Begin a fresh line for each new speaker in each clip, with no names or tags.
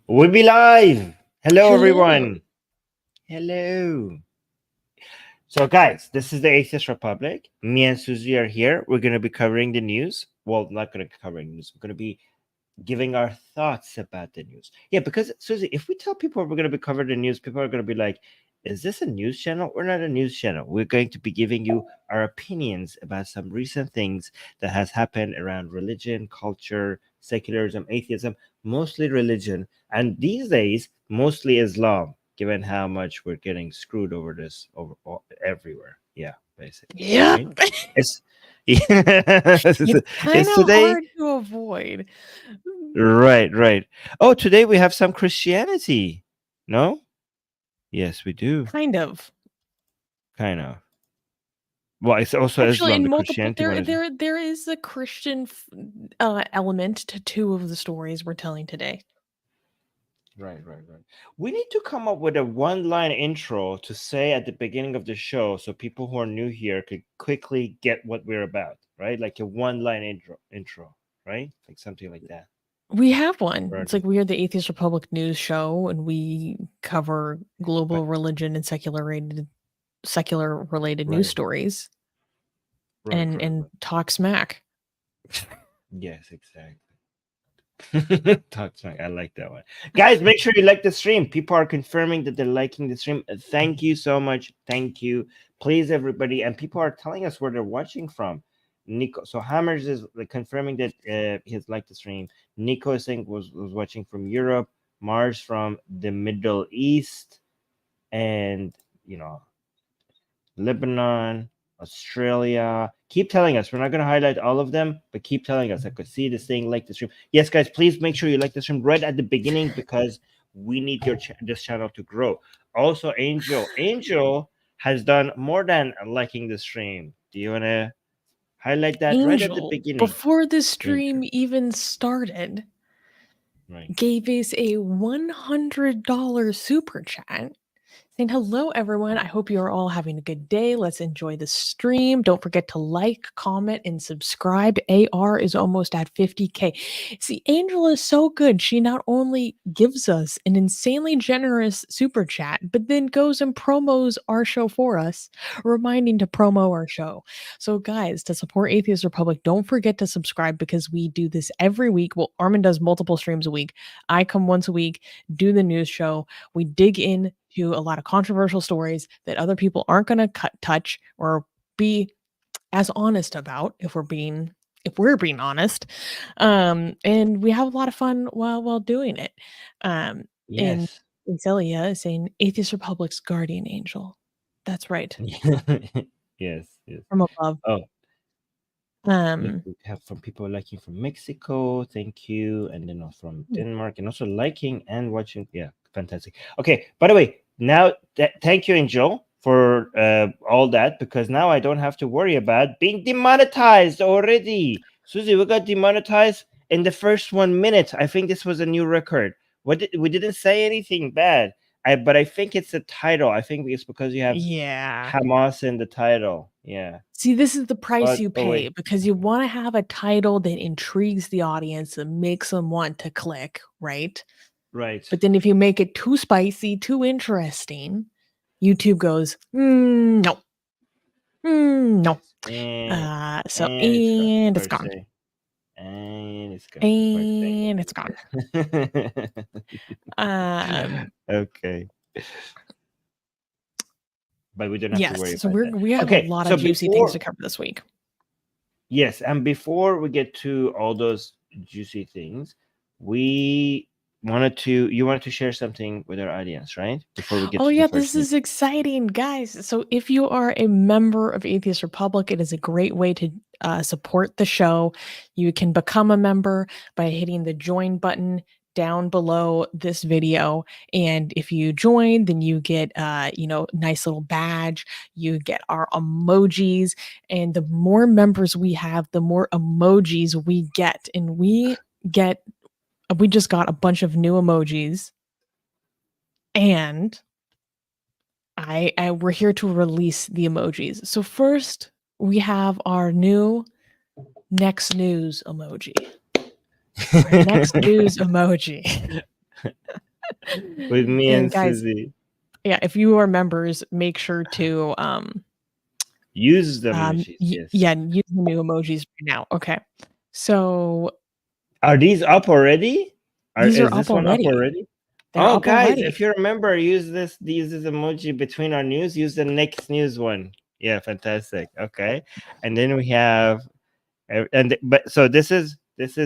We'll be live. Hello,
Hello.
everyone. Hello. So, guys, this is the Atheist Republic. Me and Susie are here. We're going to be covering the news. Well, not going to cover the news. We're going to be giving our thoughts about the news. Yeah, because, Susie, if we tell people we're going to be covering the news, people are going to be like, is this a news channel? We're not a news channel. We're going to be giving you our opinions about some recent things that has happened around religion, culture, secularism, atheism, mostly religion, and these days, mostly Islam, given how much we're getting screwed over this everywhere. Yeah, basically,
Yep.
right? It's
It's kind
it's
of
today.
hard to avoid.
Right, right. Oh, today we have some Christianity. No? Yes, we do.
Kind of.
Kind of. Well, it's also
Actually,
Islam.
in
The
multiple
Christianity one is
there is a Christian element to two of the stories we're telling today.
right, right, right. We need to come up with a one-line intro to say at the beginning of the show, so people who are new here could quickly get what we're about. Right, like a one-line intro. Right, like something like that.
We have one.
Right.
It's like we are the Atheist Republic news show, and we cover
But
global religion and secular related news
right,
stories
right,
and
right, right.
talk smack.
Yes, exactly. Talk smack. I like that one. Guys, make sure you like the stream. People are confirming that they're liking the stream. Thank you so much. Thank you. Please, everybody. And people are telling us where they're watching from. Nico. So Hammers is like confirming that he has liked the stream. Nico is saying was watching from Europe. Mars from the Middle East. And, Lebanon, Australia. Keep telling us. We're not going to highlight all of them, but keep telling us. I could see this thing, like the stream. Yes, guys, please make sure you like the stream right at the beginning because we need this channel to grow. Also, Angel has done more than liking the stream. Do you want to highlight that right at the
Angel,
beginning?
before the stream
Angel,
even started,
right?
gave us a $100 super chat saying, hello, everyone. I hope you're all having a good day. Let's enjoy the stream. Don't forget to like, comment, and subscribe. AR is almost at 50K. See, Angel is so good. She not only gives us an insanely generous super chat, but then goes and promos our show for us, reminding to promo our show. So, guys, to support Atheist Republic, don't forget to subscribe because we do this every week. Well, Armin does multiple streams a week. I come once a week, do the news show. We dig in to a lot of controversial stories that other people aren't going to touch or be as honest about if we're being honest, and we have a lot of fun while doing it. And
Yes.
Celia is saying Atheist Republic's guardian angel. That's right,
Yes. Yes.
from above.
Oh, look,
um
we have from people liking from Mexico, thank you, and then from Denmark, and also liking and watching. Yeah, fantastic. Okay, by the way, now thank you, Angel, for all that, because now I don't have to worry about being demonetized already. Susie, we got demonetized in the first 1 minute. I think this was a new record. We didn't say anything bad. But I think it's the title. I think it's because you have
yeah.
Hamas in the title. Yeah.
See, this is the price
But
you
oh
pay
wait.
because you want to have a title that intrigues the audience and makes them want to click, right?
Right.
But then if you make it too spicy, too interesting, YouTube goes, no, no.
Yes. And it's gone
And it's
per
gone.
se. And it's gone per
And it's gone.
se. Okay. But we don't have to worry
Yes. So
about that.
we have a
Okay.
lot
So
of juicy things
before
to cover this week.
yes, and before we get to all those juicy things, we you wanted to share something with our audience, right? Before we get
Oh,
to the
yeah,
first
this
news.
is exciting, guys. So, if you are a member of Atheist Republic, it is a great way to support the show. You can become a member by hitting the join button down below this video, and if you join, then you get nice little badge. You get our emojis, and the more members we have, the more emojis we get, and we just got a bunch of new emojis, and we're here to release the emojis. So first, we have our new next news emoji. Our next news emoji.
with me and
guys,
Susie.
yeah, if you are members, make sure to
Use the emojis. Yes.
yeah, use the new emojis right now. Okay. So
Are these up already?
these are
Is
up
this one up
already.
already?
They're
Oh,
up
guys,
already.
if you remember, use this emoji between our news. Use the next news one. Yeah, fantastic. Okay, and then we have, so this is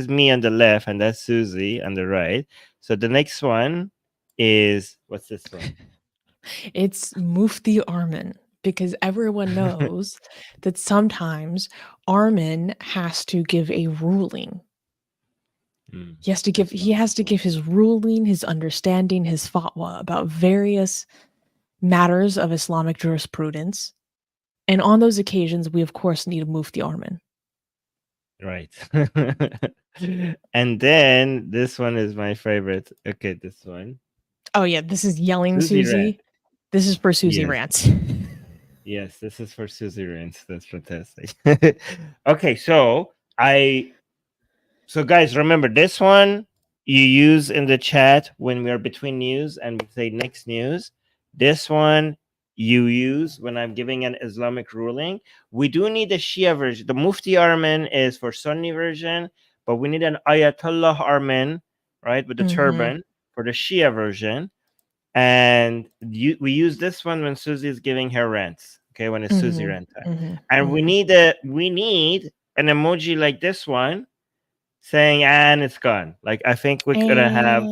me on the left, and that's Susie on the right. So the next one is, what's this one?
It's Mufti Armin, because everyone knows that sometimes Armin has to give a ruling. He has to give his ruling, his understanding, his fatwa about various matters of Islamic jurisprudence. And on those occasions, we of course need a Mufti Armin.
Right. And then this one is my favorite. Okay, this one.
Oh yeah, this is yelling
Susie
Susie.
Rant.
This is for Susie
Yes.
Rants.
Yes, this is for Susie Rants. That's fantastic. Okay, so guys, remember this one you use in the chat when we are between news and we say next news. This one you use when I'm giving an Islamic ruling. We do need the Shia version. The Mufti Armin is for Sunni version, but we need an Ayatollah Armin, right, with the turban for the Shia version. And we use this one when Susie is giving her rants. Okay, when it's Susie rant time. And we need an emoji like this one saying, and it's gone. Like, I think we're gonna have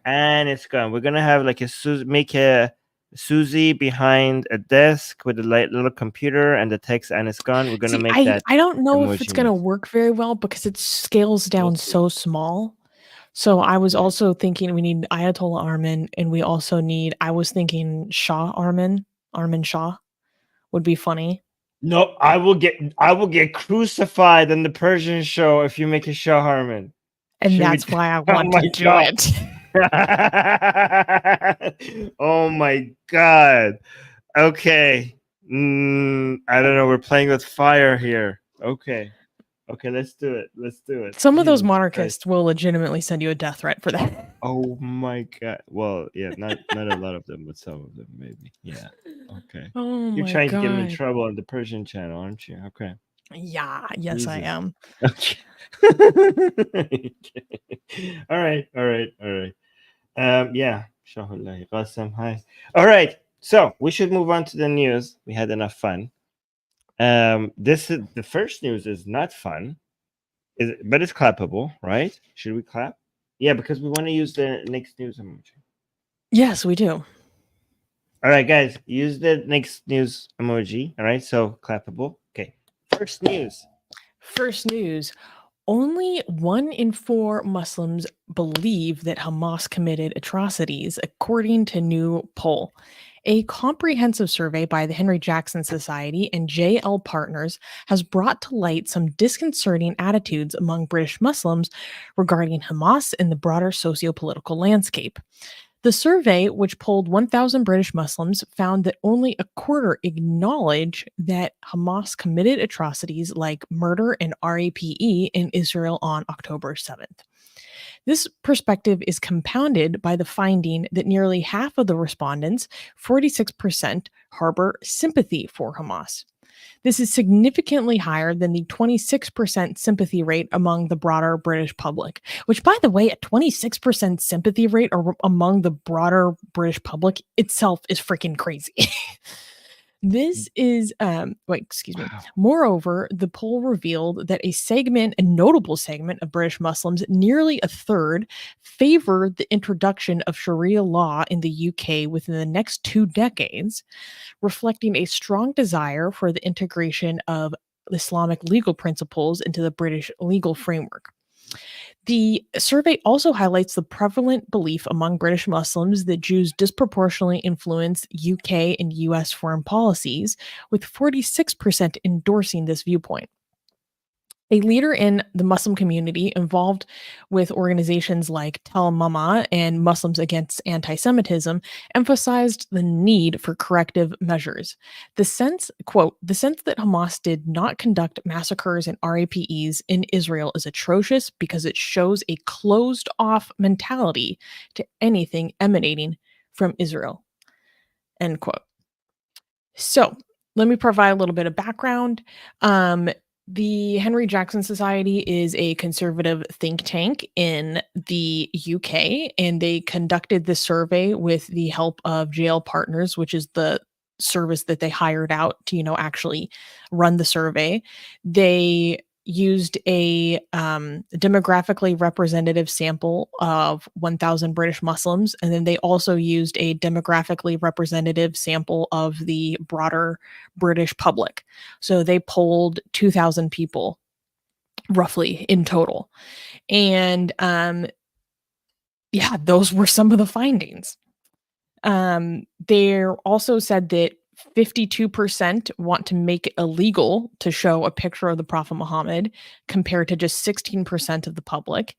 and it's gone. We're gonna have like make a Susie behind a desk with a little computer and the text, and it's gone. We're gonna make that.
I don't know if
emoji
it's gonna work very well because it scales down so small. So I was also thinking we need Ayatollah Armin, and we also need, I was thinking Shah Armin Shah would be funny.
No, I will get crucified in the Persian show if you make a Shah Armin.
And that's why I want to do it.
Oh my god. Okay. I don't know. We're playing with fire here. Okay. Okay, let's do it.
Some of those monarchists will legitimately send you a death threat for that.
Oh my god. Well, yeah, not a lot of them, but some of them maybe. Yeah. Okay.
Oh
You're
my
trying
god.
to get me in trouble on the Persian channel, aren't you? Okay.
Yeah, yes, I am.
Okay. All right. Yeah. Shahullahi Qasem. Hi. All right. So we should move on to the news. We had enough fun. This is the first news is not fun, but it's clappable, right? Should we clap? Yeah, because we want to use the next news emoji.
Yes, we do.
All right, guys, use the next news emoji. All right, so clappable. Okay. First news.
Only 1 in 4 Muslims believe that Hamas committed atrocities, according to new poll. A comprehensive survey by the Henry Jackson Society and JL Partners has brought to light some disconcerting attitudes among British Muslims regarding Hamas and the broader socio-political landscape. The survey, which polled 1,000 British Muslims, found that only a quarter acknowledge that Hamas committed atrocities like murder and RAPE in Israel on October 7th. This perspective is compounded by the finding that nearly half of the respondents, 46%, harbor sympathy for Hamas. This is significantly higher than the 26% sympathy rate among the broader British public, which, by the way, a 26% sympathy rate among the broader British public itself is freaking crazy. This is, Moreover, the poll revealed that a notable segment of British Muslims, nearly a third, favored the introduction of Sharia law in the UK within the next 2 decades, reflecting a strong desire for the integration of Islamic legal principles into the British legal framework. The survey also highlights the prevalent belief among British Muslims that Jews disproportionately influence UK and US foreign policies, with 46% endorsing this viewpoint. A leader in the Muslim community involved with organizations like Tel Mama and Muslims Against Anti-Semitism emphasized the need for corrective measures. The sense, quote, the sense that Hamas did not conduct massacres and RAPEs in Israel is atrocious because it shows a closed-off mentality to anything emanating from Israel, end quote. So let me provide a little bit of background. The Henry Jackson Society is a conservative think tank in the UK, and they conducted this survey with the help of Jail Partners, which is the service that they hired out to, actually run the survey. They used a demographically representative sample of 1,000 British Muslims, and then they also used a demographically representative sample of the broader British public. So they polled 2,000 people roughly in total. And yeah, those were some of the findings. They also said that 52% want to make it illegal to show a picture of the Prophet Muhammad, compared to just 16% of the public.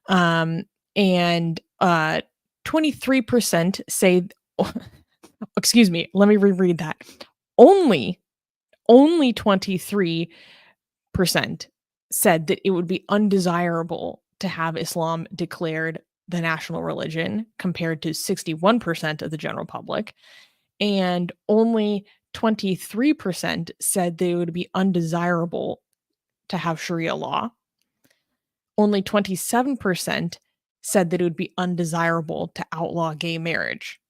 And 23% say, excuse me, let me reread that. Only 23% said that it would be undesirable to have Islam declared the national religion, compared to 61% of the general public. And only 23% said that it would be undesirable to have Sharia law. Only 27% said that it would be undesirable to outlaw gay marriage.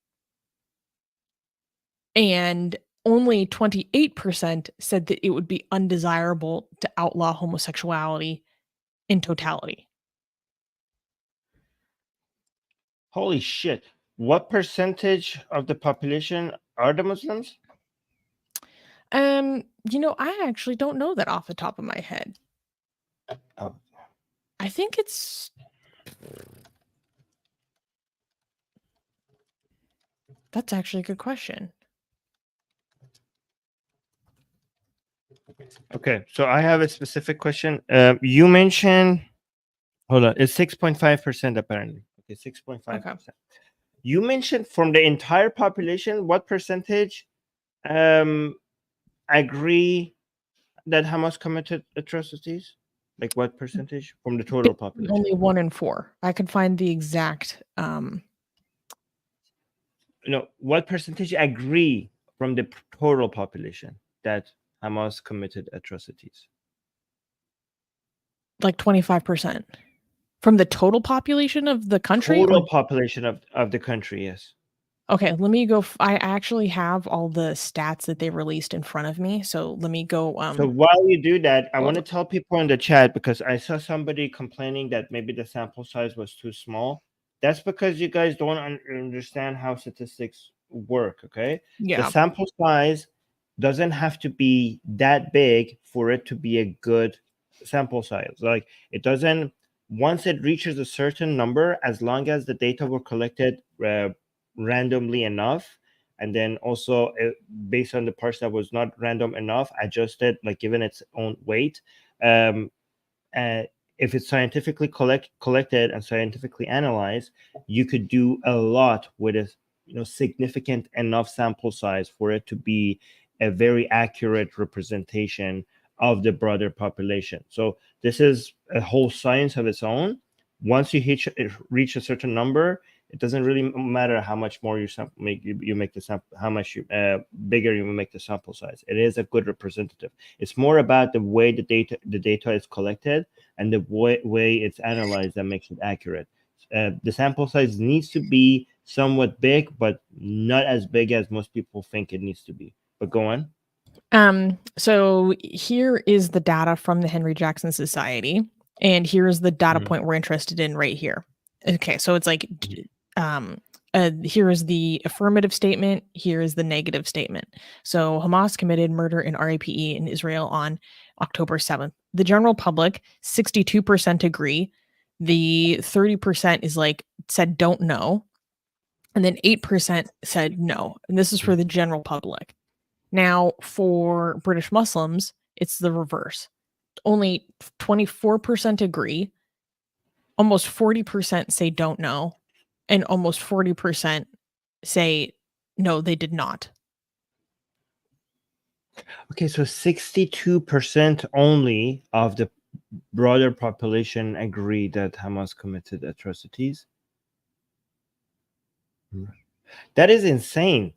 And only 28% said that it would be undesirable to outlaw homosexuality in totality.
Holy shit. What percentage of the population are the Muslims?
I actually don't know that off the top of my head.
Oh.
I think it's that's actually a good question.
Okay, so I have a specific question. You mentioned, hold on, it's 6.5% apparently. Okay, 6.5%.
Okay.
You mentioned from the entire population, what percentage agree that Hamas committed atrocities? Like what percentage from the total population?
Only 1 in 4. I could find the exact
what percentage agree from the total population that Hamas committed atrocities?
like 25%. From the total population of the country?
Total population of the country, yes.
Okay, let me go. I actually have all the stats that they released in front of me. So let me go.
So while you do that, I
hold
want to
on.
tell people in the chat, because I saw somebody complaining that maybe the sample size was too small. That's because you guys don't understand how statistics work, okay? The
Yeah.
sample size doesn't have to be that big for it to be a good sample size. Like it doesn't, once it reaches a certain number, as long as the data were collected randomly enough, and then also based on the parts that was not random enough, adjusted, like given its own weight, if it's scientifically collected and scientifically analyzed, you could do a lot with a significant enough sample size for it to be a very accurate representation of the broader population. So this is a whole science of its own. Once you reach a certain number, it doesn't really matter how much more you make the sample, how much bigger you make the sample size. It is a good representative. It's more about the way the data is collected and the way it's analyzed that makes it accurate. The sample size needs to be somewhat big, but not as big as most people think it needs to be. But go on.
So here is the data from the Henry Jackson Society, and here's the data point we're interested in right here. Okay, so it's like here is the affirmative statement, here is the negative statement. So Hamas committed murder and RAPE in Israel on October 7th. The general public, 62% agree. The 30% is like said don't know. And then 8% said no. And this is for the general public. Now, for British Muslims, it's the reverse. only 24% agree, almost 40% say don't know, and almost 40% say no, they did not.
Okay, so 62% only of the broader population agree that Hamas committed atrocities. That is insane,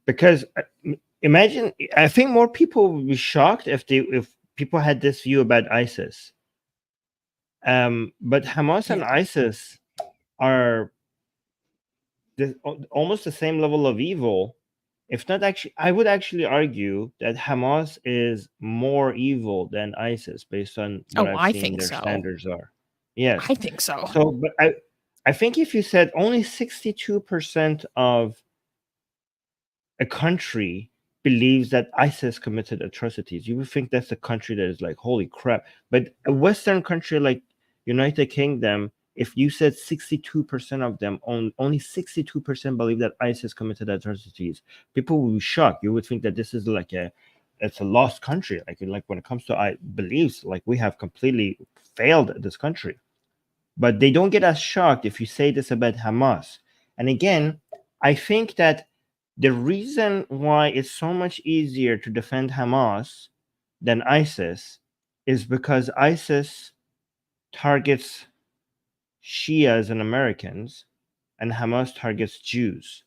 because imagine, I think more people would be shocked if people had this view about ISIS. But Hamas and ISIS are almost the same level of evil. If not, actually, I would actually argue that Hamas is more evil than ISIS based on what I've
I
seen
think
their
so.
standards are. Yes.
I think so.
So, but I think if you said only 62% of a country believes that ISIS committed atrocities, you would think that's a country that is like, holy crap. But a Western country like United Kingdom, if you said 62% of them, only 62% believe that ISIS committed atrocities, people would be shocked. You would think that this is like it's a lost country. Like when it comes to beliefs, like we have completely failed this country. But they don't get as shocked if you say this about Hamas. And again, I think that the reason why it's so much easier to defend Hamas than ISIS is because ISIS targets Shias and Americans, and Hamas targets Jews.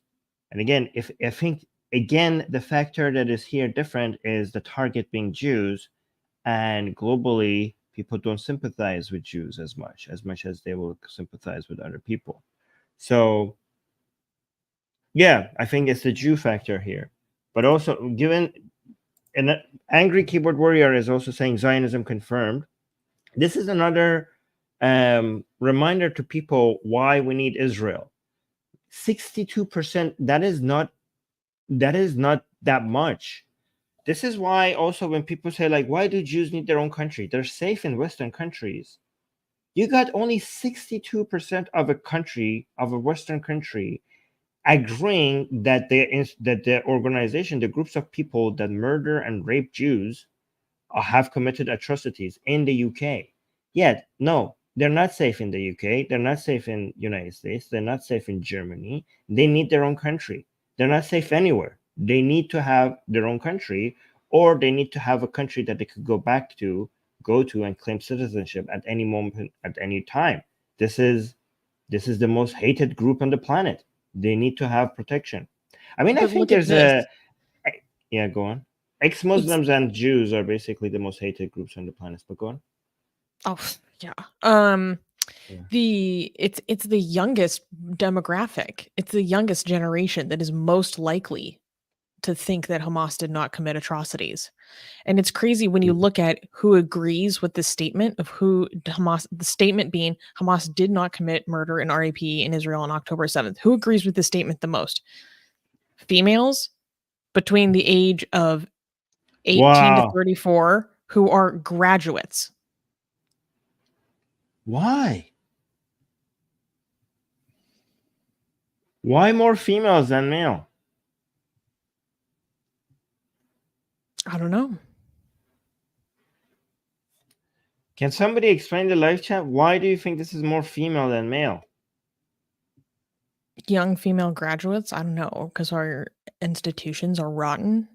And again, if I think again the factor that is here different is the target being Jews, and globally people don't sympathize with Jews as much as they will sympathize with other people. So yeah, I think it's the Jew factor here. But also, given an angry keyboard warrior is also saying Zionism confirmed. This is another reminder to people why we need Israel. 62%, that is not that much. This is why also when people say, like, why do Jews need their own country? They're safe in Western countries. You got only 62% of a country, of a Western country, agreeing that the organization, the groups of people that murder and rape Jews have committed atrocities in the UK. Yet, no, they're not safe in the UK. They're not safe in United States. They're not safe in Germany. They need their own country. They're not safe anywhere. They need to have their own country, or they need to have a country that they could go to and claim citizenship at any moment, at any time. This is the most hated group on the planet. They need to have protection. I mean, I think there's yeah, go on. Ex-Muslims and Jews are basically the most hated groups on the planet. But go on.
Oh yeah. It's the youngest demographic. It's the youngest generation that is most likely to think that Hamas did not commit atrocities. And it's crazy when you look at who agrees with the statement of the statement being Hamas did not commit murder and RAP in Israel on October 7th. Who agrees with the statement the most? Females between the age of 18 to 34 who are graduates.
Why? Why more females than male?
I don't know.
Can somebody explain the live chat? Why do you think this is more female than male?
Young female graduates? I don't know, because our institutions are rotten.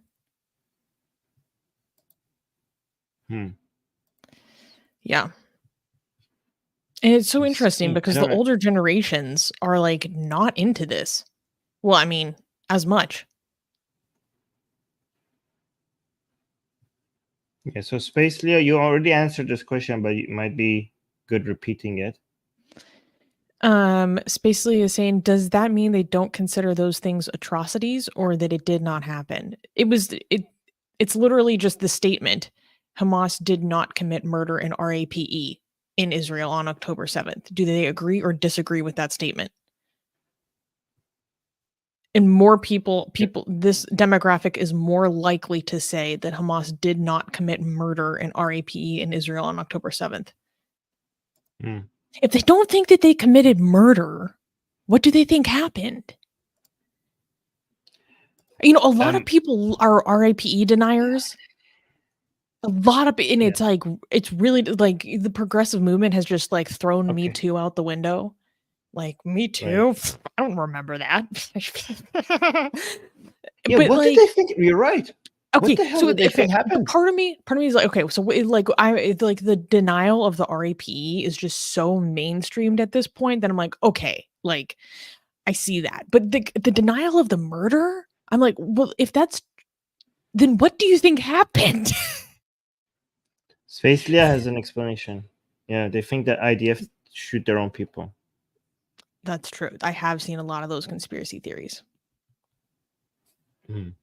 Yeah. And it's so interesting because the older generations are like not into this. Well, I mean, as much.
Yeah, so Space Leo, you already answered this question, but it might be good repeating it.
Space Leo is saying, does that mean they don't consider those things atrocities or that it did not happen? It's literally just the statement. Hamas did not commit murder and RAPE in Israel on October 7th. Do they agree or disagree with that statement? And more people, this demographic is more likely to say that Hamas did not commit murder and RAPE in Israel on October 7th. If they don't think that they committed murder, what do they think happened? You know, a lot of people are RAPE deniers. A lot of, and
Yeah.
it's like, it's really like the progressive movement has just like thrown Me
Okay.
Too out the window. Like, Me
Right.
Too? I don't remember that.
Yeah.
But
What did
like,
they think? You're right. What
okay,
the hell
so
did they
okay,
think
but
happened?
part of me is like, okay, so it's like the denial of the RAPE is just so mainstreamed at this point that I'm like, okay, like I see that. But the denial of the murder, I'm like, well, if that's, then what do you think happened?
Spacelia has an explanation. Yeah, they think that IDF shoot their own people.
That's true. I have seen a lot of those conspiracy theories.
Mhm.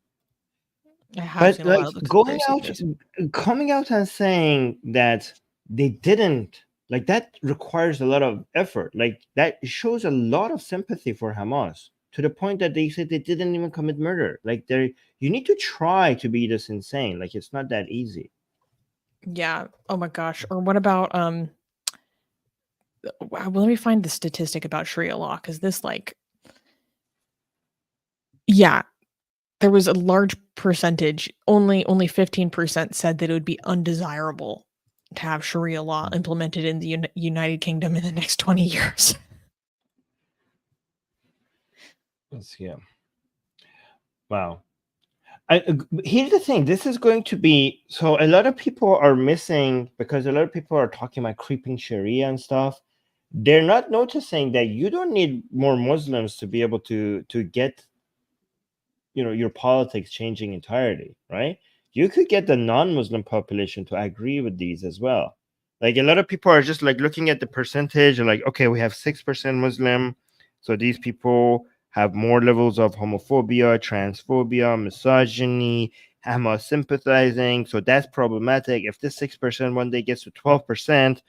I have
But
seen a lot
like
of the
going
conspiracy
out,
theories.
coming out and saying that they didn't, like that requires a lot of effort. Like that shows a lot of sympathy for Hamas to the point that they said they didn't even commit murder. Like you need to try to be this insane. Like it's not that easy.
Yeah. Oh my gosh. Or what about wow, well, let me find the statistic about Sharia law, because this like, yeah, there was a large percentage, only 15% said that it would be undesirable to have Sharia law implemented in the United Kingdom in the next 20 years.
Let's see. Wow. Here's the thing. This is going to be so. A lot of people are missing because a lot of people are talking about creeping Sharia and stuff. They're not noticing that you don't need more Muslims to be able to get your politics changing entirely, right? You could get the non-Muslim population to agree with these as well. Like a lot of people are just like looking at the percentage and like, okay, we have 6% Muslim, so these people have more levels of homophobia, transphobia, misogyny, Hamas sympathizing, so that's problematic. If this 6% one day gets to 12%,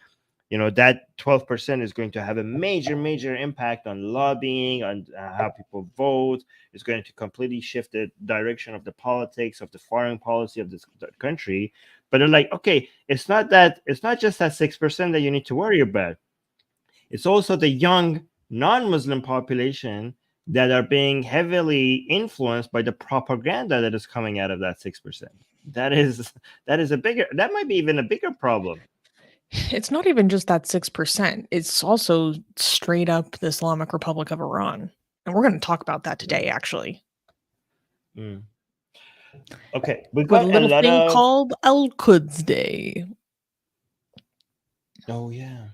that 12% is going to have a major impact on lobbying, on how people vote. It's going to completely shift the direction of the politics, of the foreign policy of this country. But they're like, okay, it's not just that 6% that you need to worry about. It's also the young non-Muslim population that are being heavily influenced by the propaganda that is coming out of that 6%. That might be even a bigger problem.
It's not even just that 6%. It's also straight up the Islamic Republic of Iran. And we're going to talk about that today, actually.
Mm. Okay, we
With a
got a
little
lot
thing
of.
called Al-Quds Day.
Oh yeah.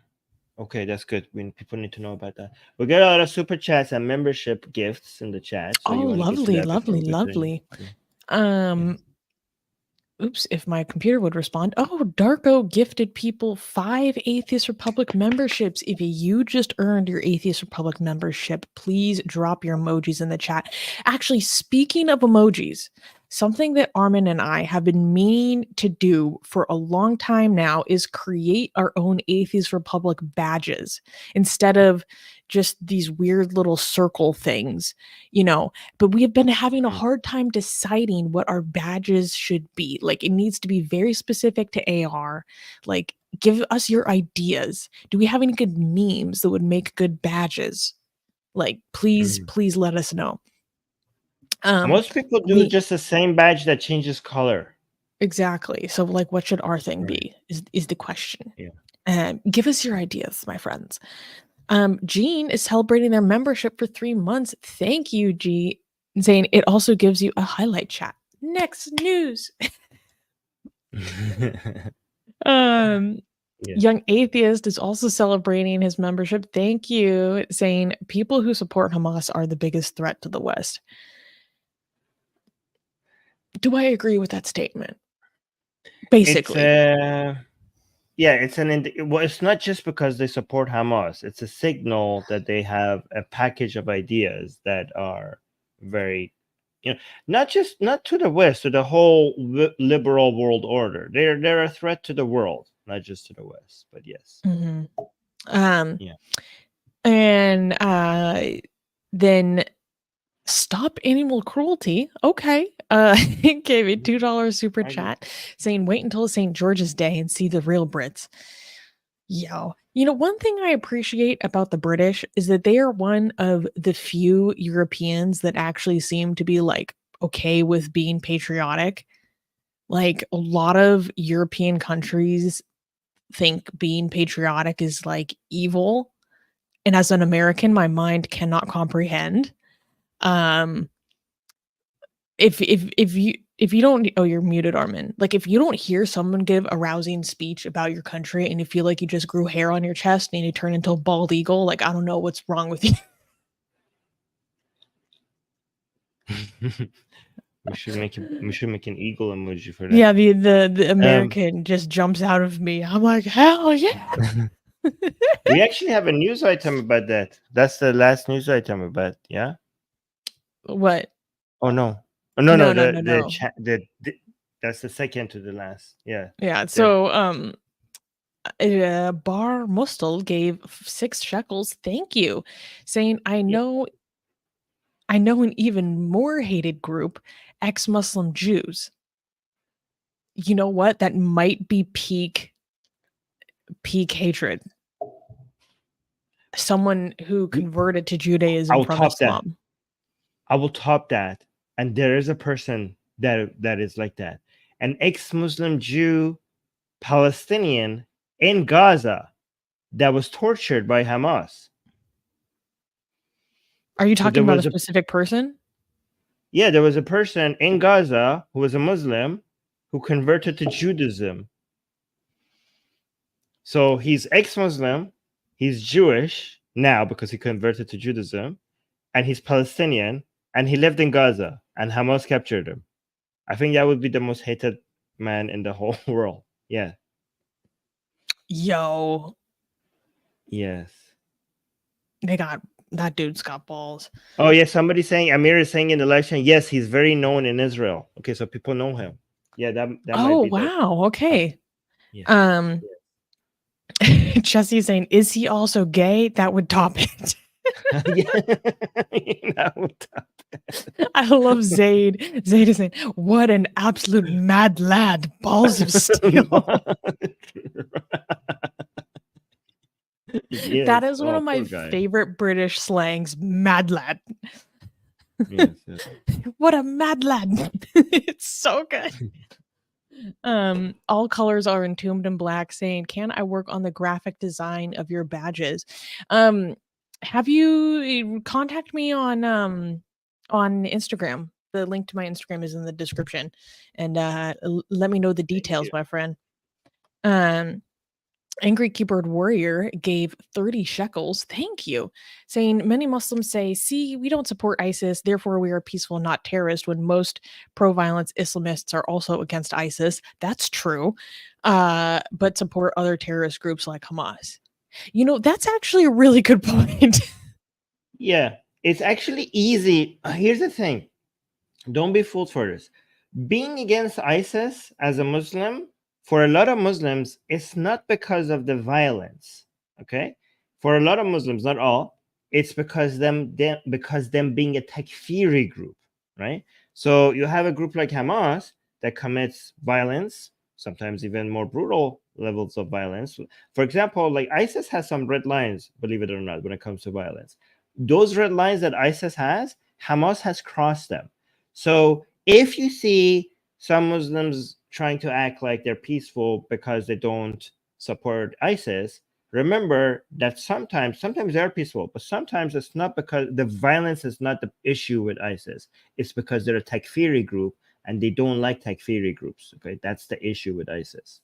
Okay, that's good. People need to know about that. We got a lot of super chats and membership gifts in the chat. So
Oh,
you want to get to
lovely,
that before
lovely,
we go to the next
lovely.
one?
Um,
Yes.
Oops, if my computer would respond. Oh, Darko gifted people 5 Atheist Republic memberships. If you just earned your Atheist Republic membership, please drop your emojis in the chat. Actually, speaking of emojis, something that Armin and I have been meaning to do for a long time now is create our own Atheist Republic badges instead of just these weird little circle things, but we have been having a hard time deciding what our badges should be. Like, it needs to be very specific to AR. Like, give us your ideas. Do we have any good memes that would make good badges? Like, please,
Mm.
please let us know. Um,
Most people do
we
just the same badge that changes color.
exactly. So, like, what should our thing
Right.
be? Is the question.
Yeah.
Give us your ideas, my friends. Gene is celebrating their membership for 3 months. Thank you, G. Saying it also gives you a highlight chat. Next news. Um,
Yeah.
Young Atheist is also celebrating his membership. Thank you. Saying people who support Hamas are the biggest threat to the West. Do I agree with that statement?
It's
Basically.
yeah, well, it's not just because they support Hamas. It's a signal that they have a package of ideas that are very, not to the West, to the whole liberal world order. They're a threat to the world, not just to the West. But yes,
Mhm. Um,
yeah.
and then Stop Animal Cruelty. Okay. Gave a $2 super
I guess.
chat saying, wait until St. George's Day and see the real Brits. Yo. One thing I appreciate about the British is that they are one of the few Europeans that actually seem to be like okay with being patriotic. Like a lot of European countries think being patriotic is like evil. And as an American, my mind cannot comprehend. Um, if you don't, oh, you're muted, Armin. Like if you don't hear someone give a rousing speech about your country and you feel like you just grew hair on your chest and you turn into a bald eagle, like I don't know what's wrong with you.
We should make an eagle emoji for that.
Yeah, the American just jumps out of me. I'm like, hell yeah.
We actually have a news item about that. That's the last news item about, yeah.
What?
Oh no,
No.
that's the second to the last. Yeah.
Yeah. So Bar Mustel gave 6 shekels. Thank you, saying I know an even more hated group, ex-Muslim Jews. You know what? That might be peak hatred. Someone who converted to Judaism from Islam.
I will top that. And there is a person that is like that. An ex-Muslim Jew Palestinian in Gaza that was tortured by Hamas.
Are you talking about a specific person?
Yeah, there was a person in Gaza who was a Muslim who converted to Judaism. So he's ex-Muslim, he's Jewish now because he converted to Judaism, and he's Palestinian, and he lived in Gaza, and Hamas captured him. I think that would be the most hated man in the whole world. Yeah.
Yo.
Yes.
That dude's got balls.
Oh yeah, somebody saying Amir is saying in the live stream, yes, he's very known in Israel. Okay, so people know him. Yeah, that might be
wow. Okay.
Yeah.
Jesse's saying, is he also gay? That would top it.
That would top it.
I love Zaid. Zaid is saying, what an absolute mad lad. Balls of steel. Yes. That is one of my favorite British slangs, mad lad. Yes. What a mad lad. It's so good. All colors are entombed in black, saying, can I work on the graphic design of your badges? Have you contact me on Instagram? The link to my Instagram is in the description, and let me know the details, my friend. Angry Keyboard Warrior gave 30 shekels. Thank you. Saying many Muslims say, see, we don't support ISIS, therefore we are peaceful, not terrorist, when most pro-violence Islamists are also against ISIS. That's true. But support other terrorist groups like Hamas. You know, that's actually a really good point.
Yeah, it's actually easy. Here's the thing. Don't be fooled for this. Being against ISIS as a Muslim, for a lot of Muslims, it's not because of the violence, okay? For a lot of Muslims, not all, it's because them being a takfiri group, right? So you have a group like Hamas that commits violence, sometimes even more brutal levels of violence. For example, like ISIS has some red lines, believe it or not, when it comes to violence. Those red lines that ISIS has, Hamas has crossed them. So if you see some Muslims trying to act like they're peaceful because they don't support ISIS, remember that sometimes they're peaceful, but sometimes it's not because the violence is not the issue with ISIS. It's because they're a takfiri group and they don't like takfiri groups. Okay, that's the issue with ISIS.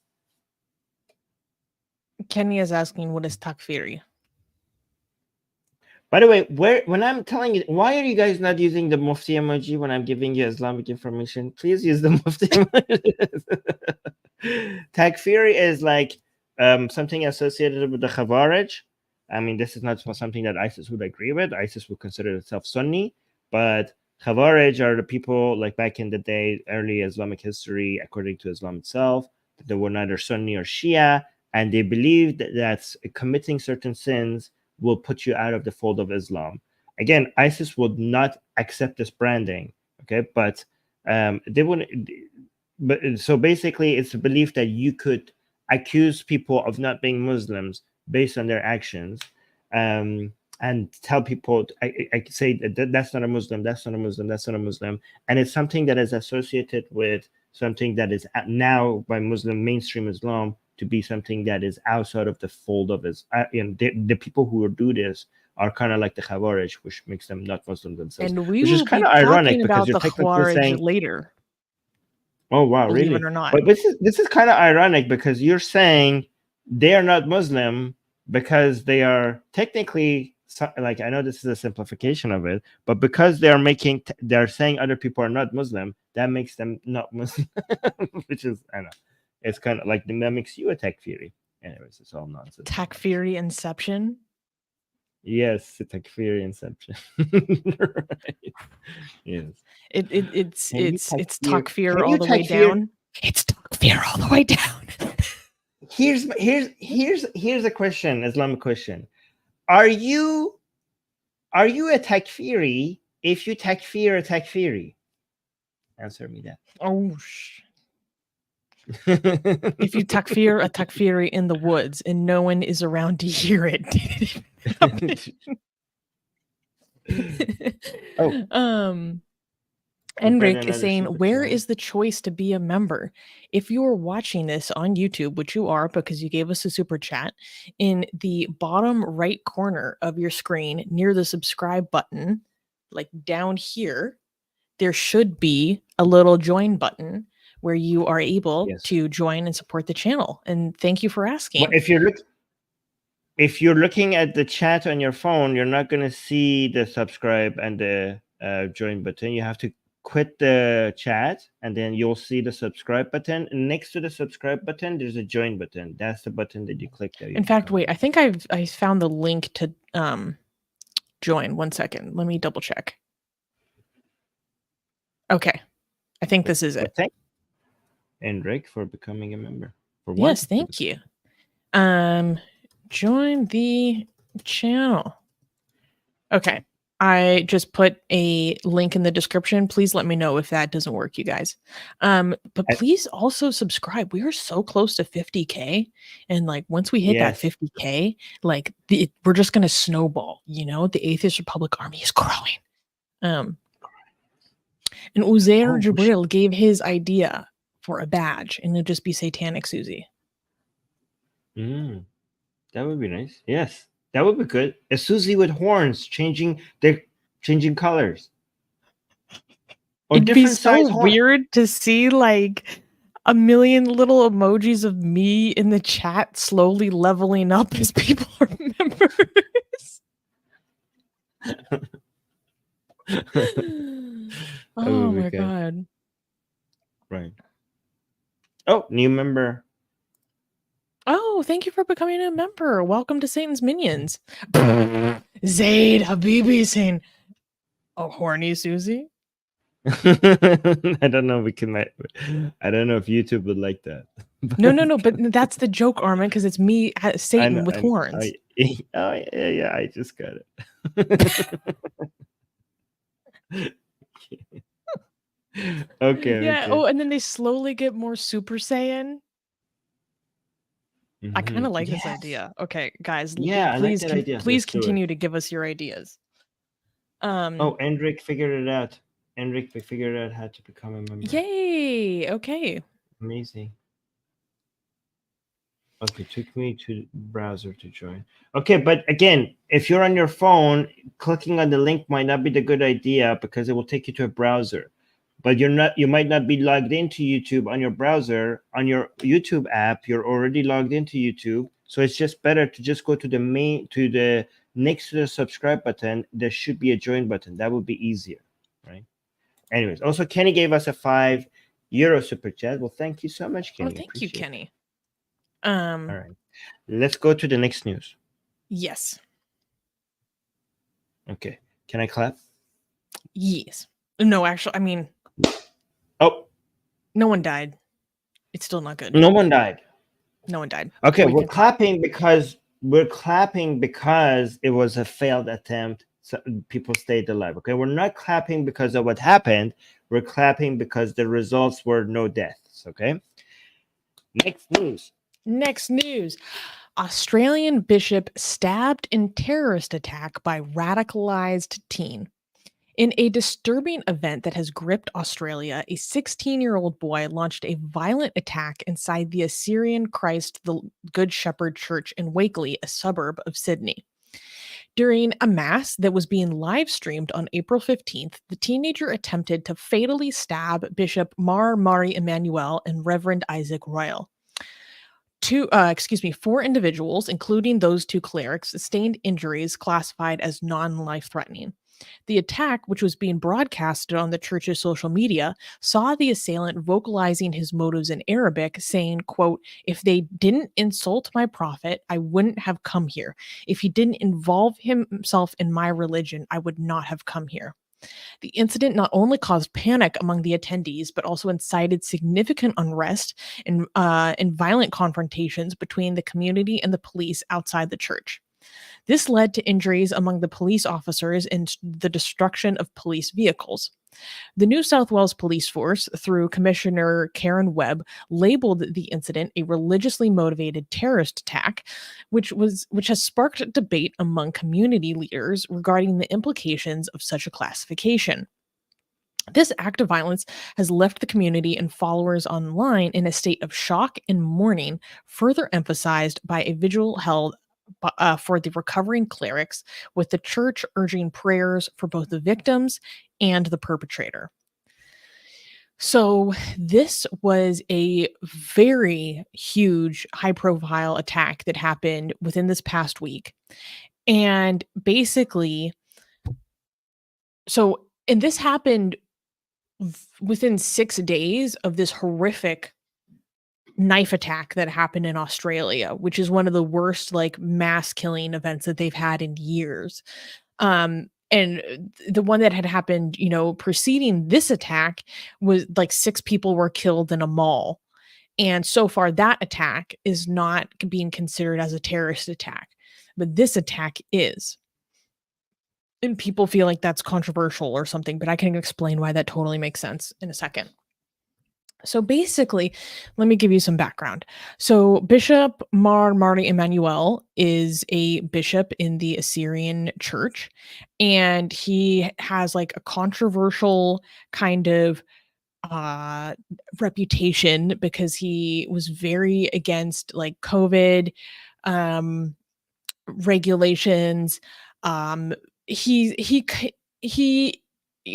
Kenny is asking, what is takfiri?
By the way, when I'm telling you, why are you guys not using the Mufti emoji when I'm giving you Islamic information? Please use the Mufti emoji. Takfiri is like something associated with the Khawarij. I mean, this is not something that ISIS would agree with. ISIS would consider itself Sunni, but Khawarij are the people like back in the day, early Islamic history, according to Islam itself, they were neither Sunni or Shia, and they believed that committing certain sins will put you out of the fold of Islam. Again, ISIS would not accept this branding, okay? But they wouldn't. But so basically, it's a belief that you could accuse people of not being Muslims based on their actions, and tell people, I say that that's not a Muslim, that's not a Muslim, that's not a Muslim, and it's something that is associated with something that is now by Muslim mainstream Islam to be something that is outside of the fold of his. The people who do this are kind of like the Khawarij, which makes them not Muslim themselves.
And we
which is
will
kind
be
of ironic
talking
because
about
you're
the
technically
Khawarij
saying,
later,
"Oh wow,
believe
really?"
it or not.
But this is kind of ironic because you're saying they are not Muslim because they are technically, like, I know this is a simplification of it, but because they are they're saying other people are not Muslim, that makes them not Muslim, which is, I don't know, it's kind of like that makes you a takfiri. Anyways, it's all nonsense.
Takfiri inception.
Yes, takfiri inception. Right. Yes.
It's takfir
Can
all
you
the way
takfir?
down. It's takfir all the way down.
Here's a question, Islamic question. Are you a takfiri if you takfir a takfiri? Answer me that.
Oh if you takfir a takfiri in the woods and no one is around to hear it. Enric is saying, where is the choice to be a member? If you are watching this on YouTube, which you are because you gave us a super chat, in the bottom right corner of your screen near the subscribe button, like down here, there should be a little join button where you are able to join and support the channel. And thank you for asking.
Well, if you're looking at the chat on your phone, you're not going to see the subscribe and the join button. You have to quit the chat, and then you'll see the subscribe button. And next to the subscribe button, there's a join button. That's the button that you click there.
In fact, wait, I think I found the link to join. 1 second. Let me double check. Okay. I think this is it.
Thank Enric for becoming a member.
Yes, thank you. Join the channel. Okay. I just put a link in the description. Please let me know if that doesn't work, you guys. But please also subscribe. We are so close to 50K. And like once we hit that 50K, like we're just going to snowball, you know, the Atheist Republic army is growing. And Uzair Jibril gave his idea for a badge, and it'll just be Satanic Susie.
That would be nice. Yes. That would be good. A Susie with horns changing colors.
Or it'd be so weird to see like a million little emojis of me in the chat slowly leveling up as people are members. Oh my god.
Right. Oh, new member.
Oh, thank you for becoming a member. Welcome to Satan's Minions. Zaid Habibi saying, "Oh, horny Susie."
I don't know. I don't know if YouTube would like that.
No. But that's the joke, Armin, because it's me, Satan with horns.
Yeah. I just got it. Okay.
Yeah. Okay. Oh, and then they slowly get more Super Saiyan. I kind of like this idea. Okay, guys.
Yeah,
please continue to give us your ideas.
Oh, Enric figured it out. Enric figured out how to become a member.
Yay! Okay.
Amazing. Okay, took me to the browser to join. Okay, but again, if you're on your phone, clicking on the link might not be the good idea because it will take you to a browser. But you might not be logged into YouTube on your browser. On your YouTube app, you're already logged into YouTube. So it's just better to just go to the next to the subscribe button. There should be a join button. That would be easier, right? Anyways, also Kenny gave us a €5 super chat. Well, thank you so much, Kenny.
Oh, thank you, Kenny.
All right, let's go to the next news.
Yes.
Okay. Can I clap?
Yes. No, actually, I mean.
Oh.
No one died. It's still not good.
No one died.
No one died.
Okay, we're clapping because it was a failed attempt. So people stayed alive. Okay, we're not clapping because of what happened. We're clapping because the results were no deaths. Okay.
Next news. Australian bishop stabbed in terrorist attack by radicalized teen. In a disturbing event that has gripped Australia, a 16-year-old boy launched a violent attack inside the Assyrian Christ the Good Shepherd Church in Wakeley, a suburb of Sydney. During a mass that was being live streamed on April 15th, the teenager attempted to fatally stab Bishop Mari Emmanuel and Reverend Isaac Royal. Four individuals, including those two clerics, sustained injuries classified as non-life threatening. The attack, which was being broadcasted on the church's social media, saw the assailant vocalizing his motives in Arabic, saying, quote, "If they didn't insult my prophet, I wouldn't have come here. If he didn't involve himself in my religion, I would not have come here." The incident not only caused panic among the attendees, but also incited significant unrest and violent confrontations between the community and the police outside the church. This led to injuries among the police officers and the destruction of police vehicles. The New South Wales Police Force, through Commissioner Karen Webb, labeled the incident a religiously motivated terrorist attack, which has sparked debate among community leaders regarding the implications of such a classification. This act of violence has left the community and followers online in a state of shock and mourning, further emphasized by a vigil held for the recovering clerics, with the church urging prayers for both the victims and the perpetrator. So, this was a very huge, high profile attack that happened within this past week. And basically, and this happened within 6 days of this horrific knife attack that happened in Australia, which is one of the worst, like, mass killing events that they've had in years. And the one that had happened, preceding this attack was like 6 people were killed in a mall. And so far, that attack is not being considered as a terrorist attack, but this attack is. And people feel like that's controversial or something, but I can explain why that totally makes sense in a second. So basically, let me give you some background. So Bishop Mari Emmanuel is a bishop in the Assyrian church, and he has like a controversial kind of uh reputation because he was very against like COVID um regulations. Um he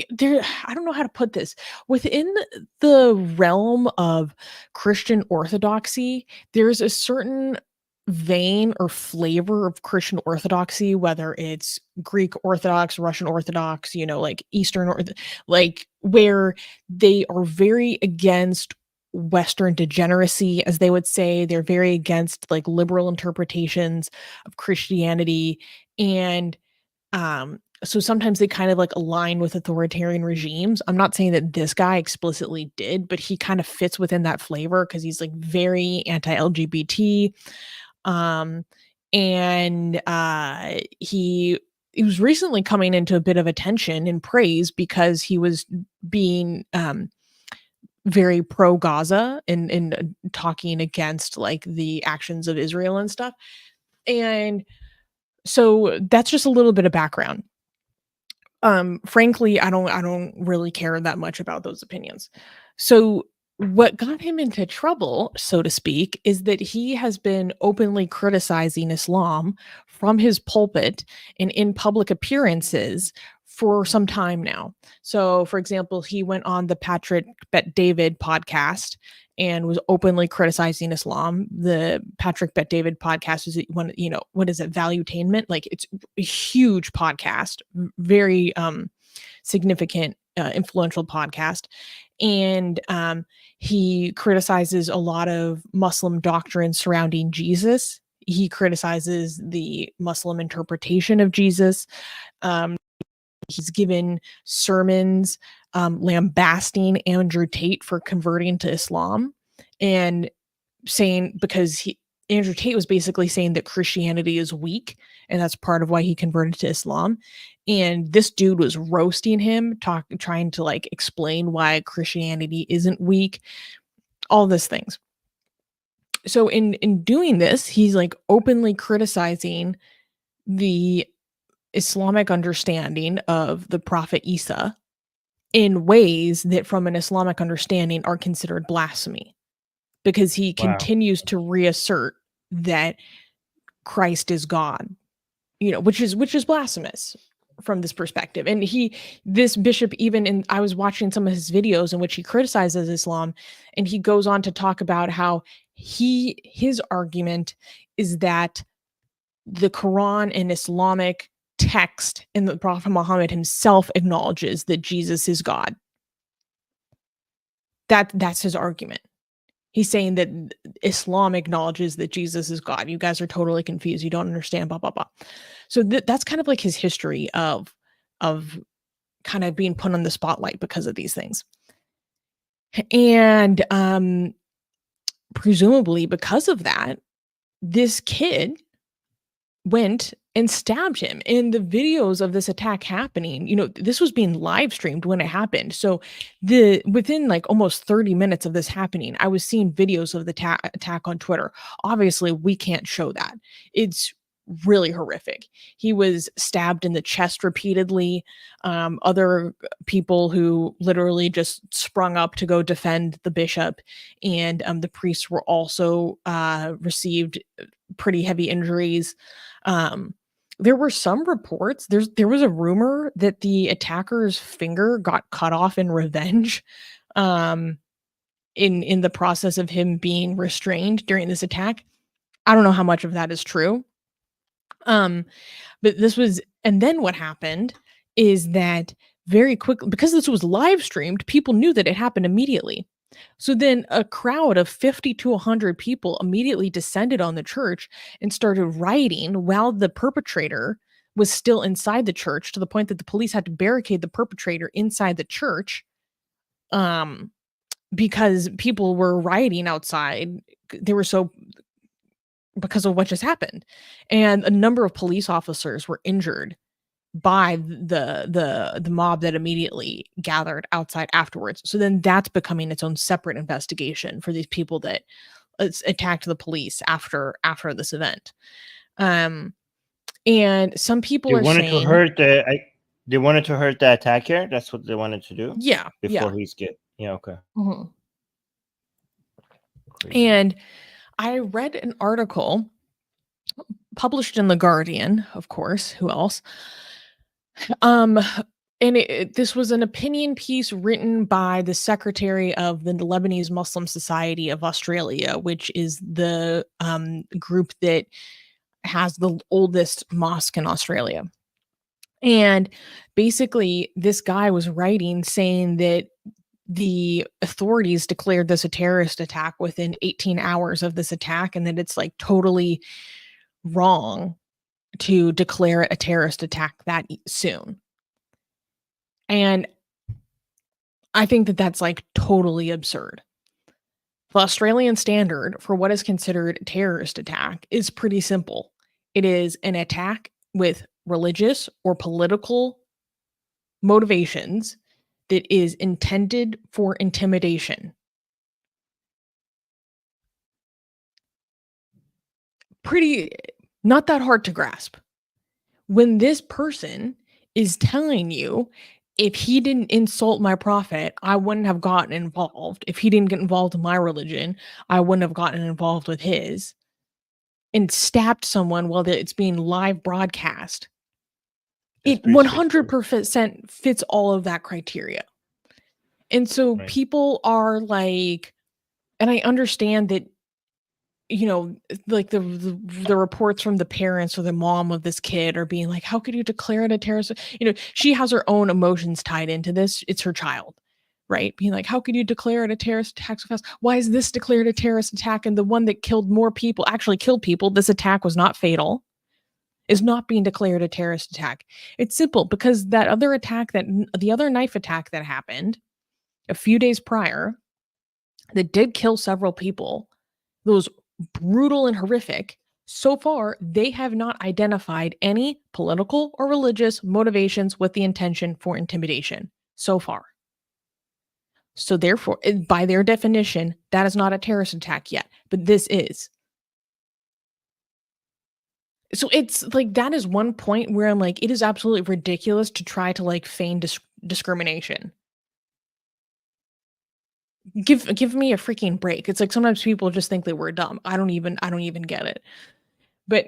there I don't know how to put this. Within the realm of Christian orthodoxy, there's a certain vein or flavor of Christian orthodoxy, whether it's Greek Orthodox, Russian Orthodox, like Eastern or like where they are very against Western degeneracy, as they would say. They're very against like liberal interpretations of Christianity. And so sometimes they kind of like align with authoritarian regimes. I'm not saying that this guy explicitly did, but he kind of fits within that flavor because he's like very anti-LGBT. Um, and he was recently coming into a bit of attention and praise because he was being very pro Gaza and talking against like the actions of Israel and stuff. And so that's just a little bit of background. Frankly, I don't really care that much about those opinions. So what got him into trouble, so to speak, is that he has been openly criticizing Islam from his pulpit and in public appearances for some time now. So, for example, he went on the Patrick Bet David podcast and was openly criticizing Islam. The Patrick Bet David podcast is one, what is it, Valuetainment? Like it's a huge podcast, very significant, influential podcast. And he criticizes a lot of Muslim doctrine surrounding Jesus. He criticizes the Muslim interpretation of Jesus. He's given sermons lambasting Andrew Tate for converting to Islam, and saying because Andrew Tate was basically saying that Christianity is weak, and that's part of why he converted to Islam. And this dude was roasting him, trying to like explain why Christianity isn't weak, all these things. So in doing this, he's like openly criticizing the Islamic understanding of the Prophet Isa in ways that from an Islamic understanding are considered blasphemy, because he
Wow.
continues to reassert that Christ is God, which is blasphemous from this perspective. And this bishop, I was watching some of his videos in which he criticizes Islam, and he goes on to talk about how his argument is that the Quran and Islamic text and the Prophet Muhammad himself acknowledges that Jesus is God. That's his argument. He's saying that Islam acknowledges that Jesus is God. You guys are totally confused. You don't understand, blah, blah, blah. So that's kind of like his history of kind of being put on the spotlight because of these things. And presumably because of that, this kid went and stabbed him. In the videos of this attack happening, this was being live streamed when it happened. So within like almost 30 minutes of this happening, I was seeing videos of the attack on Twitter. Obviously, we can't show that. It's really horrific. He was stabbed in the chest repeatedly. Other people who literally just sprung up to go defend the bishop, and the priests were also received pretty heavy injuries. There were some reports. There was a rumor that the attacker's finger got cut off in revenge, in the process of him being restrained during this attack. I don't know how much of that is true. But and then what happened is that very quickly, because this was live streamed, people knew that it happened immediately. So then a crowd of 50 to 100 people immediately descended on the church and started rioting while the perpetrator was still inside the church, to the point that the police had to barricade the perpetrator inside the church, because people were rioting outside. They were so because of what just happened. And a number of police officers were injured by the mob that immediately gathered outside afterwards. So then that's becoming its own separate investigation for these people that attacked the police after this event. And some people
They
are
wanted
saying
to hurt they wanted to hurt the attacker. That's what they wanted to do.
Yeah,
Before
yeah.
he's get. Yeah, okay.
Mhm.
Crazy.
And I read an article published in The Guardian, of course, who else? And this was an opinion piece written by the secretary of the Lebanese Muslim Society of Australia, which is the group that has the oldest mosque in Australia. And basically, this guy was writing saying that the authorities declared this a terrorist attack within 18 hours of this attack, and that it's like totally wrong to declare it a terrorist attack that soon. And I think that that's like totally absurd. The Australian standard for what is considered a terrorist attack is pretty simple. It is an attack with religious or political motivations that is intended for intimidation. Pretty, not that hard to grasp. When this person is telling you, if he didn't insult my prophet, I wouldn't have gotten involved. If he didn't get involved in my religion, I wouldn't have gotten involved with his, and stabbed someone while it's being live broadcast.
That's
It
pretty straightforward.
100% fits all of that criteria. And so
Right.
people are like, and I understand that, like the reports from the parents or the mom of this kid are being like, how could you declare it a terrorist? She has her own emotions tied into this. It's her child, right? Being like, how could you declare it a terrorist attack so fast? Why is this declared a terrorist attack? And the one that killed more people, actually killed people, this attack was not fatal, is not being declared a terrorist attack. It's simple, because the other knife attack that happened a few days prior, that did kill several people, those brutal and horrific, so far they have not identified any political or religious motivations with the intention for intimidation so far. So therefore, by their definition, that is not a terrorist attack yet, but this is. So it's like that is one point where I'm like, it is absolutely ridiculous to try to like feign discrimination. Give me a freaking break. It's like sometimes people just think that we're dumb. I don't even get it. But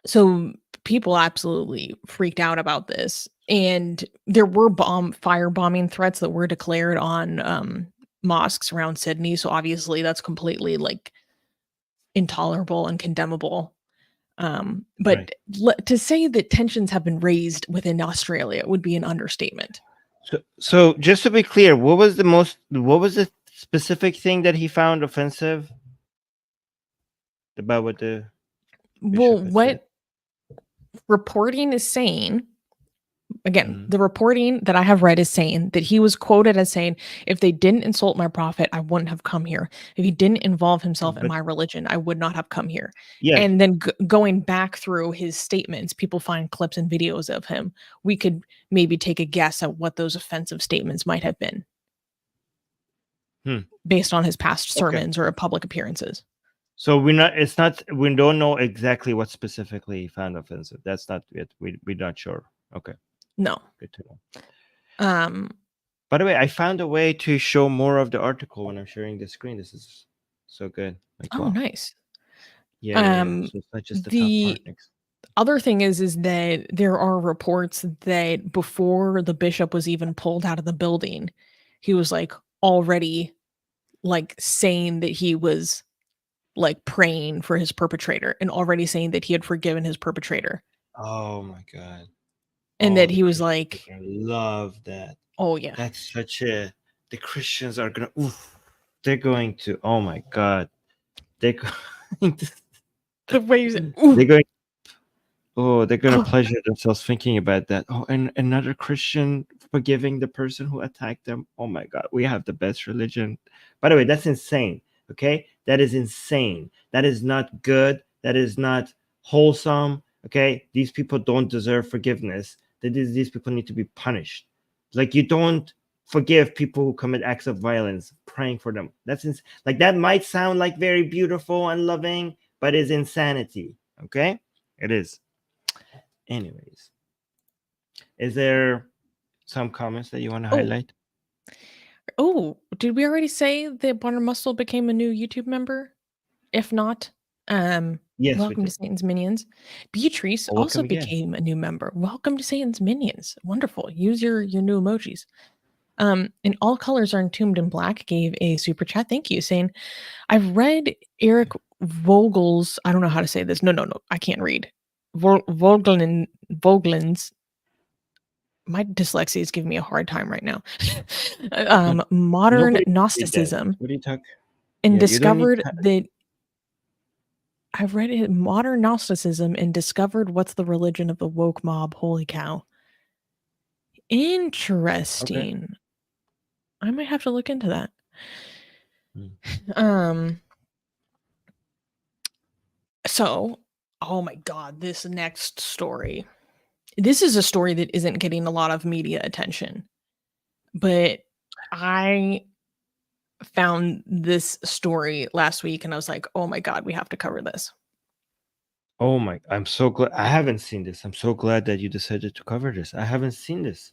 so people absolutely freaked out about this, and there were firebombing threats that were declared on mosques around Sydney. So obviously that's completely like intolerable and condemnable. But to say that tensions have been raised within Australia would be an understatement.
So just to be clear, what was the specific thing that he found offensive about what the
Well,
bishop had said?
what reporting is saying, again,
Mhm.
the reporting that I have read is saying that he was quoted as saying, if they didn't insult my prophet, I wouldn't have come here. If he didn't involve himself in
But
my religion, I would not have come here.
yes,
And then going back through his statements, people find clips and videos of him. We could maybe take a guess at what those offensive statements might have been based on his past sermons or public appearances.
So we don't know exactly what specifically he found offensive. That's not yet. We're not sure. Okay.
No.
Good to know. By the way, I found a way to show more of the article when I'm sharing the screen. This is so good. Like,
Oh,
wow.
nice.
Yeah. So it's not just the top part. Next.
Other thing is that there are reports that before the bishop was even pulled out of the building, he was like already like saying that he was like praying for his perpetrator and already saying that he had forgiven his perpetrator.
Oh my God.
And that he was like,
I love that.
oh yeah.
That's the Christians are gonna, they're going to, oh my God. They're going to,
The way you said,
they're gonna pleasure themselves thinking about that. Oh, and another Christian forgiving the person who attacked them. Oh my God, we have the best religion. By the way, that's insane. Okay, that is insane. That is not good. That is not wholesome. Okay, these people don't deserve forgiveness. These people need to be punished. Like, you don't forgive people who commit acts of violence, praying for them. Like, that might sound like very beautiful and loving, but is insanity. Okay, it is. Anyways, is there some comments that you want to highlight?
Oh, did we already say that Bonner Muscle became a new YouTube member? If not,
Yes,
welcome to Satan's Minions. Beatrice
Well,
also
welcome again.
became a new member. Welcome to Satan's Minions. Wonderful. Use your new emojis. And All Colors Are Entombed in Black gave a super chat. Thank you, saying, I've read Eric Vogel's, I don't know how to say this. No, I can't read. Vogelin's, my dyslexia is giving me a hard time right now. Modern Gnosticism.
What do you talk?
And discovered that I've read it, Modern Gnosticism, and discovered what's the religion of the woke mob. Holy cow. Interesting. Okay. I might have to look into that. So, oh my God, this next story. This is a story that isn't getting a lot of media attention, but I found this story last week and I was like, oh my God, we have to cover this.
Oh my, I'm so glad. I haven't seen this. I'm so glad that you decided to cover this. I haven't seen this.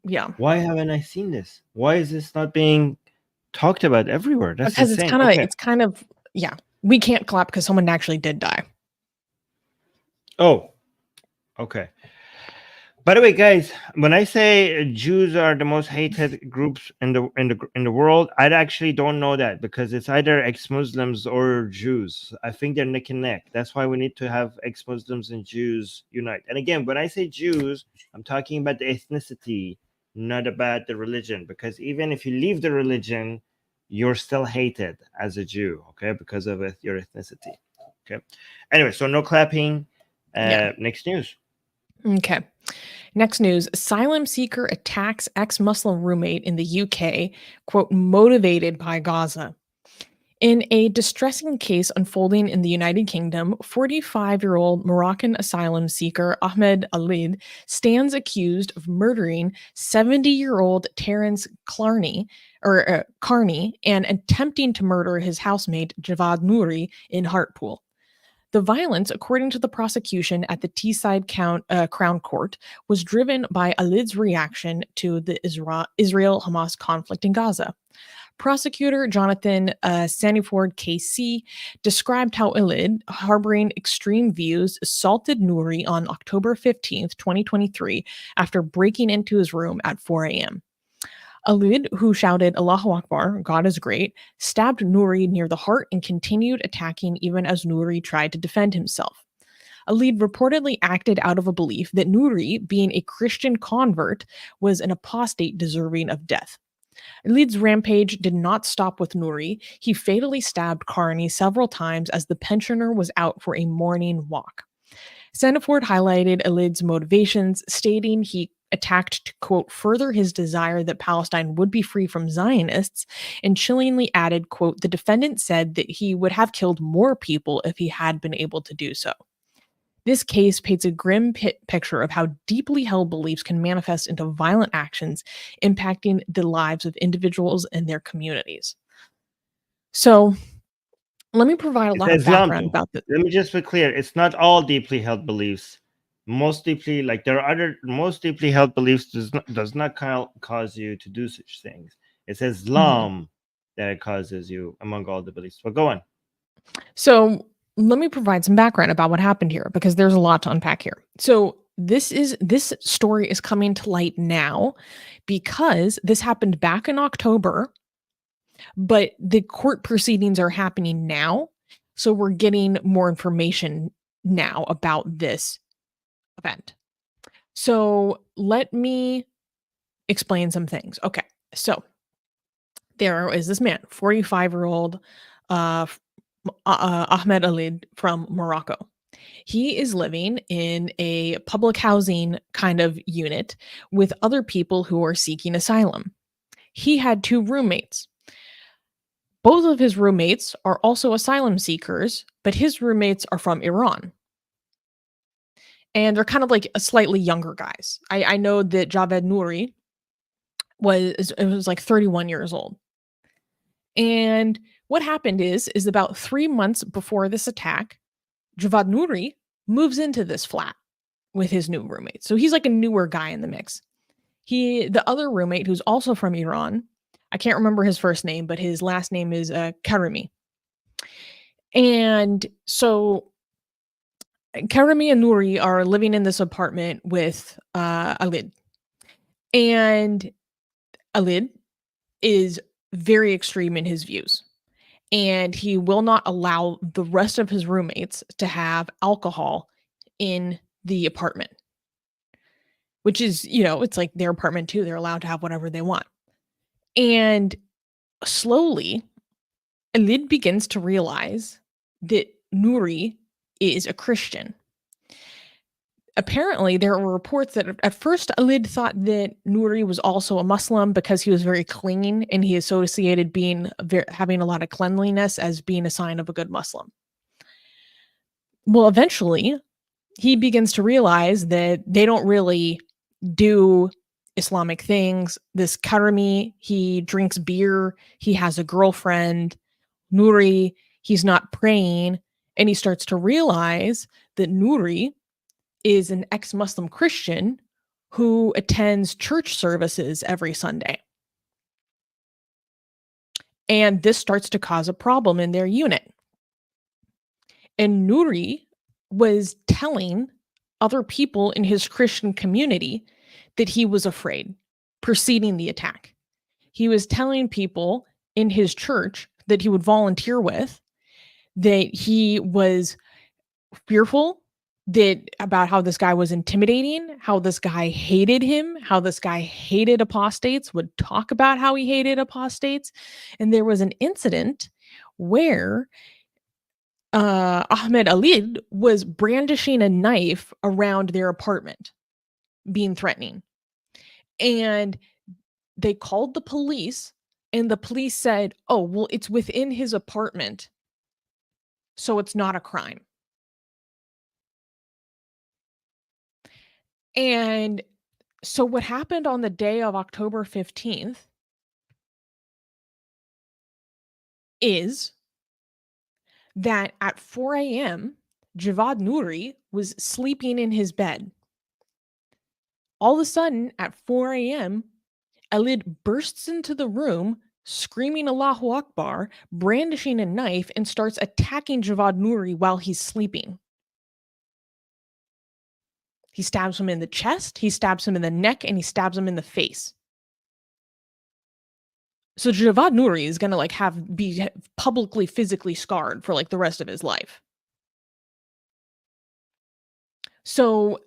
Yeah.
Why haven't I seen this? Why is this not being talked about everywhere? That's
because
insane.
It's kind of, yeah. We can't clap because someone actually did die.
Oh, okay. By the way, guys, when I say Jews are the most hated groups in the world, I actually don't know that, because it's either ex-Muslims or Jews. I think they're neck and neck. That's why we need to have ex-Muslims and Jews unite. And again, when I say Jews, I'm talking about the ethnicity, not about the religion, because even if you leave the religion, you're still hated as a Jew, okay, because of your ethnicity. Okay. Anyway, so no clapping. Next news.
Okay. Next news. Asylum seeker attacks ex-Muslim roommate in the UK, quote, motivated by Gaza. In a distressing case unfolding in the United Kingdom, 45-year-old Moroccan asylum seeker Ahmed Alid stands accused of murdering 70-year-old Terence Carney and attempting to murder his housemate Javad Nouri in Hartlepool. The violence, according to the prosecution at the Teesside Crown Court, was driven by Alid's reaction to the Israel-Hamas conflict in Gaza. Prosecutor Jonathan Saniford KC described how Alid, harboring extreme views, assaulted Nouri on October 15th, 2023, after breaking into his room at 4 a.m. Alid, who shouted Allahu Akbar, God is great, stabbed Nouri near the heart and continued attacking even as Nouri tried to defend himself. Alid reportedly acted out of a belief that Nouri, being a Christian convert, was an apostate deserving of death. Alid's rampage did not stop with Nouri. He fatally stabbed Karni several times as the pensioner was out for a morning walk. Sanford highlighted Alid's motivations, stating he attacked to, quote, further his desire that Palestine would be free from Zionists, and chillingly added, quote, the defendant said that he would have killed more people if he had been able to do so. This case paints a grim picture of how deeply held beliefs can manifest into violent actions, impacting the lives of individuals and their communities. So, let me provide a lot of background about this.
Let me just be clear. It's not all deeply held beliefs. Most deeply held beliefs does not cause you to do such things. It's Islam that it causes you among all the beliefs. But go on.
So let me provide some background about what happened here, because there's a lot to unpack here. So this story is coming to light now because this happened back in October, but the court proceedings are happening now. So we're getting more information now about this event. So let me explain some things. Okay. So there is this man, 45-year-old Ahmed Alid from Morocco. He is living in a public housing kind of unit with other people who are seeking asylum. He had 2 roommates. Both of his roommates are also asylum seekers, but his roommates are from Iran. And they're kind of like a slightly younger guys. I know that Javed Nouri was like 31 years old. And what happened is about 3 months before this attack, Javad Nouri moves into this flat with his new roommate. So he's like a newer guy in the mix. The other roommate, who's also from Iran, I can't remember his first name, but his last name is Karimi. And so Karimi and Nouri are living in this apartment with Alid. And Alid is very extreme in his views. And he will not allow the rest of his roommates to have alcohol in the apartment, which is, it's like their apartment too. They're allowed to have whatever they want. And slowly, Alid begins to realize that Nouri is a Christian. Apparently, there were reports that at first Alid thought that Nouri was also a Muslim because he was very clean and he associated having a lot of cleanliness as being a sign of a good Muslim. Well, eventually, he begins to realize that they don't really do Islamic things. This Karimi, he drinks beer, he has a girlfriend. Nouri, he's not praying, and he starts to realize that Nouri is an ex-Muslim Christian who attends church services every Sunday. And this starts to cause a problem in their unit. And Nouri was telling other people in his Christian community that he was afraid preceding the attack. He was telling people in his church that he would volunteer with that he was fearful about how this guy was intimidating, how this guy hated him, how this guy hated apostates, would talk about how he hated apostates. And there was an incident where Ahmed Alid was brandishing a knife around their apartment, being threatening. And they called the police, and the police said, oh, well, it's within his apartment, so it's not a crime. And so what happened on the day of October 15th is that at 4 a.m., Javad Nouri was sleeping in his bed. All of a sudden, at 4 a.m., Alid bursts into the room, screaming Allahu Akbar, brandishing a knife, and starts attacking Javad Nouri while he's sleeping. He stabs him in the chest, he stabs him in the neck, and he stabs him in the face. So Javad Nouri is gonna be publicly physically scarred for the rest of his life. So,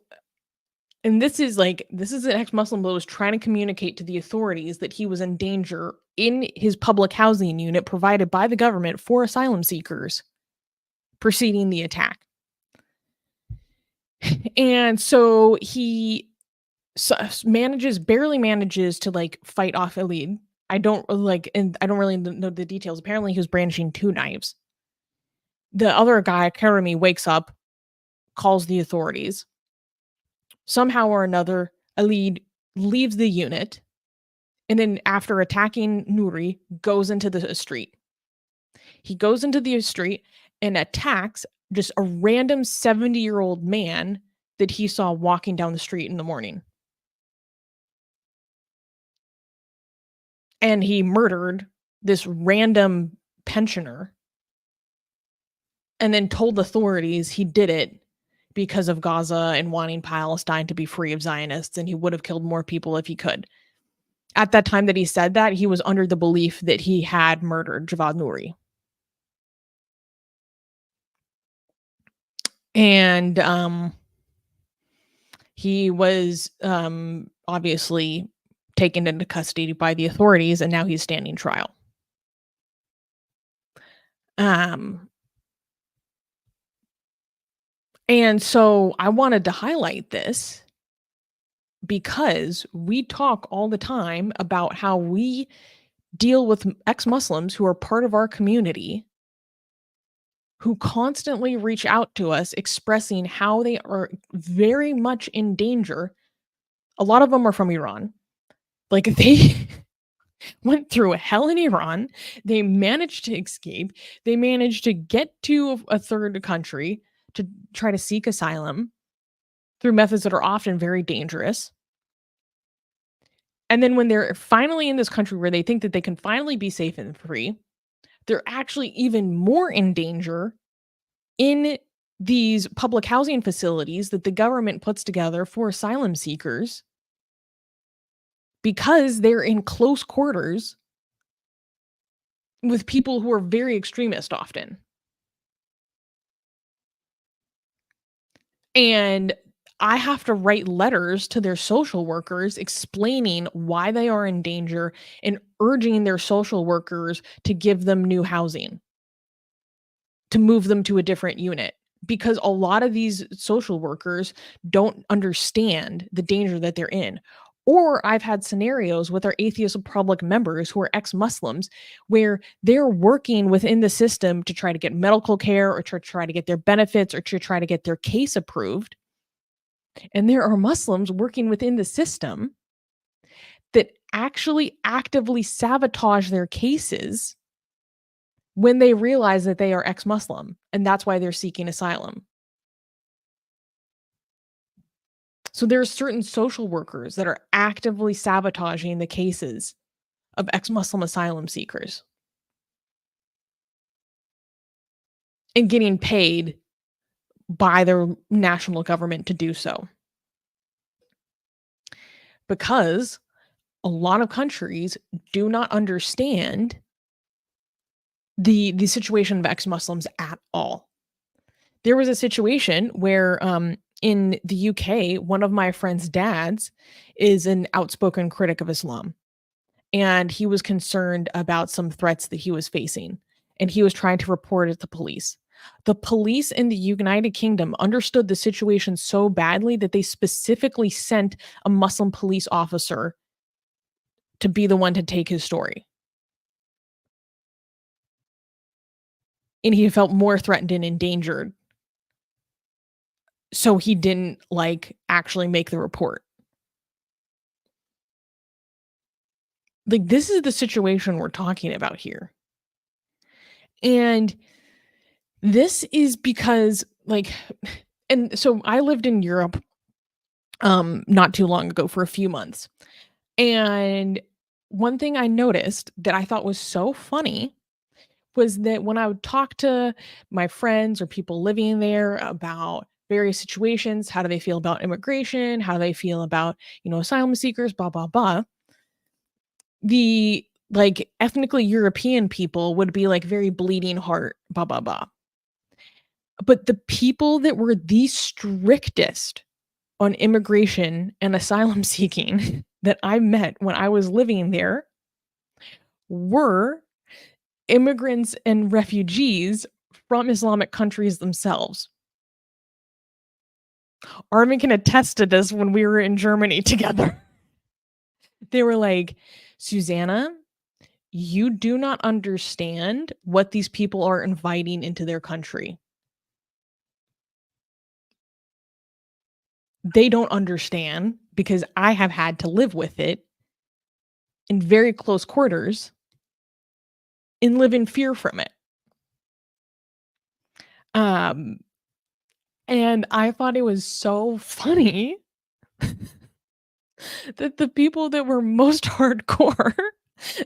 and this is an ex-Muslim that was trying to communicate to the authorities that he was in danger in his public housing unit provided by the government for asylum seekers preceding the attack. And so he barely manages to fight off Alid. I don't really know the details. Apparently he was brandishing 2 knives. The other guy, Karami, wakes up, calls the authorities. Somehow or another, Alid leaves the unit, and then after attacking Nouri, goes into the street. He goes into the street and attacks just a random 70-year-old man that he saw walking down the street in the morning. And he murdered this random pensioner and then told authorities he did it because of Gaza and wanting Palestine to be free of Zionists, and he would have killed more people if he could. At that time that he said that, he was under the belief that he had murdered Javad Nouri. And he was obviously taken into custody by the authorities, and now he's standing trial. And so I wanted to highlight this because we talk all the time about how we deal with ex-Muslims who are part of our community who constantly reach out to us expressing how they are very much in danger. A lot of them are from Iran. They went through hell in Iran. They managed to escape. They managed to get to a third country to try to seek asylum through methods that are often very dangerous. And then when they're finally in this country where they think that they can finally be safe and free, they're actually even more in danger in these public housing facilities that the government puts together for asylum seekers because they're in close quarters with people who are very extremist often. And I have to write letters to their social workers explaining why they are in danger and urging their social workers to give them new housing, to move them to a different unit. Because a lot of these social workers don't understand the danger that they're in. Or I've had scenarios with our Atheist Republic members who are ex-Muslims where they're working within the system to try to get medical care or to try to get their benefits or to try to get their case approved. And there are Muslims working within the system that actually actively sabotage their cases when they realize that they are ex-Muslim, and that's why they're seeking asylum. So there are certain social workers that are actively sabotaging the cases of ex-Muslim asylum seekers and getting paid by their national government to do so. Because a lot of countries do not understand the situation of ex-Muslims at all. There was a situation where in the UK, one of my friend's dads is an outspoken critic of Islam. And he was concerned about some threats that he was facing. And he was trying to report it to the police. The police in the United Kingdom understood the situation so badly that they specifically sent a Muslim police officer to be the one to take his story. And he felt more threatened and endangered. So he didn't actually make the report. This is the situation we're talking about here. And this is because like, and so I lived in Europe not too long ago for a few months. And one thing I noticed that I thought was so funny was that when I would talk to my friends or people living there about various situations, how do they feel about immigration? How do they feel about, asylum seekers, blah, blah, blah. The like ethnically European people would be like very bleeding heart, blah, blah, blah. But the people that were the strictest on immigration and asylum seeking that I met when I was living there were immigrants and refugees from Islamic countries themselves. Armin can attest to this when we were in Germany together. They were like, Susanna, you do not understand what these people are inviting into their country. They don't understand because I have had to live with it in very close quarters and live in fear from it. And I thought it was so funny that the people that were most hardcore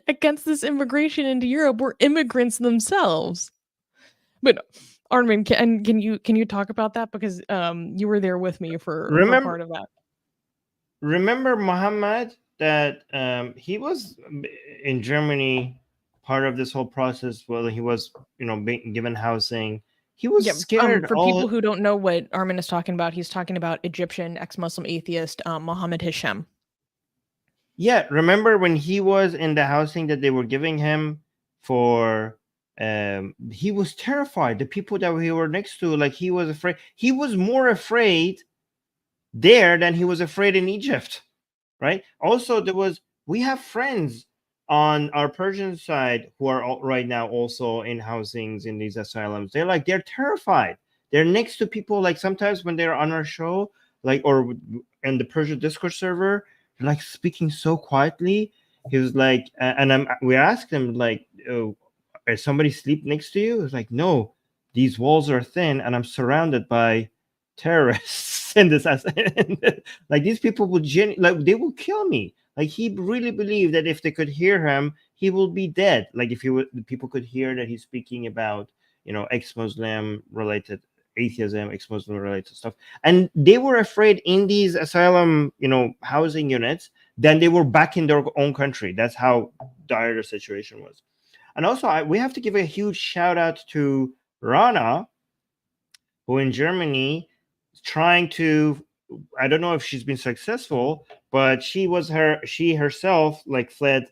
against this immigration into Europe were immigrants themselves. But Armin, can you talk about that, because you were there with me for part of that.
Remember Muhammad, that he was in Germany part of this whole process while he was being given housing. He was scared.
For people who don't know what Armin is talking about, he's talking about Egyptian ex-Muslim atheist Mohammed Hisham.
Yeah, remember when he was in the housing that they were giving him for he was terrified. The people that he were next to, like, he was afraid. He was more afraid there than he was afraid in Egypt, right? Also, we have friends on our Persian side who are right now also in housings in these asylums. They're terrified. They're next to people, like, sometimes when they're on our show, like, or in the Persian Discord server, they're like speaking so quietly. He was like, and we asked him, like, oh, is somebody sleep next to you? He was like, no, these walls are thin and I'm surrounded by terrorists in this. Like, these people would they will kill me. Like, he really believed that if they could hear him, he will be dead. Like, if people could hear that he's speaking about ex-Muslim related atheism, ex-Muslim related stuff, and they were afraid in these asylum housing units, then they were back in their own country. That's how dire the situation was. And also, we have to give a huge shout out to Rana, who in Germany is trying to, I don't know if she's been successful, but she herself, like, fled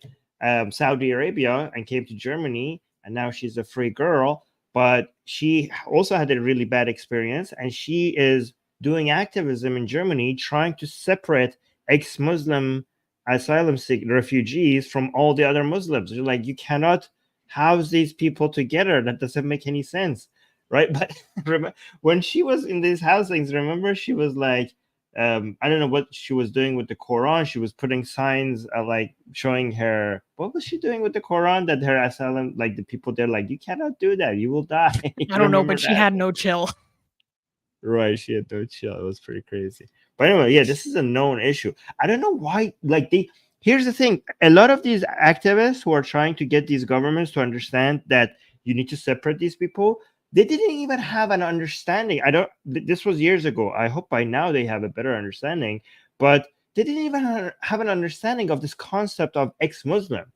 Saudi Arabia and came to Germany, and now she's a free girl. But she also had a really bad experience, and she is doing activism in Germany, trying to separate ex-Muslim asylum refugees from all the other Muslims. You're like, you cannot house these people together. That doesn't make any sense, right? But when she was in these housings, remember, she was like, I don't know what she was doing with the Quran. She was putting signs, like, showing her, what was she doing with the Quran, that her asylum, like, the people there, like, you cannot do that, you will die.
I don't know, but she had no chill.
Right, she had no chill. It was pretty crazy. But anyway, yeah, this is a known issue. I don't know why, like, here's the thing. A lot of these activists who are trying to get these governments to understand that you need to separate these people, they didn't even have an understanding. This was years ago. I hope by now they have a better understanding, but they didn't even have an understanding of this concept of ex-Muslim.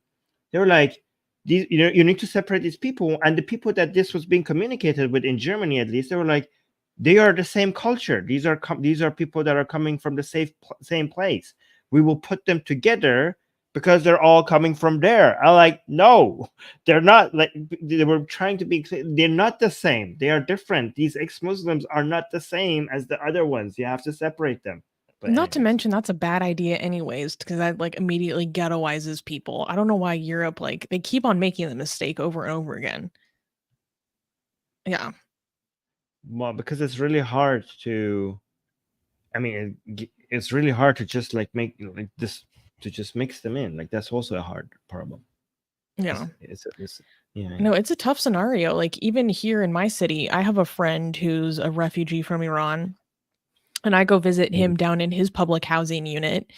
They were like, you need to separate these people. And the people that this was being communicated with in Germany, at least, they were like, they are the same culture. These are people that are coming from the same place. We will put them together because they're all coming from there. I'm like, no, they're not. Like, they were trying to be, they're not the same. They are different. These ex-Muslims are not the same as the other ones. You have to separate them. But
not to mention, that's a bad idea anyways, because that, like, immediately ghettoizes people. I don't know why Europe, like, they keep on making the mistake over and over again. Yeah.
Well, because it's really hard to, I mean, it's really hard to just, like, make, like, this, to just mix them in. Like, that's also a hard problem.
Yeah.
Yeah.
No, it's a tough scenario. Like, even here in my city, I have a friend who's a refugee from Iran, and I go visit
Mm.
him down in his public housing unit,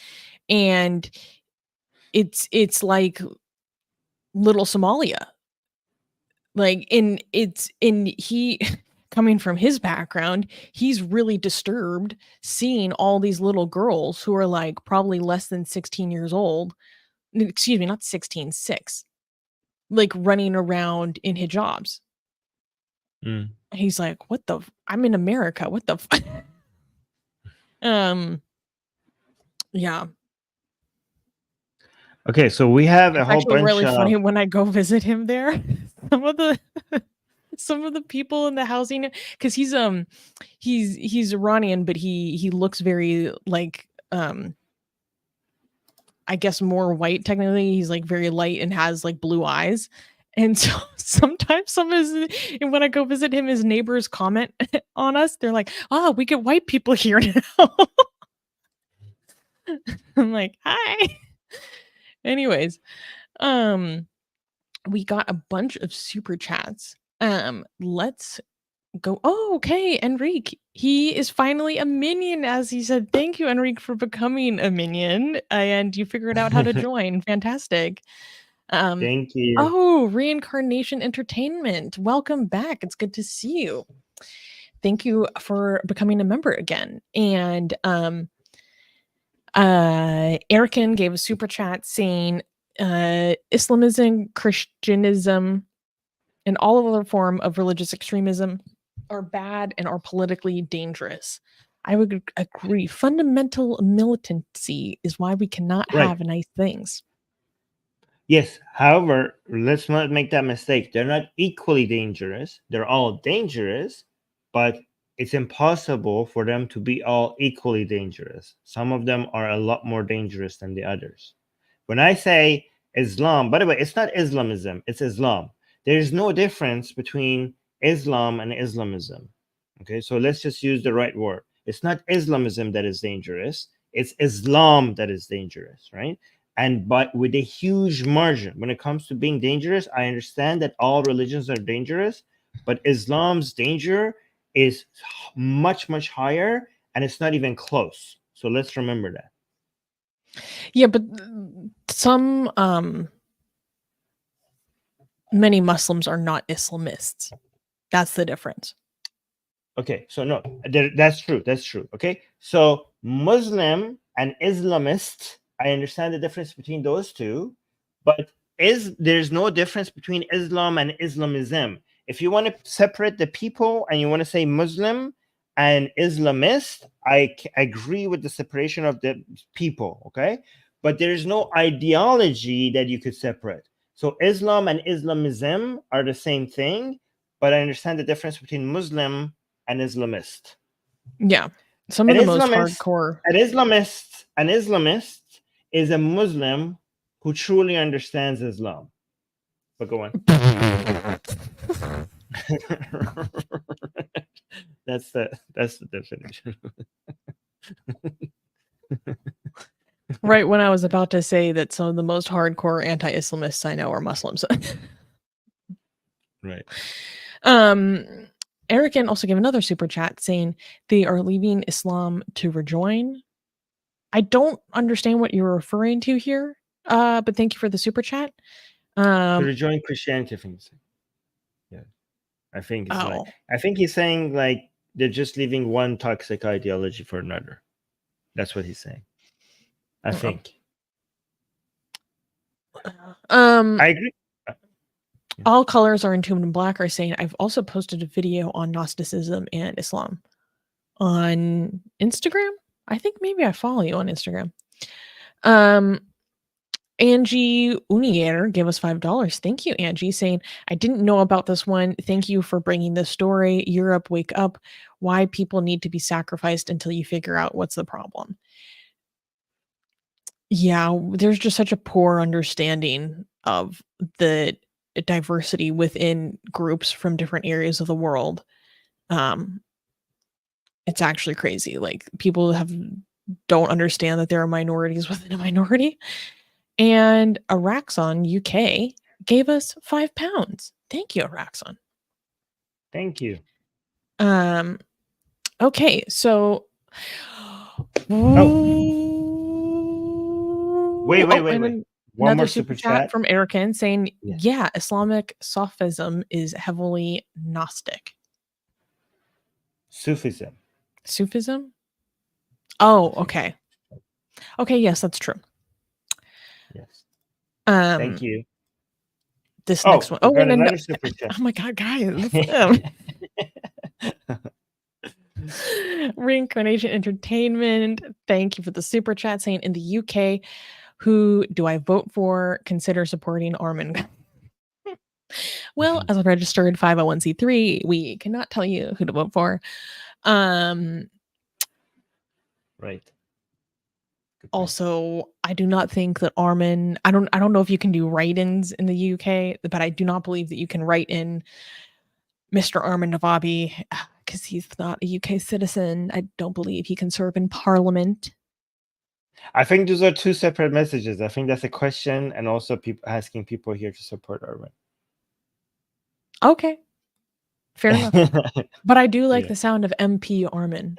and it's like little Somalia. Like, in he coming from his background, he's really disturbed seeing all these little girls who are, like, probably less than 16 years old. Excuse me, not 16, 6, like, running around in hijabs.
Mm.
He's like, "What the f I'm in America, what the f" Um, yeah.
Okay, so we have a
It's
whole
actually
bunch
really
of
funny when I go visit him there. Some of the some of the people in the housing, because he's Iranian, but he looks very, like, I guess more white technically. He's, like, very light and has, like, blue eyes. And so sometimes some of his and when I go visit him, his neighbors comment on us. They're like, "Oh, we get white people here now." I'm like, "Hi." Anyways, um, we got a bunch of super chats. Let's go. Oh, okay, Enrique. He is finally a minion, as he said. Thank you, Enrique, for becoming a minion, and you figured out how to join. Fantastic. Um,
thank you.
oh, Reincarnation Entertainment. Welcome back. It's good to see you. Thank you for becoming a member again. And Erican gave a super chat saying Islamism, Christianism, and all other form of religious extremism are bad and are politically dangerous. I would agree. Fundamental militancy is why we cannot
Right.
have nice things.
Yes. However, let's not make that mistake. They're not equally dangerous. They're all dangerous, but it's impossible for them to be all equally dangerous. Some of them are a lot more dangerous than the others. When I say Islam, by the way, it's not Islamism, it's Islam. There's no difference between Islam and Islamism. Okay, so let's just use the right word. It's not Islamism that is dangerous, it's Islam that is dangerous, right? And but with a huge margin. When it comes to being dangerous, I understand that all religions are dangerous, but Islam's danger is much, much higher, and it's not even close. So let's remember that.
Yeah, but some many Muslims are not Islamists. That's the difference.
Okay, so no, that's true. That's true. Okay, so Muslim and Islamist, I understand the difference between those two, but there's no difference between Islam and Islamism. If you want to separate the people and you want to say Muslim and Islamist, I agree with the separation of the people. Okay, but there is no ideology that you could separate. So Islam and Islamism are the same thing, but I understand the difference between Muslim and Islamist.
Yeah, some of the most hardcore.
An Islamist is a Muslim who truly understands Islam. But go on. That's the definition.
Right when I was about to say that some of the most hardcore anti-Islamists I know are Muslims.
Right.
Erican also gave another super chat saying they are leaving Islam to rejoin. I don't understand what you're referring to here, but thank you for the super chat.
To rejoin Christianity, I think. Yeah, I think it's like I think he's saying like they're just leaving one toxic ideology for another. That's what he's saying. I think. I agree.
All colors are entombed in black are saying I've also posted a video on Gnosticism and Islam on Instagram. I think maybe I follow you on Instagram. Angie Unier gave us $5. Thank you, Angie, saying, I didn't know about this one. Thank you for bringing this story. Europe, wake up. Why people need to be sacrificed until you figure out what's the problem. Yeah, there's just such a poor understanding of the diversity within groups from different areas of the world. It's actually crazy. Like, people don't understand that there are minorities within a minority. And Araxon UK gave us £5. Thank you, Araxon.
Thank you.
Okay, so
Wait.
and
One
another
more
super
super
chat
chat.
from Erican saying,
Yes.
yeah, Islamic Sufism is heavily Gnostic.
Sufism.
Sufism? Oh, okay. Okay, yes, that's true.
Yes.
Thank
Thank you.
This next one.
We
Oh,
got
and
another super chat.
oh my god, guys. Reincarnation Entertainment. Thank you for the super chat saying in the UK, who do I vote for? Consider supporting Armin. Well, as a registered 501c3, we cannot tell you who to vote for.
Right. Good point.
Also, I do not think that Armin, I don't know if you can do write-ins in the UK, but I do not believe that you can write in Mr. Armin Navabi because he's not a UK citizen. I don't believe he can serve in parliament.
I think those are two separate messages. I think that's a question and also people asking people here to support Armin.
Okay. Fair enough. But I do like
Yeah.
the sound of MP Armin.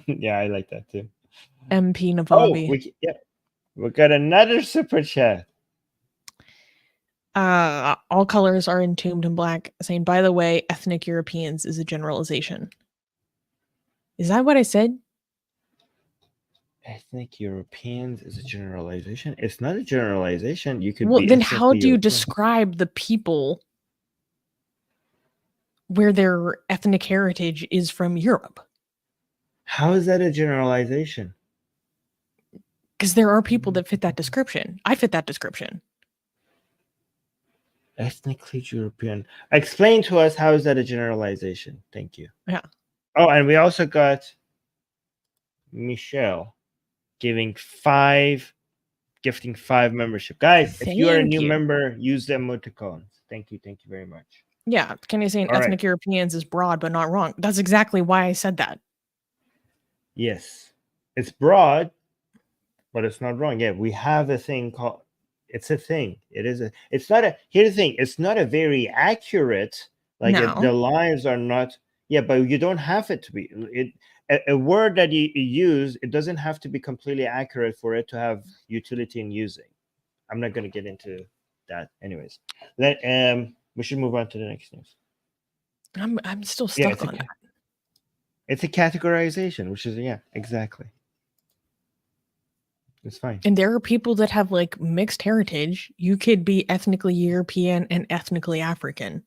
Yeah, I like that too.
MP Navabi.
We got another super chat.
All colors are entombed in black, saying, by the way, ethnic Europeans is a generalization. Is that what I said?
Ethnic Europeans is a generalization. It's not a generalization. You could
Well,
be
then how do you
European.
describe the people where their ethnic heritage is from Europe?
How is that a generalization?
Because there are people that fit that description. I fit that description.
Ethnically European. Explain to us how is that a generalization? Thank you.
Yeah.
Oh, and we also got Michelle gifting 5 membership. Guys, if you are a new member, use the emoticons. Thank you very much.
Yeah, Kenny saying
All
ethnic Europeans is broad but not wrong. That's exactly why I said that.
Yes. It's broad, but it's not wrong. Yeah, we have a thing called, it's a thing. Here's the thing, it's not a very accurate, like the lines are not, but you don't have it to be. A word that you use, it doesn't have to be completely accurate for it to have utility in using. I'm not going to get into that. Anyways, we should move on to the next news.
I'm still stuck on that.
It's a categorization, which is, exactly. It's fine.
And there are people that have like mixed heritage. You could be ethnically European and ethnically African.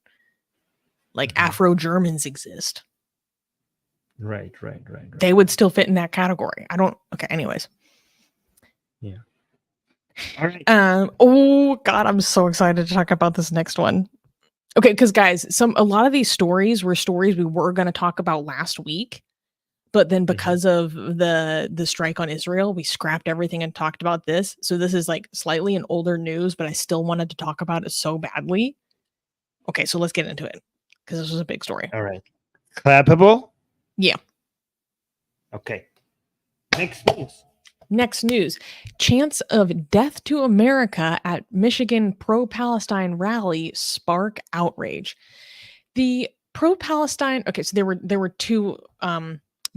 Like Afro-Germans exist. Right. They would still fit in that category. Okay, anyways.
Yeah. All right.
Oh God, I'm so excited to talk about this next one. Okay, because guys, a lot of these stories were stories we were going to talk about last week, but then because of the strike on Israel, we scrapped everything and talked about this. So this is like slightly an older news, but I still wanted to talk about it so badly. Okay, so let's get into it because this was a big story.
All right. Clappable?
Yeah.
Okay.
Next news. Chants of death to America at Michigan pro-Palestine rally spark outrage. The pro-Palestine, okay, so there were two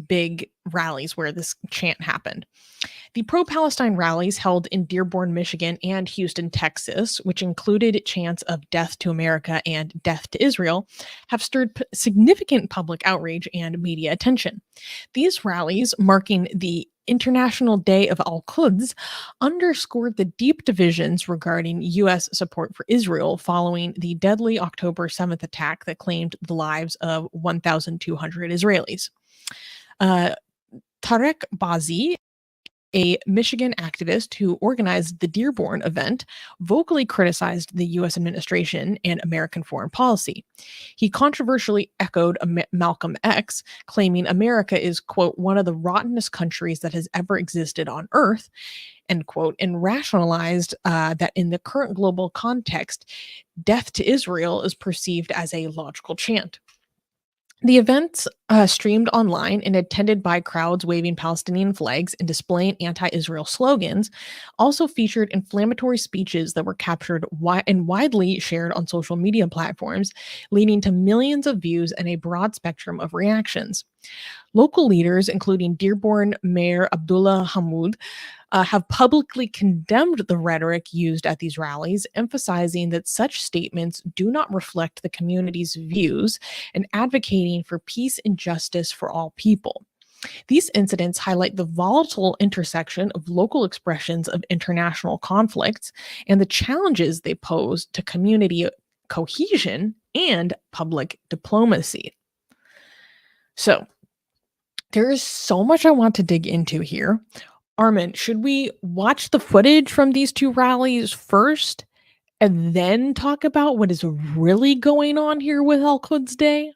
big rallies where this chant happened. The pro-Palestine rallies held in Dearborn, Michigan and Houston, Texas, which included chants of death to America and death to Israel, have stirred significant public outrage and media attention. These rallies, marking the International Day of Al-Quds, underscored the deep divisions regarding U.S. support for Israel following the deadly October 7th attack that claimed the lives of 1,200 Israelis. Tarek Bazi, a Michigan activist who organized the Dearborn event, vocally criticized the U.S. administration and American foreign policy. He controversially echoed Malcolm X, claiming America is, quote, one of the rottenest countries that has ever existed on Earth, end quote, and rationalized that in the current global context, death to Israel is perceived as a logical chant. The events, streamed online and attended by crowds waving Palestinian flags and displaying anti-Israel slogans, also featured inflammatory speeches that were captured and widely shared on social media platforms, leading to millions of views and a broad spectrum of reactions. Local leaders, including Dearborn Mayor Abdullah Hammoud, have publicly condemned the rhetoric used at these rallies, emphasizing that such statements do not reflect the community's views and advocating for peace and justice for all people. These incidents highlight the volatile intersection of local expressions of international conflicts and the challenges they pose to community cohesion and public diplomacy. So, there is so much I want to dig into here. Armin, should we watch the footage from these two rallies first and then talk about what is really going on here with Al-Quds Day?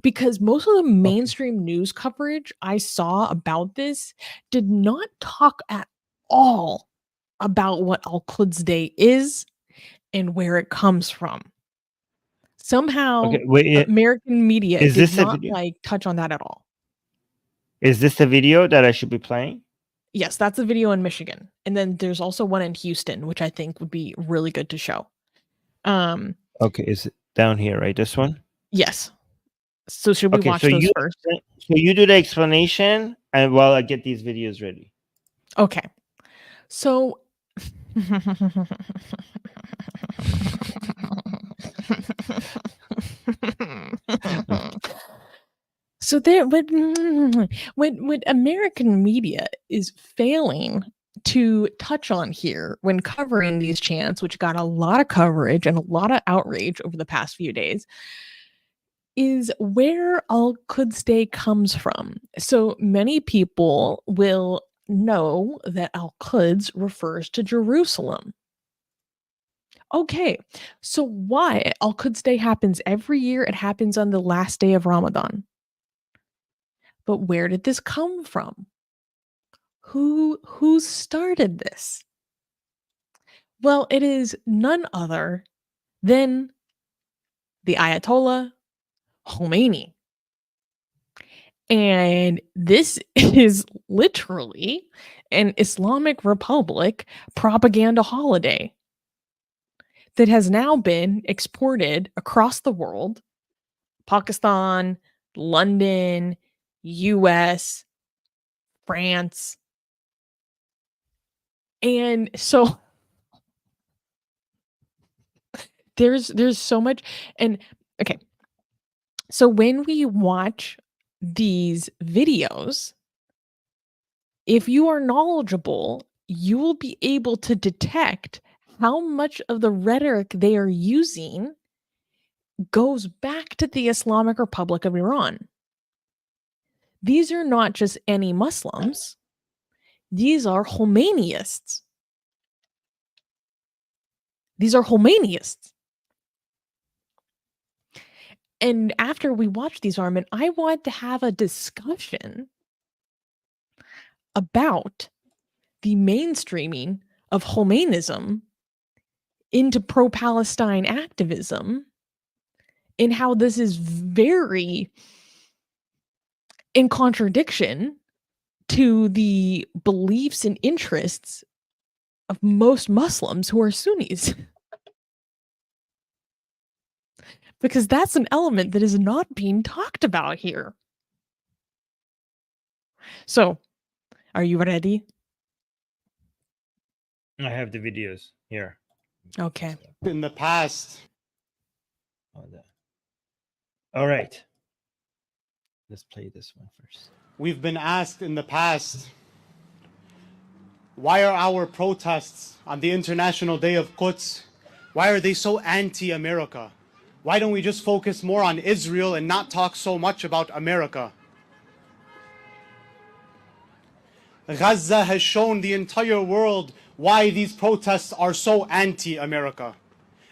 Because most of the mainstream news coverage I saw about this did not talk at all about what Al-Quds Day is and where it comes from. Somehow,
Okay, wait,
American media
is
did
this a
not
video?
touch on that at all.
Is this the video that I should be playing?
Yes, that's a video in Michigan. And then there's also one in Houston, which I think would be really good to show.
Okay, is it down here, right? This one?
Yes. So should we
Okay,
watch
so
those
you
first?
so you do the explanation and while I get these videos ready.
Okay. So So there, what American media is failing to touch on here when covering these chants, which got a lot of coverage and a lot of outrage over the past few days, is where Al-Quds Day comes from. So many people will know that Al-Quds refers to Jerusalem. Okay, so why? Al-Quds Day happens every year. It happens on the last day of Ramadan. But where did this come from? Who started this? Well, it is none other than the Ayatollah Khomeini. And this is literally an Islamic Republic propaganda holiday that has now been exported across the world, Pakistan, London, US, France. And so there's so much. And okay, so when we watch these videos, if you are knowledgeable, you will be able to detect how much of the rhetoric they are using goes back to the Islamic Republic of Iran. These are not just any Muslims. These are Khomeinists. These are Khomeinists. And after we watch these, Armin, I want to have a discussion about the mainstreaming of Khomeinism into pro-Palestine activism and how this is very in contradiction to the beliefs and interests of most Muslims who are Sunnis. Because that's an element that is not being talked about here. So, are you ready?
I have the videos here.
Okay.
In the past.
All right. Let's play this one first.
We've been asked in the past, why are our protests on the International Day of Quds, why are they so anti-America? Why don't we just focus more on Israel and not talk so much about America? Gaza has shown the entire world why these protests are so anti-America.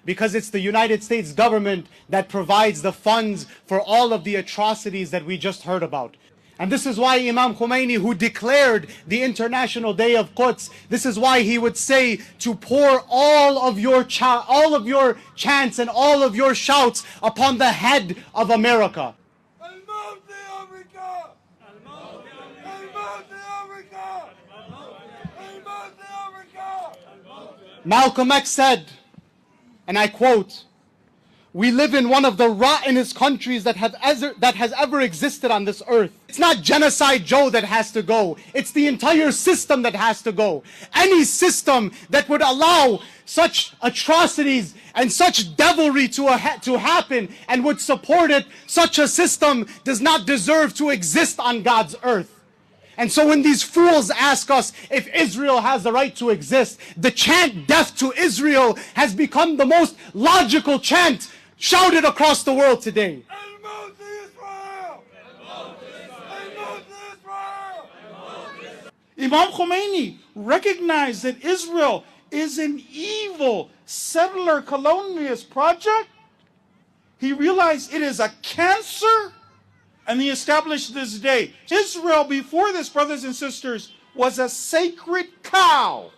Because it's the United States government that provides the funds for all of the atrocities that we just heard about. And this is why Imam Khomeini, who declared the International Day of Quds, this is why he would say to pour all of your chants and all of your shouts upon the head of America. Malcolm X said, and I quote, "We live in one of the rottenest countries that has ever existed on this earth. It's not Genocide Joe that has to go. It's the entire system that has to go. Any system that would allow such atrocities and such devilry to happen and would support it, such a system does not deserve to exist on God's earth." And so when these fools ask us if Israel has the right to exist, the chant "Death to Israel" has become the most logical chant shouted across the world today.
Imam Khomeini recognized that Israel is an evil settler colonialist project. He realized it is a cancer, and he established this day. Israel, before this, brothers and sisters, was a sacred cow.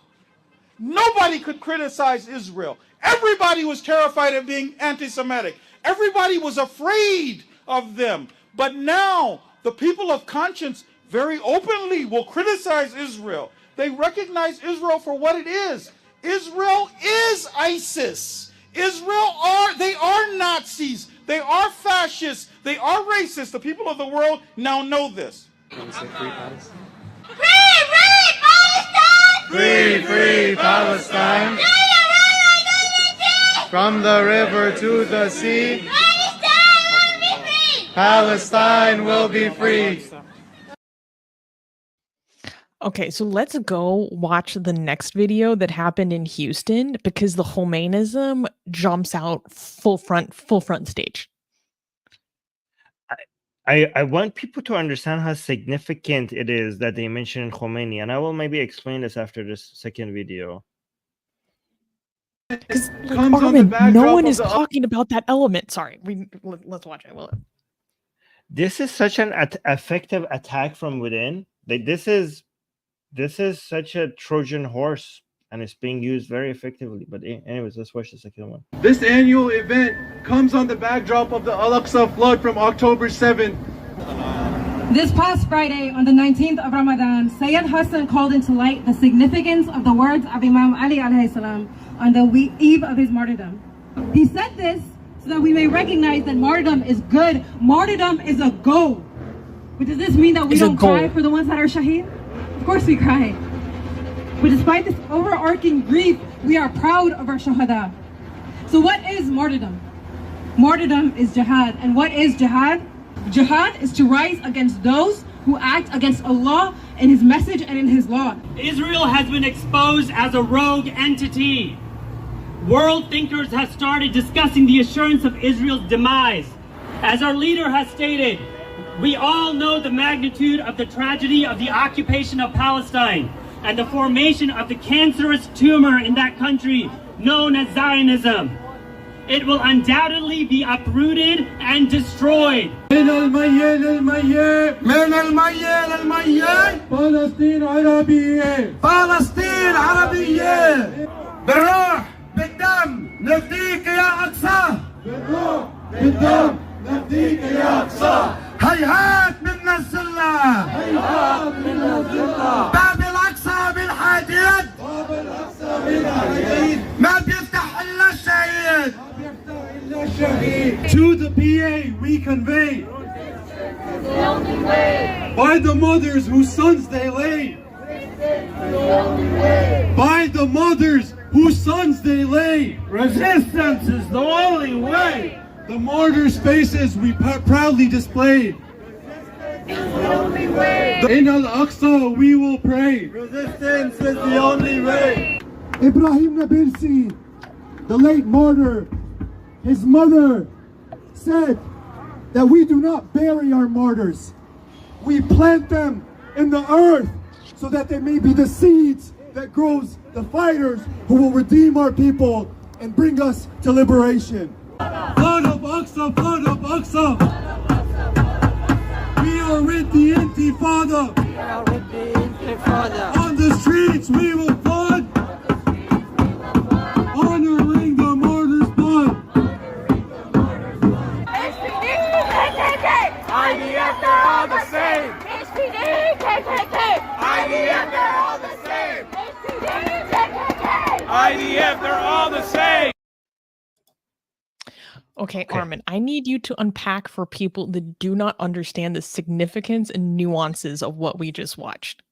Nobody could criticize Israel. Everybody was terrified of being anti-Semitic. Everybody was afraid of them. But now, the people of conscience very openly will criticize Israel. They recognize Israel for what it is. Israel is ISIS. They are Nazis. They are fascists. They are racist. The people of the world now know this.
Want to say free Palestine?
Free, free Palestine! From the river to the sea, Palestine will be free.
Okay, so let's go watch the next video that happened in Houston because the Khomeinism jumps out full front stage.
I want people to understand how significant it is that they mention Khomeini, and I will maybe explain this after this second video.
Because Armin, no one is talking about that element. Sorry, let's watch it.
This is such an effective attack from within. This is such a Trojan horse, and it's being used very effectively. But anyways, let's watch the second one.
This annual event comes on the backdrop of the Al-Aqsa flood from October 7th.
This past Friday, on the 19th of Ramadan, Sayyid Hassan called into light the significance of the words of Imam Ali alayhi salam on the eve of his martyrdom. He said this so that we may recognize that martyrdom is good. Martyrdom is a goal. But does this mean that we don't cry for the ones that are shaheed? Of course we cry. But despite this overarching grief, we are proud of our shahada. So what is martyrdom? Martyrdom is jihad. And what is jihad? Jihad is to rise against those who act against Allah and His message and in His law.
Israel has been exposed as a rogue entity. World thinkers have started discussing the assurance of Israel's demise. As our leader has stated, we all know the magnitude of the tragedy of the occupation of Palestine and the formation of the cancerous tumor in that country known as Zionism. It will undoubtedly be uprooted and destroyed.
Palestine Arabiyya. Palestine Arabiyya. بالروح بالدم نفديك يا أقصى. بالروح بالدم نفديك يا أقصى. هيهات منا الزلة. هيهات منا الزلة. باب الأقصى بالحديد. باب الأقصى بالحديد. ما بيفتح إلا الشهيد. ما بيفتح إلا الشهيد. To the PA we convey. The only way. By the mothers whose sons they lay. The only way. By the mothers whose sons they lay. Resistance is the only way. The martyrs' faces we proudly display. The only way. In Al-Aqsa we will pray. Resistance is the only way. Ibrahim Nabirsi, the late martyr, his mother said that we do not bury our martyrs. We plant them in the earth so that they may be the seeds that grows the fighters who will redeem our people and bring us to liberation. Flood of Aqsa, flood of Aqsa. We are with the Intifada.
We are with the Intifada.
On the streets we will flood. Honoring the martyrs' blood.
IDF, they're all the same. HPD, KKK. IDF, they're all the same. HPD, KKK. IDF, they're all the same.
Okay, Armin, I need you to unpack for people that do not understand the significance and nuances of what we just watched.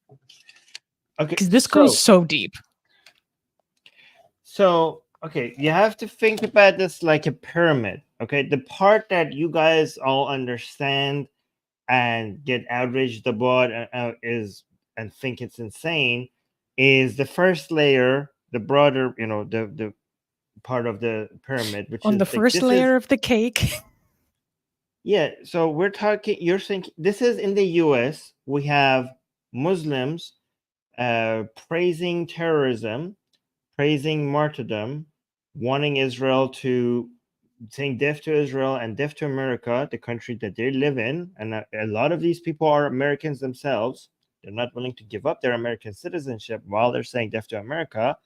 Okay,
Because this goes so deep.
So, okay, you have to think about this like a pyramid. Okay, the part that you guys all understand and get outraged about and think it's insane is the first layer, the broader, the part of the pyramid, which
On
is
the
like,
first layer of the cake.
Yeah, so we're talking. You're thinking this is in the U.S. We have Muslims praising terrorism, praising martyrdom, wanting Israel to saying death to Israel and death to America, the country that they live in. And a lot of these people are Americans themselves. They're not willing to give up their American citizenship while they're saying death to America.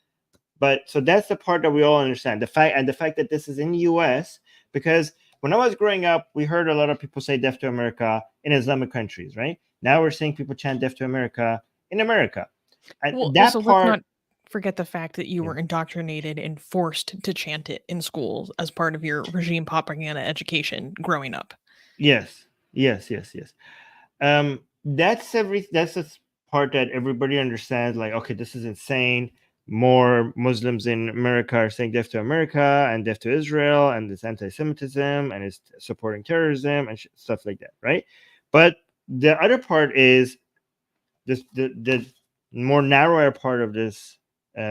But so that's the part that we all understand. The fact that this is in the US, because when I was growing up, we heard a lot of people say death to America in Islamic countries, right? Now we're seeing people chant death to America in America. And
Well,
that
also,
part,
let's not forget the fact that you were indoctrinated and forced to chant it in schools as part of your regime propaganda education growing up.
Yes. That's that's the part that everybody understands. Like, okay, this is insane. More Muslims in America are saying death to America and death to Israel, and it's anti-Semitism and it's supporting terrorism and stuff like that, right? But the other part is this: the more narrower part of this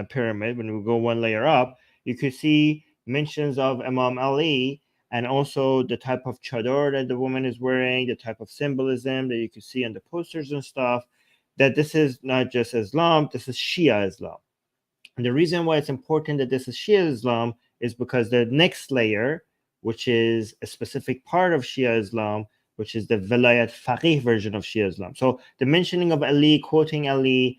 pyramid. When we go one layer up, you could see mentions of Imam Ali, and also the type of chador that the woman is wearing, the type of symbolism that you can see on the posters and stuff. That this is not just Islam; this is Shia Islam. And the reason why it's important that this is Shia Islam is because the next layer, which is a specific part of Shia Islam, which is the Vilayat Faqih version of Shia Islam. So the mentioning of Ali, quoting Ali,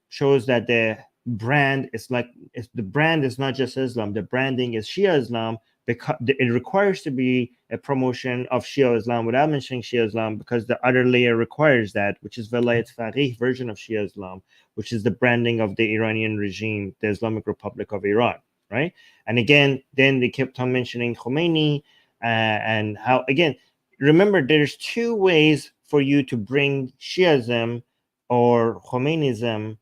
shows that the brand is the brand is not just Islam. The branding is Shia Islam, because it requires to be a promotion of Shia Islam without mentioning Shia Islam, because the other layer requires that, which is Vilayat Faqih version of Shia Islam, which is the branding of the Iranian regime, the Islamic Republic of Iran, right? And again, then they kept on mentioning Khomeini and how, again, remember, there's two ways for you to bring Shiism or Khomeinism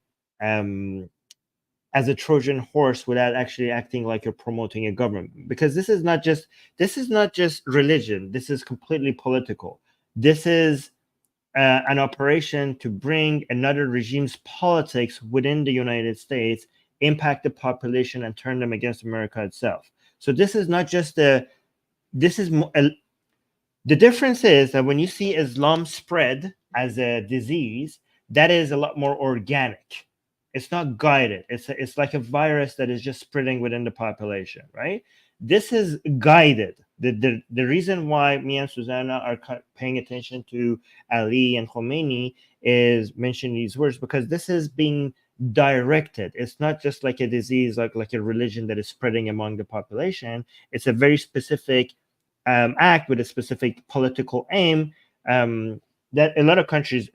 as a Trojan horse without actually acting like you're promoting a government, because this is not just religion. This is completely political. This is an operation to bring another regime's politics within the United States, impact the population, and turn them against America itself. So this is not just the difference is that when you see Islam spread as a disease, that is a lot more organic. It's not guided. It's like a virus that is just spreading within the population, right? This is guided. The reason why me and Susanna are paying attention to Ali and Khomeini is mentioning these words, because this is being directed. It's not just like a disease, like a religion that is spreading among the population. It's a very specific act with a specific political aim that a lot of countries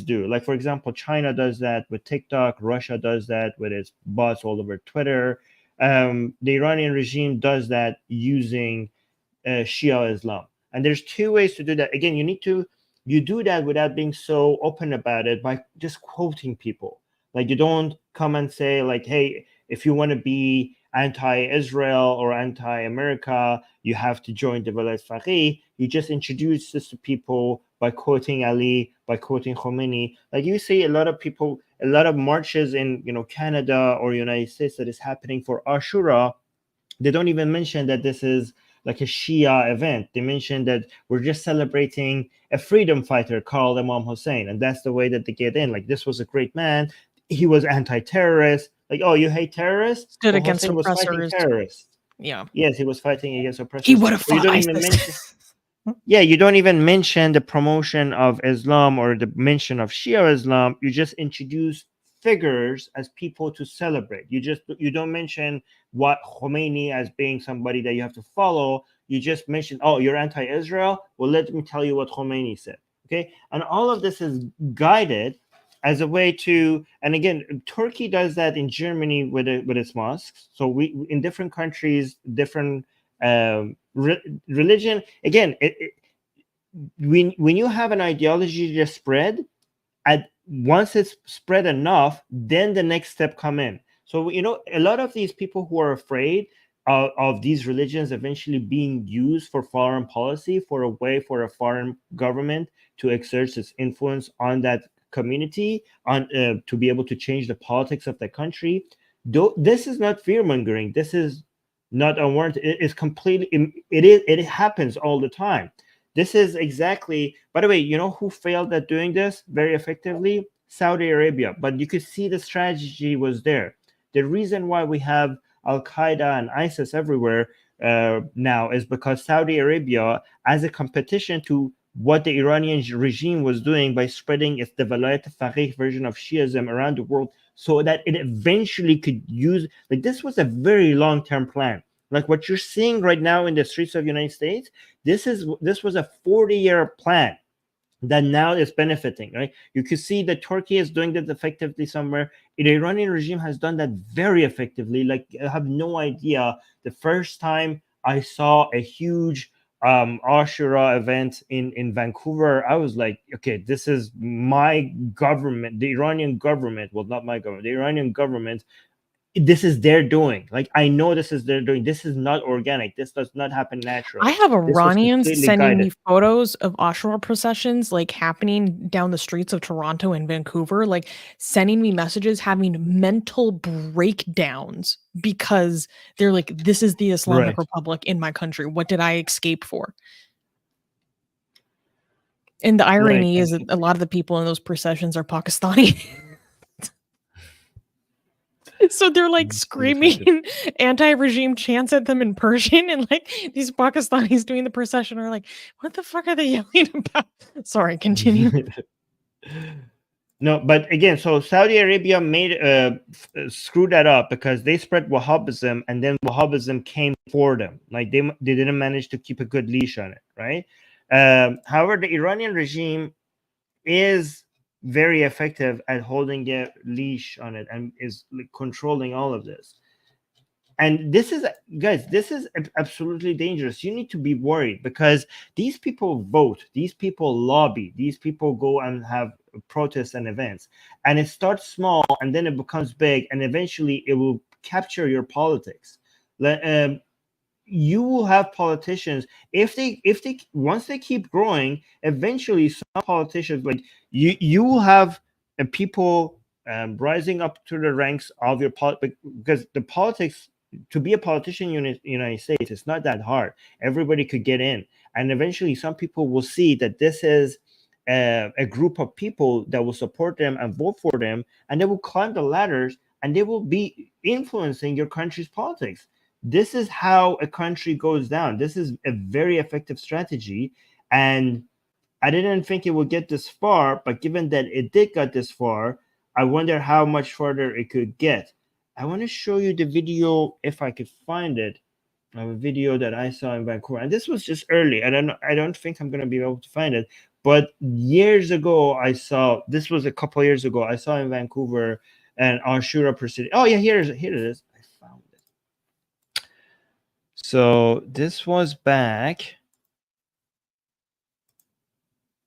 do. Like, for example, China does that with TikTok. Russia does that with its bots all over Twitter. The Iranian regime does that using Shia Islam. And there's two ways to do that. Again, you do that without being so open about it by just quoting people. Like, you don't come and say, like, hey, if you want to be anti-Israel or anti-America, you have to join the Vilayat Faqih. You just introduce this to people by quoting Ali, by quoting Khomeini. Like, you see a lot of marches in Canada or United States that is happening for Ashura. They don't even mention that this is like a Shia event. They mention that we're just celebrating a freedom fighter called Imam Hussein, and that's the way that they get in. Like, this was a great man. He was anti-terrorist. Like, oh, you hate terrorists?
Stood against
Hussein was fighting
oppressors.
terrorists.
Yeah.
Yes, he was fighting against oppressors.
He would have fought
You don't
ISIS.
even mention. Yeah, you don't even mention the promotion of Islam or the mention of Shia Islam. You just introduce figures as people to celebrate. You don't mention what Khomeini as being somebody that you have to follow. You just mention, oh, you're anti-Israel. Well, let me tell you what Khomeini said. Okay, and all of this is guided as a way to, and again, Turkey does that in Germany with its mosques. So we in different countries, different religion. Again, when you have an ideology just spread, once it's spread enough, then the next step come in. So a lot of these people who are afraid of these religions eventually being used for foreign policy, for a way for a foreign government to exert its influence on that community, on to be able to change the politics of the country. This is not fear mongering. This is not unwarranted. It is completely. It happens all the time. This is exactly. By the way, you know who failed at doing this very effectively? Saudi Arabia. But you could see the strategy was there. The reason why we have Al Qaeda and ISIS everywhere now is because Saudi Arabia, as a competition to what the Iranian regime was doing by spreading its the Velayat al-Faqih version of Shiism around the world, so that it eventually could use, like, this was a very long-term plan. Like what you're seeing right now in the streets of the United States, this was a 40-year plan that now is benefiting, right? You can see that Turkey is doing that effectively somewhere. The Iranian regime has done that very effectively. Like, I have no idea. The first time I saw a huge Ashura event in Vancouver, I was like, okay, this is my government, the Iranian government. Well, not my government, the Iranian government. This is their doing. Like, I know this is their doing. This is not organic. This does not happen naturally.
I have Iranians sending me
guided.
photos of Ashura processions like happening down the streets of Toronto and Vancouver, like sending me messages, having mental breakdowns because they're like, this is the Islamic Republic in my country. What did I escape for? And the irony is that a lot of the people in those processions are Pakistani. So they're like screaming anti-regime chants at them in Persian, and like these Pakistanis doing the procession are like, what the fuck are they yelling about? Sorry, continue.
No, but again, so Saudi Arabia made screwed that up because they spread Wahhabism, and then Wahhabism came for them. Like they didn't manage to keep a good leash on it, right? However, the Iranian regime is very effective at holding a leash on it and is controlling all of this. And this is, guys, this is absolutely dangerous. You need to be worried because these people vote, these people lobby, these people go and have protests and events, and it starts small and then it becomes big, and eventually it will capture your politics. You will have politicians, if they once they keep growing, eventually some politicians, like you will have people rising up to the ranks of your because the politics, to be a politician in the United States, it's not that hard. Everybody could get in, and eventually some people will see that this is a group of people that will support them and vote for them, and they will climb the ladders and they will be influencing your country's politics. This is how a country goes down. This is a very effective strategy, and I didn't think it would get this far, but given that it did get this far, I wonder how much further it could get. I want to show you the video, if I could find it, of a video that I saw in Vancouver, and this was just early. I don't think I'm going to be able to find it, but years ago I saw, this was a couple years ago, I saw in Vancouver an Ashura proceeding. Oh yeah, here it is. So this was back,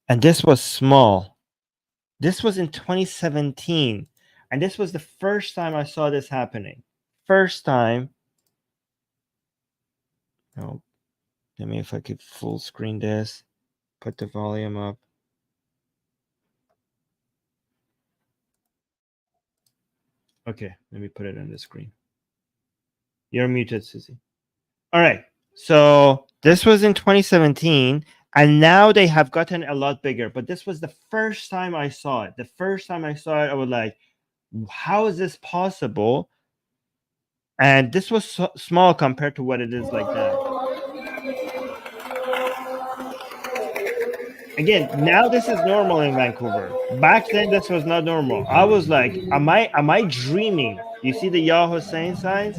and this was small. This was in 2017, and this was the first time I saw this happening. First time. Oh, let me, if I could full screen this, put the volume up. Okay, let me put it on the screen. You're muted, Susie. All right, so this was in 2017, and now they have gotten a lot bigger, but this was the first time I saw it. The first time I saw it, I was like, how is this possible? And this was so small compared to what it is like now. again, now this is normal in Vancouver. Back then, this was not normal. I was like, am I dreaming? You see the Ya Hussein signs?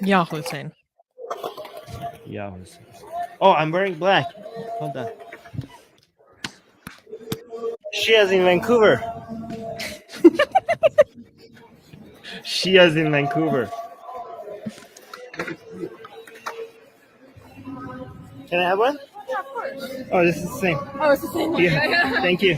Ya Hussein.
Ya Hussein. Oh, I'm wearing black. Hold on. Shia's in Vancouver. Shia's in Vancouver. Can I have one?
Yeah, of course.
Oh, this is the same.
Oh, it's the same one.
Yeah. Thank you.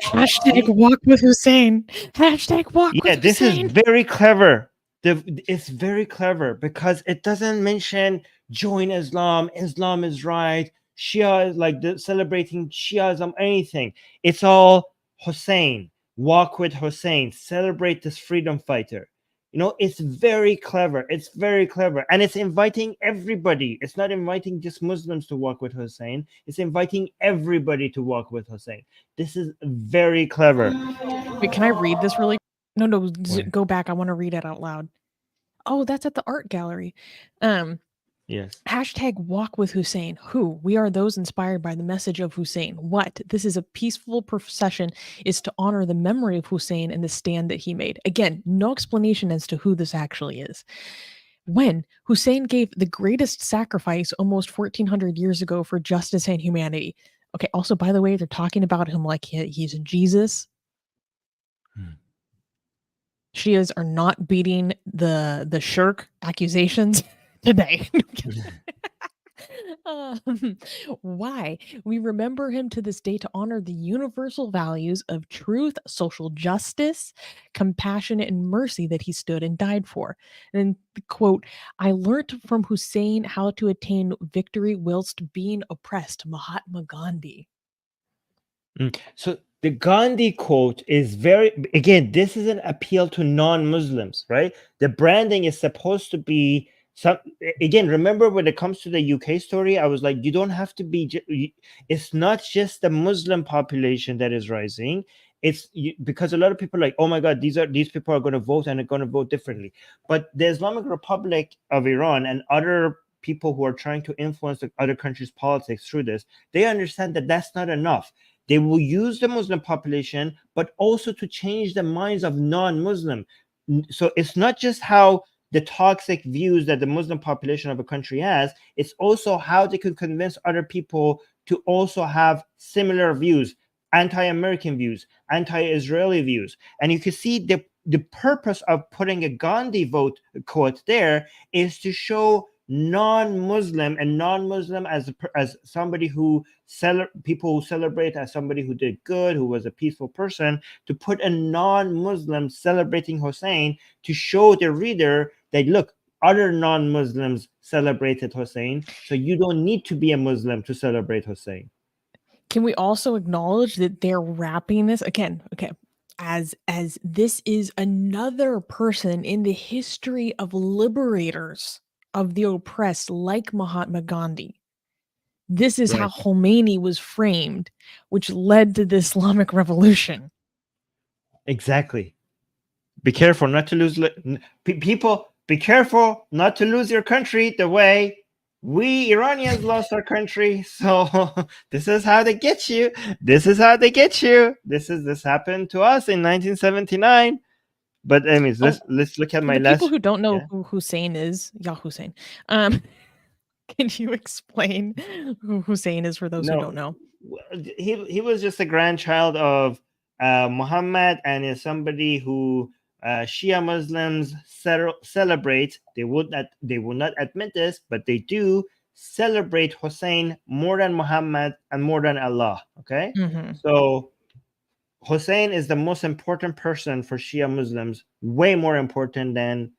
Hashtag walk with Hussein. Hashtag walk
Yeah,
with
this
Hussein.
is very clever. It's very clever because it doesn't mention join Islam. Islam is right. Shia is like celebrating Shiaism, anything. It's all Hussein. Walk with Hussein. Celebrate this freedom fighter. You know, it's very clever. It's very clever. And it's inviting everybody. It's not inviting just Muslims to walk with Hussein. It's inviting everybody to walk with Hussein. This is very clever.
Wait, can I read this really? No,
What?
go back. I want to read it out loud. Oh, that's at the art gallery.
Yes.
Hashtag walk with Hussein. Who? We are those inspired by the message of Hussein. What? This is a peaceful procession is to honor the memory of Hussein and the stand that he made. Again, no explanation as to who this actually is. When Hussein gave the greatest sacrifice almost 1400 years ago for justice and humanity. Okay, also, by the way, they're talking about him like he's Jesus. Shias are not beating the shirk accusations today. Why? We remember him to this day to honor the universal values of truth, social justice, compassion, and mercy that he stood and died for. And quote, I learnt from Hussein how to attain victory whilst being oppressed. Mahatma Gandhi.
So the Gandhi quote is very, again, this is an appeal to non-Muslims, right? The branding is supposed to be some, again, remember when it comes to the UK story, I was like, you don't have to be, it's not just the Muslim population that is rising. It's because a lot of people are like, oh my God, these people are going to vote and are going to vote differently. But the Islamic Republic of Iran and other people who are trying to influence the other countries' politics through this, they understand that that's not enough. They will use the Muslim population, but also to change the minds of non-Muslim. So it's not just how the toxic views that the Muslim population of a country has, it's also how they could convince other people to also have similar views, anti-American views, anti-Israeli views. And you can see the purpose of putting a Gandhi vote quote there is to show non-Muslim and non-Muslim as somebody who people who celebrate as somebody who did good, who was a peaceful person, to put a non-Muslim celebrating Hussein to show the reader that look, other non-Muslims celebrated Hussein, so you don't need to be a Muslim to celebrate Hussein.
Can we also acknowledge that they're wrapping this again? Okay. As this is another person in the history of liberators of the oppressed, like Mahatma Gandhi. This is how Khomeini was framed, which led to the Islamic Revolution.
Exactly. Be careful not to lose people. Be careful not to lose your country the way we Iranians lost our country. So this is how they get you. This is how they get you. This happened to us in 1979. But anyways, let's look at my last.
People who don't know who Hussein is, Ya Hussein. Can you explain who Hussein is for those who don't know?
He was just a grandchild of Muhammad, and is somebody who Shia Muslims celebrate. They would not admit this, but they do celebrate Hussein more than Muhammad and more than Allah. Okay, so Hussein is the most important person for Shia Muslims, way more important than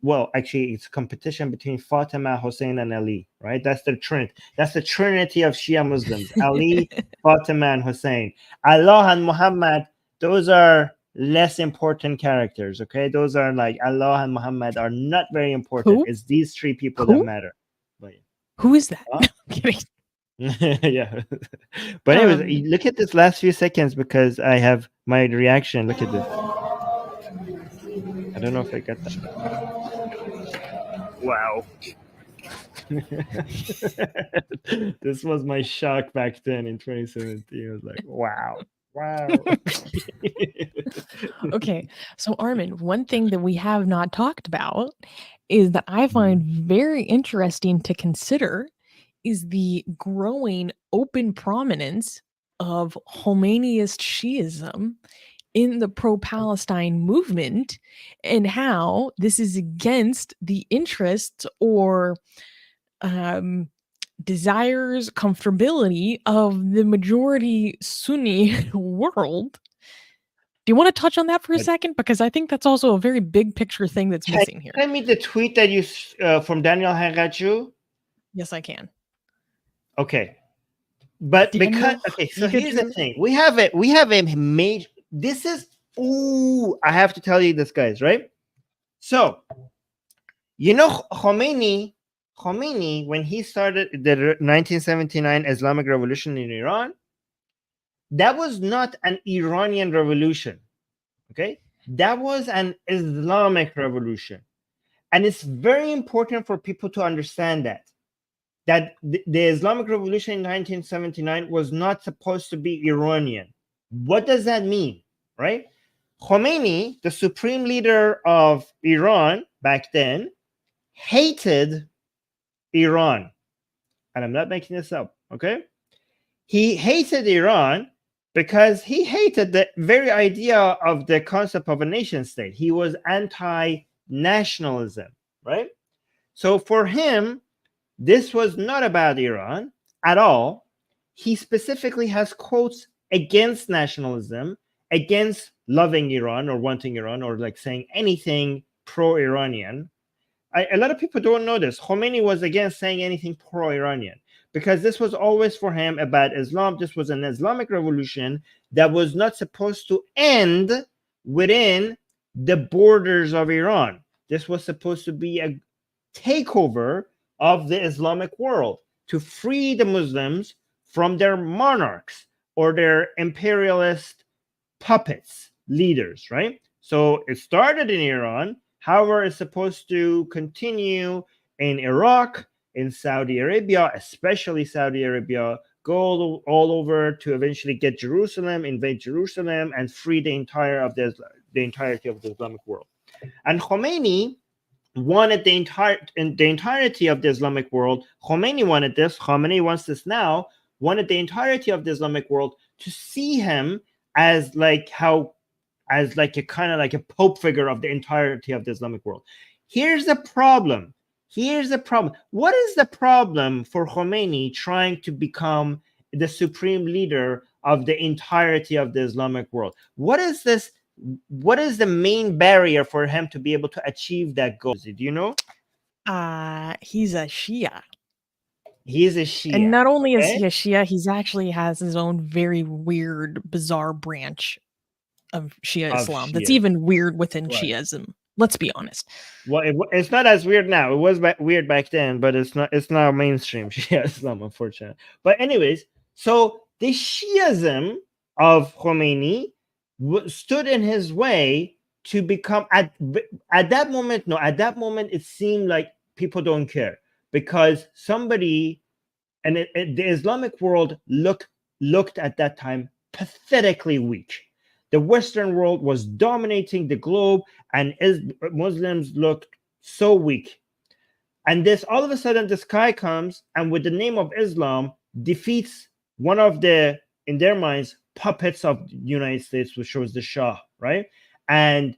well, actually, it's a competition between Fatima, Hussein, and Ali, right? That's the trinity. That's the trinity of Shia Muslims: Ali, Fatima, and Hussein. Allah and Muhammad, those are less important characters. Okay, those are like Allah and Muhammad are not very important. It's these three people that matter. But,
who is that?
huh?
I'm kidding.
Yeah. But anyways, look at this last few seconds because I have my reaction. Look at this. I don't know if I got that. Wow. This was my shock back then in 2017. I was like, wow.
Okay, so Armin, one thing that we have not talked about is that I find very interesting to consider is the growing open prominence of Khomeiniist Shiism in the pro-Palestine movement and how this is against the interests or desires, comfortability of the majority Sunni world. Do you want to touch on that for a second? Because I think that's also a very big picture thing that's missing here.
Send me the tweet that you from Daniel Hagachu.
Yes, I can.
Okay, but because so here's the thing: we have a major. This is I have to tell you this, guys, right? So, you know, Khomeini, when he started the 1979 Islamic Revolution in Iran, that was not an Iranian revolution, okay? That was an Islamic revolution. And it's very important for people to understand that the Islamic Revolution in 1979 was not supposed to be Iranian. What does that mean, right? Khomeini, the supreme leader of Iran back then, hated Iran. And I'm not making this up, okay? He hated Iran because he hated the very idea of the concept of a nation state. He was anti-nationalism, right? So for him, this was not about Iran at all. He specifically has quotes against nationalism, against loving Iran or wanting Iran or like saying anything pro-Iranian. A lot of people don't know this. Khomeini was against saying anything pro-Iranian because this was always for him about Islam. This was an Islamic revolution that was not supposed to end within the borders of Iran. This was supposed to be a takeover of the Islamic world to free the Muslims from their monarchs or their imperialist puppets, leaders, right? So it started in Iran. However, it's supposed to continue in Iraq, in Saudi Arabia, especially Saudi Arabia, go all over to eventually get Jerusalem, invade Jerusalem, and free the entirety of the Islamic world. And Khomeini wanted the entirety of the Islamic world. Khomeini wanted this. Khomeini wants this now. Wanted the entirety of the Islamic world to see him as like a kind of like a pope figure of the entirety of the Islamic world. Here's the problem. What is the problem for Khomeini trying to become the supreme leader of the entirety of the Islamic world? What is this? What is the main barrier for him to be able to achieve that goal? Do you know?
He's a Shia.
He's a Shia.
And not only is he a Shia, he's actually has his own very weird, bizarre branch of Shia Islam that's even weird within Shiism. Let's be honest.
Well, it's not as weird now. It was weird back then, but it's not. It's now mainstream Shia Islam, unfortunately. But anyways, so the Shiism of Khomeini stood in his way to become at that moment. No, at that moment, it seemed like people don't care because somebody, and the Islamic world looked at that time pathetically weak. The Western world was dominating the globe, and Muslims looked so weak. And this, all of a sudden, this guy comes and with the name of Islam defeats one of the, in their minds, puppets of the United States, which was the Shah, right? And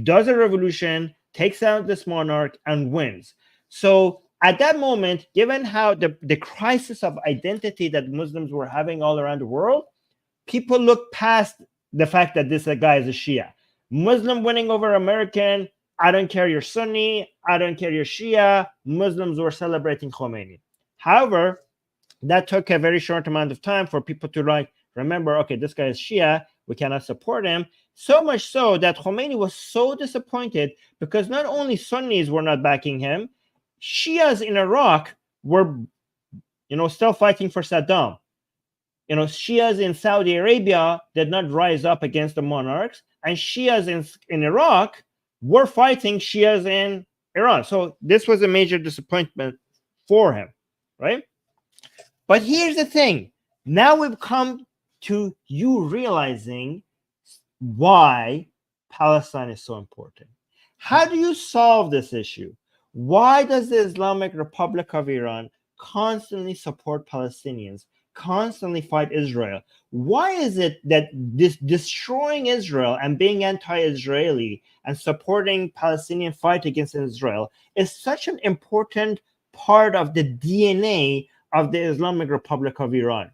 does a revolution, takes out this monarch, and wins. So at that moment, given how the crisis of identity that Muslims were having all around the world, people looked past the fact that this guy is a Shia. Muslim winning over American, I don't care you're Sunni, I don't care you're Shia. Muslims were celebrating Khomeini. However, that took a very short amount of time for people to remember, okay, this guy is Shia, we cannot support him. So much so that Khomeini was so disappointed because not only Sunnis were not backing him, Shias in Iraq were still fighting for Saddam. Shias in Saudi Arabia did not rise up against the monarchs, and Shias in Iraq were fighting Shias in Iran. So this was a major disappointment for him, right? But here's the thing. Now we've come to you realizing why Palestine is so important. How do you solve this issue? Why does the Islamic Republic of Iran constantly support Palestinians, constantly fight Israel? Why is it that this destroying Israel and being anti-Israeli and supporting Palestinian fight against Israel is such an important part of the DNA of the Islamic Republic of Iran?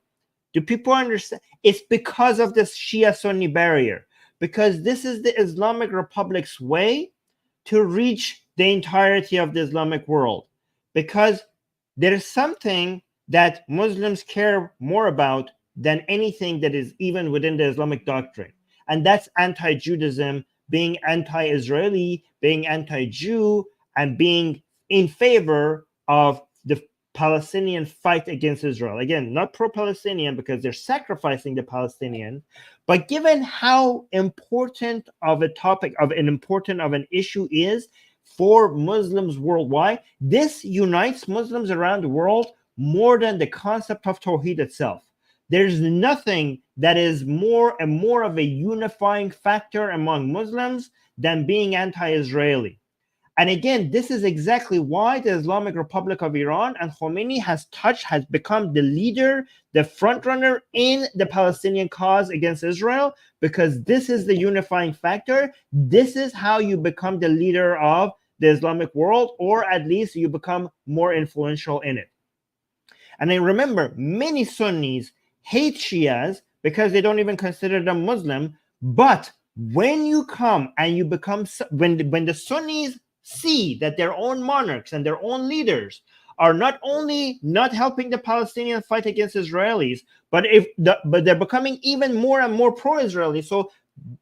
Do people understand? It's because of this Shia-Sunni barrier, because this is the Islamic Republic's way to reach the entirety of the Islamic world, because there is something that Muslims care more about than anything that is even within the Islamic doctrine. And that's anti-Judaism, being anti-Israeli, being anti-Jew, and being in favor of the Palestinian fight against Israel. Again, not pro-Palestinian because they're sacrificing the Palestinian, but given how important of a topic, of an issue is for Muslims worldwide, this unites Muslims around the world more than the concept of Tawheed itself. There's nothing that is more and more of a unifying factor among Muslims than being anti-Israeli. And again, this is exactly why the Islamic Republic of Iran and Khomeini has become the leader, the frontrunner in the Palestinian cause against Israel, because this is the unifying factor. This is how you become the leader of the Islamic world, or at least you become more influential in it. And then remember, many Sunnis hate Shias because they don't even consider them Muslim. But when you come and you become, when the Sunnis see that their own monarchs and their own leaders are not only not helping the Palestinian fight against Israelis, but they're becoming even more and more pro-Israeli. So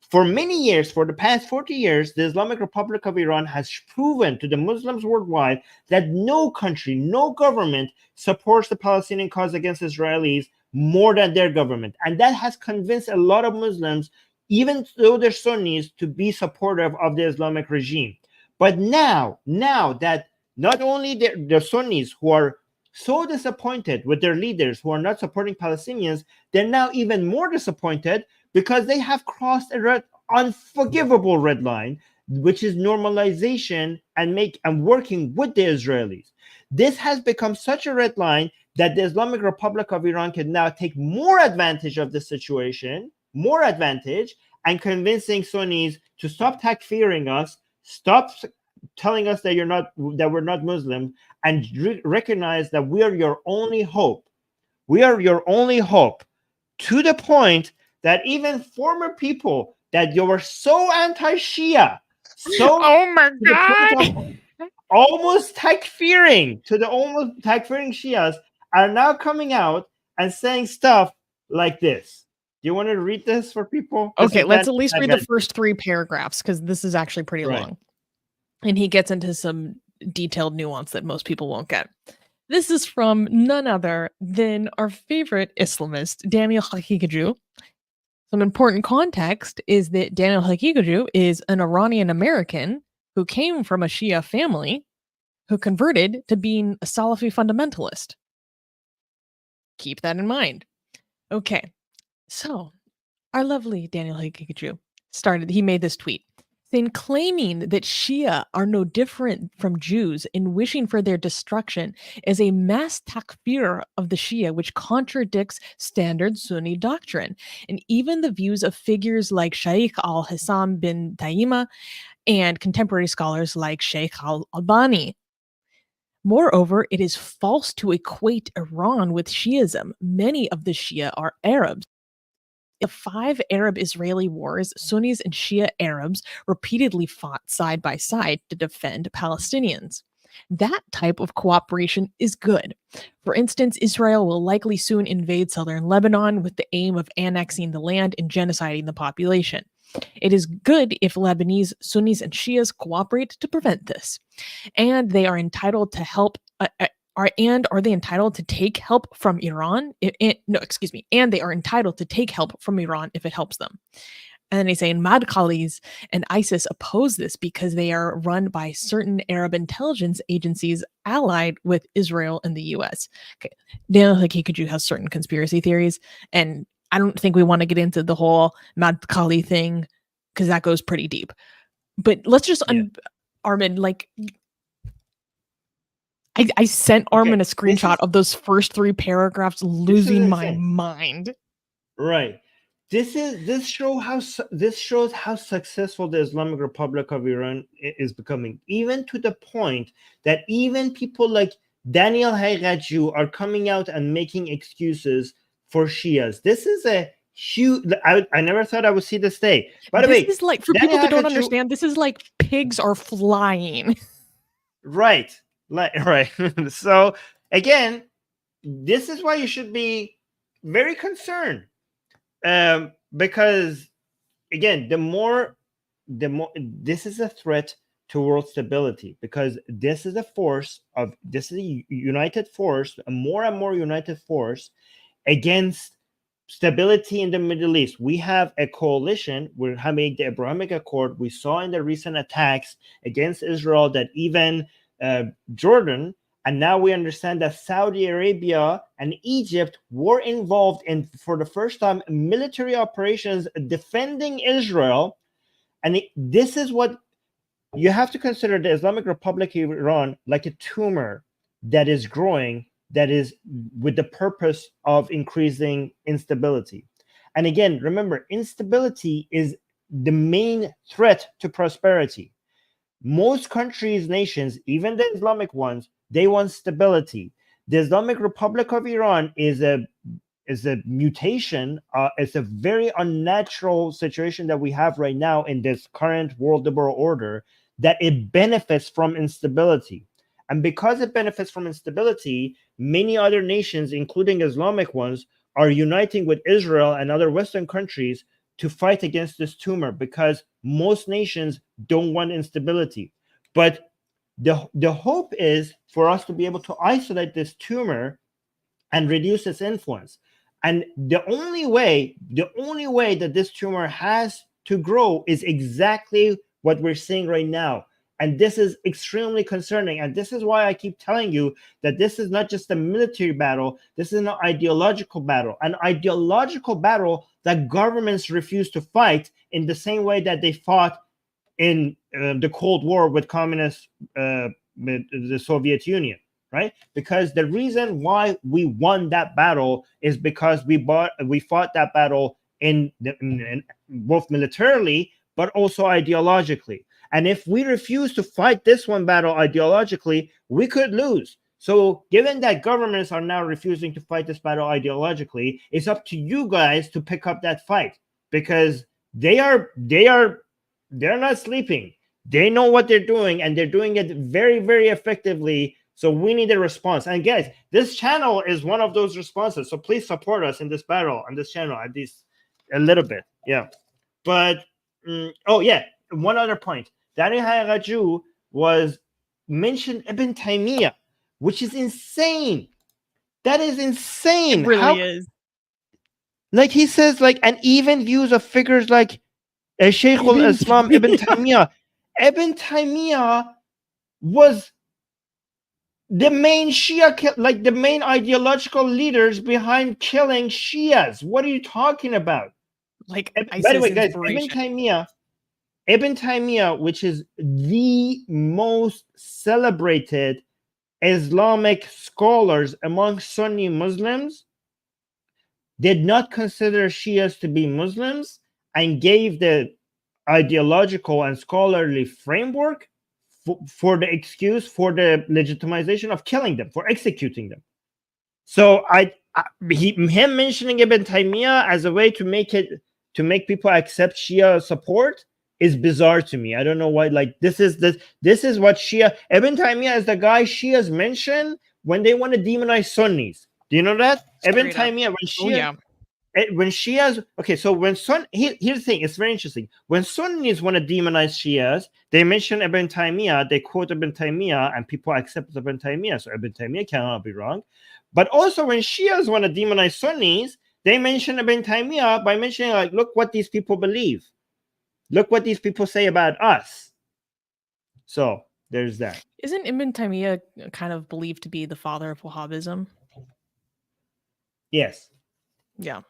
for many years, for the past 40 years, the Islamic Republic of Iran has proven to the Muslims worldwide that no country, no government supports the Palestinian cause against Israelis more than their government. And that has convinced a lot of Muslims, even though they're Sunnis, to be supportive of the Islamic regime. But now that not only the Sunnis who are so disappointed with their leaders who are not supporting Palestinians, they're now even more disappointed because they have crossed an unforgivable red line, which is normalization and working with the Israelis. This has become such a red line that the Islamic Republic of Iran can now take more advantage of the situation, and convincing Sunnis to stop takfiring us, stop telling us that we're not Muslim, and recognize that we are your only hope. We are your only hope, to the point that even former people that you were so anti-Shia, so
oh my God,
almost takfiring Shias, are now coming out and saying stuff like this. Do you want to read this for people?
Okay, let's at least read the first 3 paragraphs, because this is actually pretty long. And he gets into some detailed nuance that most people won't get. This is from none other than our favorite Islamist, Daniel Haqiqatjou. Some important context is that Daniel Haqiqatjou is an Iranian American who came from a Shia family who converted to being a Salafi fundamentalist. Keep that in mind. Okay, so our lovely Daniel Haqiqatjou he made this tweet saying, claiming that Shia are no different from Jews in wishing for their destruction is a mass takfir of the Shia, which contradicts standard Sunni doctrine. And even the views of figures like Shaykh al-Hassam bin Taima and contemporary scholars like Sheikh al-Albani. Moreover, it is false to equate Iran with Shiism. Many of the Shia are Arabs. In the 5 Arab-Israeli wars, Sunnis and Shia Arabs repeatedly fought side by side to defend Palestinians. That type of cooperation is good. For instance, Israel will likely soon invade southern Lebanon with the aim of annexing the land and genociding the population. It is good if Lebanese Sunnis and Shias cooperate to prevent this, and they are entitled to help are they entitled to take help from Iran? And they are entitled to take help from Iran if it helps them. And then they say, Radicalized and ISIS oppose this because they are run by certain Arab intelligence agencies allied with Israel and the US. Okay. Daniel Hakikuju has certain conspiracy theories, and I don't think we want to get into the whole Radicali thing because that goes pretty deep. But let's just, Armin, like, I sent Armin a screenshot of those first 3 paragraphs, losing my mind.
Right. This shows how successful the Islamic Republic of Iran is becoming, even to the point that even people like Daniel Haqiqatjou are coming out and making excuses for Shias. This is a huge. I never thought I would see this day. By the way,
this is like, for people that don't understand, this is like pigs are flying.
Right. Right. So again, this is why you should be very concerned. Because again, the more this is a threat to world stability, because this is a united force, a more and more united force against stability in the Middle East. We have a coalition. We're having the Abrahamic Accord. We saw in the recent attacks against Israel that even Jordan, and now we understand that Saudi Arabia and Egypt were involved in, for the first time, military operations defending Israel. And this is what you have to consider: the Islamic Republic of Iran like a tumor that is growing, that is with the purpose of increasing instability. And again, remember, instability is the main threat to prosperity. Most countries, nations, even the Islamic ones, they want stability. The Islamic Republic of Iran is a mutation. It's a very unnatural situation that we have right now in this current world liberal order, that it benefits from instability. And because it benefits from instability, many other nations, including Islamic ones, are uniting with Israel and other Western countries to fight against this tumor, because most nations don't want instability. But the hope is for us to be able to isolate this tumor and reduce its influence. And the only way that this tumor has to grow is exactly what we're seeing right now. And this is extremely concerning. And this is why I keep telling you that this is not just a military battle. This is an ideological battle that governments refuse to fight in the same way that they fought in the Cold War with communist, with the Soviet Union, right? Because the reason why we won that battle is because we fought that battle in both militarily, but also ideologically. And if we refuse to fight this one battle ideologically, we could lose. So given that governments are now refusing to fight this battle ideologically, it's up to you guys to pick up that fight, because they're not sleeping. They know what they're doing, and they're doing it very, very effectively. So we need a response. And guys, this channel is one of those responses. So please support us in this battle on this channel, at least a little bit. Yeah. But, one other point. Daniel Haqiqatjou was mentioned Ibn Taymiyyah, which is insane. That is insane.
It really is.
Like he says, like, and even views of figures like Shaykh al-Islam Ibn Taymiyyah. Ibn Taymiyyah was the main Shia, like the main ideological leaders behind killing Shias. What are you talking about?
Like,
by the way, guys, Ibn Taymiyyah, which is the most celebrated Islamic scholars among Sunni Muslims, did not consider Shias to be Muslims and gave the ideological and scholarly framework for the excuse, for the legitimization of killing them, for executing them. So him mentioning Ibn Taymiyyah as a way to make people accept Shia support is bizarre to me. I don't know why. Like, this is what Shia, Ibn Taymiyyah is the guy Shias mention when they want to demonize Sunnis. Do you know that? Ibn Taymiyyah, when Shia, when Shias, okay, so when here's the thing, it's very interesting. When Sunnis want to demonize Shias, they mention Ibn Taymiyyah, they quote Ibn Taymiyyah, and people accept Ibn Taymiyyah. So Ibn Taymiyyah cannot be wrong. But also when Shias want to demonize Sunnis, they mention Ibn Taymiyyah by mentioning, like, look what these people believe. Look what these people say about us. So there's that.
Isn't Ibn Taymiyyah kind of believed to be the father of Wahhabism?
Yes.
Yeah.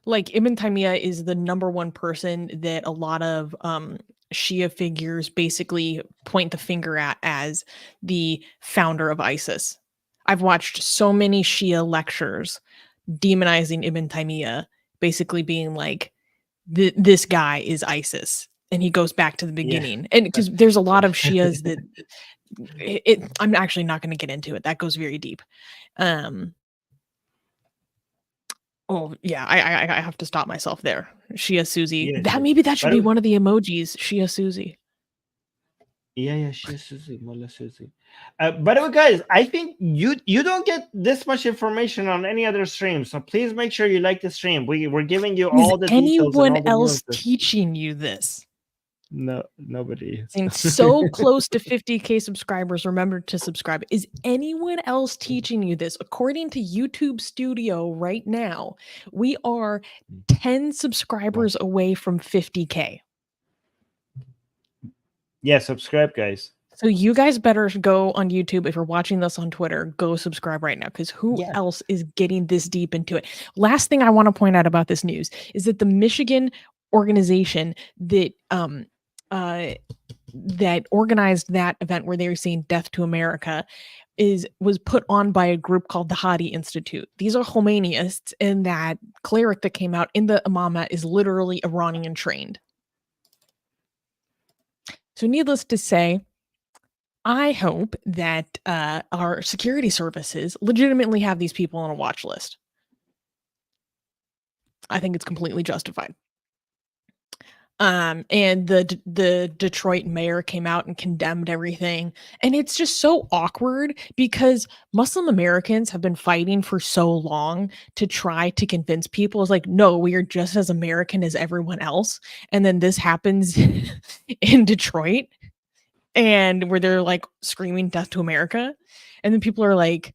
Like Ibn Taymiyyah is the number one person that a lot of Shia figures basically point the finger at as the founder of ISIS. I've watched so many Shia lectures demonizing Ibn Taymiyyah, basically being like, this guy is ISIS. And he goes back to the beginning. And because there's a lot of Shias that I'm actually not going to get into it. That goes very deep. Oh yeah, I have to stop myself there. Shia Susie.
Yes,
That should be one of the emojis. Shia Susie.
Yeah, Shia Susie, Mullah Susie. By the way, guys, I think you don't get this much information on any other stream, so please make sure you like the stream. We're giving you all the details.
Anyone
and all the
else
nuances.
teaching you this?
No, nobody is.
And so close to 50K subscribers. Remember to subscribe. Is anyone else teaching you this? According to YouTube Studio right now, we are 10 subscribers away from 50K.
Yeah, subscribe, guys.
So you guys better go on YouTube. If you're watching this on Twitter, go subscribe right now, because who else is getting this deep into it? Last thing I want to point out about this news is that the Michigan organization that that organized that event where they were saying "Death to America" was put on by a group called the Hadi Institute. These are Khomeinists, and that cleric that came out in the imamah is literally Iranian trained. So needless to say, I hope that our security services legitimately have these people on a watch list. I think it's completely justified. And the Detroit mayor came out and condemned everything. And it's just so awkward because Muslim Americans have been fighting for so long to try to convince people. It's like, no, we are just as American as everyone else. And then this happens in Detroit, and where they're like screaming "Death to America." And then people are like,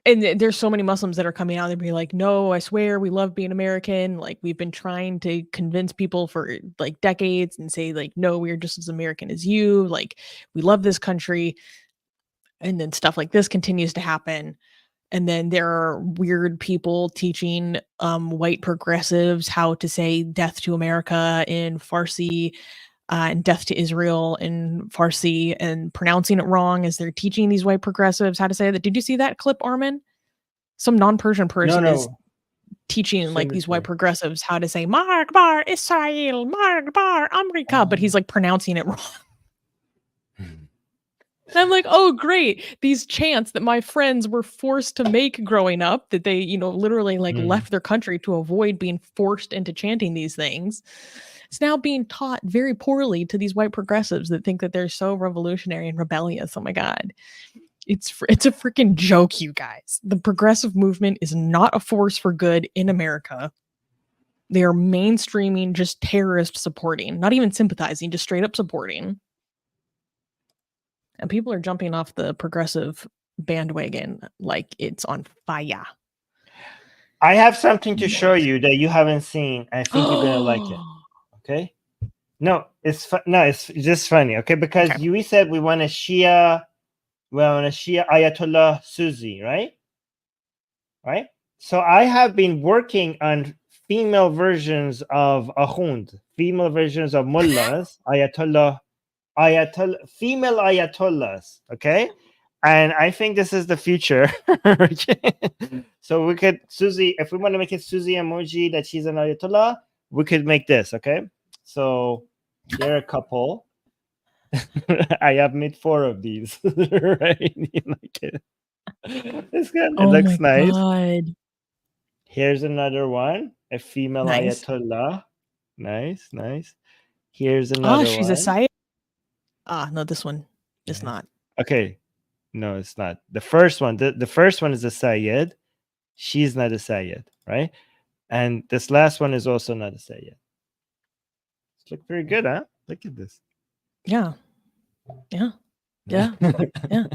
and there's so many Muslims that are coming out and be like, no, I swear we love being American. Like, we've been trying to convince people for like decades and say like, no, we're just as American as you. Like, we love this country. And then stuff like this continues to happen. And then there are weird people teaching white progressives how to say "Death to America" in Farsi and "Death to Israel" in Farsi, and pronouncing it wrong as they're teaching these white progressives how to say that. Did you see that clip, Armin? Some non-Persian person is teaching like these white progressives how to say "Mark Bar Israel, Mark Bar America," but he's like pronouncing it wrong. And I'm like, oh, great. These chants that my friends were forced to make growing up, that they, literally like left their country to avoid being forced into chanting these things. It's now being taught very poorly to these white progressives that think that they're so revolutionary and rebellious. Oh my God. It's a freaking joke, you guys. The progressive movement is not a force for good in America. They are mainstreaming just terrorist supporting, not even sympathizing, just straight up supporting. And people are jumping off the progressive bandwagon like it's on fire.
I have something to show you that you haven't seen. I think you're gonna like it. Okay. No, it's just funny. Okay, because we said we want a Shia Ayatollah Susi, right? Right. So I have been working on female versions of Ahund, female versions of mullahs, Ayatollah, female ayatollahs. Okay. And I think this is the future. So we could, Susie, if we want to make it Susie emoji that she's an ayatollah, we could make this. Okay. So here are a couple. I have made 4 of these. Right? You like it? It's good. It looks nice.
God.
Here's another one. A female ayatollah. Nice. Here's another one.
She's a Sayyid. No, this one is not.
Okay. No, it's not. The first one, the first one is a Sayyid. She's not a Sayyid, right? And this last one is also not a Sayyid. It's look very good, huh? Look at this.
Yeah. Yeah. Yeah. Yeah.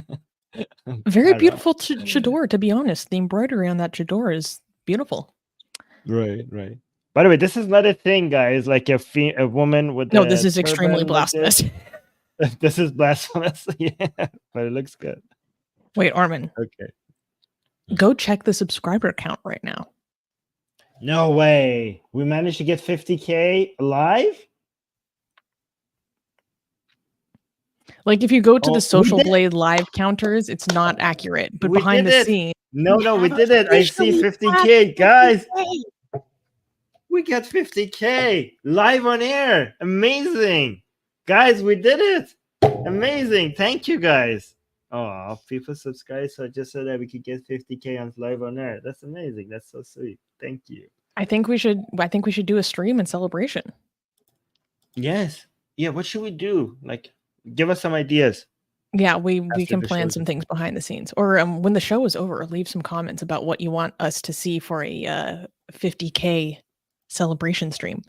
I
Very
don't know.
beautiful chador, to be honest. The embroidery on that chador is beautiful.
Right. By the way, this is not a thing, guys. Like a woman with
No,
a
this is extremely
turban like
blasphemous.
this. This is blasphemous. Yeah, but it looks good.
Wait, Armin,
Okay.
go check the subscriber count right now.
No way. We managed to get 50K live?
Like if you go to
Oh,
the
we
Social
did-
Blade live counters, it's not accurate. But
We
behind
did
the
it.
scenes,
No, we did it. I see 50K. Guys, we got 50K live on air. Amazing. Guys, we did it. Amazing. Thank you, guys. Oh, people subscribe just so that we could get 50K on live on air. That's amazing. That's so sweet. Thank you.
I think we should do a stream in celebration.
Yes. Yeah, what should we do? Like, give us some ideas.
Yeah, we
After
can
the
plan
show's
some
over.
things behind the scenes. Or when the show is over, leave some comments about what you want us to see for a 50K celebration stream.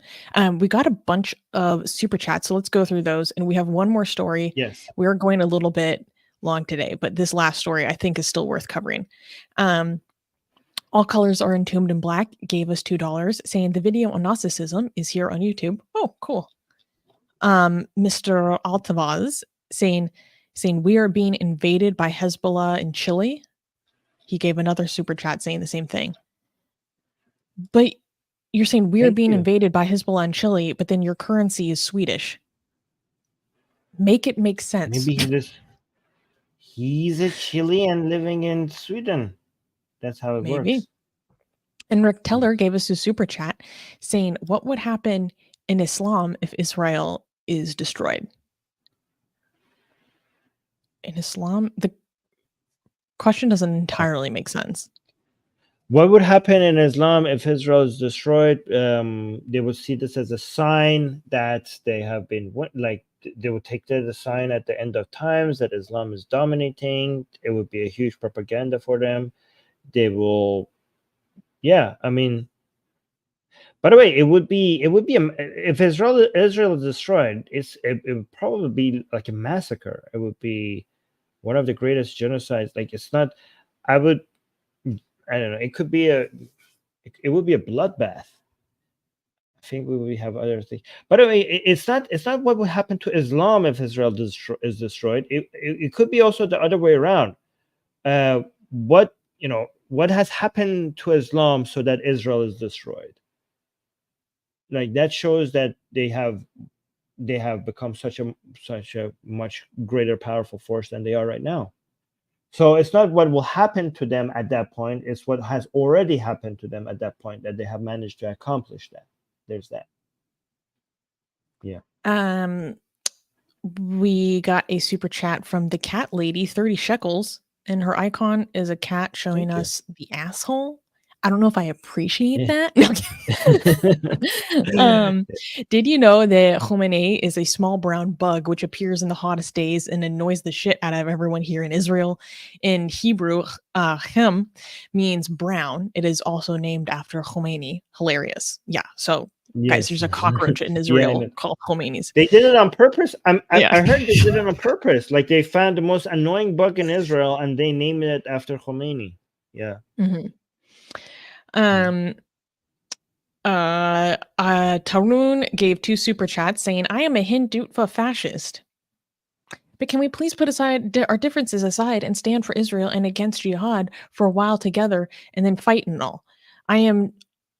We got a bunch of super chats, so let's go through those. And we have one more story.
Yes.
We're going a little bit long today, but this last story I think is still worth covering. All Colors Are Entombed in Black gave us $2, saying the video on Gnosticism is here on YouTube. Oh, cool. Mr. Altavaz saying we are being invaded by Hezbollah in Chile. He gave another super chat saying the same thing. But you're saying we are
Thank
being
you.
invaded by Hezbollah in Chile, but then your currency is Swedish. Make it make sense.
Maybe he's a Chilean living in Sweden. That's how it
Maybe.
works.
And Rick Teller gave us a super chat saying, what would happen in Islam if Israel is destroyed? In Islam, the question doesn't entirely make sense.
What would happen in Islam if Israel is destroyed? They would see this as a sign that they have been, like, they would take that as a sign at the end of times that Islam is dominating. It would be a huge propaganda for them. They will, yeah, I mean, by the way, it would be if Israel is destroyed, it would probably be like a massacre. It would be one of the greatest genocides. Like, it's not, I don't know, it would be a bloodbath. I think we would have other things. By the way, it's not what would happen to Islam if Israel is destroyed. It could be also the other way around. What has happened to Islam so that Israel is destroyed? Like, that shows that they have become such a much greater powerful force than they are right now. So it's not what will happen to them at that point, it's what has already happened to them at that point that they have managed to accomplish that. There's that. Yeah.
We got a super chat from the cat lady, 30 shekels, and her icon is a cat showing us the asshole. I don't know if I appreciate that. Did you know that Khomeini is a small brown bug which appears in the hottest days and annoys the shit out of everyone here in Israel? In Hebrew, Chem means brown. It is also named after Khomeini. Hilarious. Yeah. So, guys, there's a cockroach in Israel called Khomeinis.
They did it on purpose. I heard they did it on purpose. Like, they found the most annoying bug in Israel and they named it after Khomeini. Yeah.
Mm-hmm. Tarun gave 2 super chats saying, I am a Hindutva fascist. But can we please put aside our differences aside and stand for Israel and against jihad for a while together and then fight and all?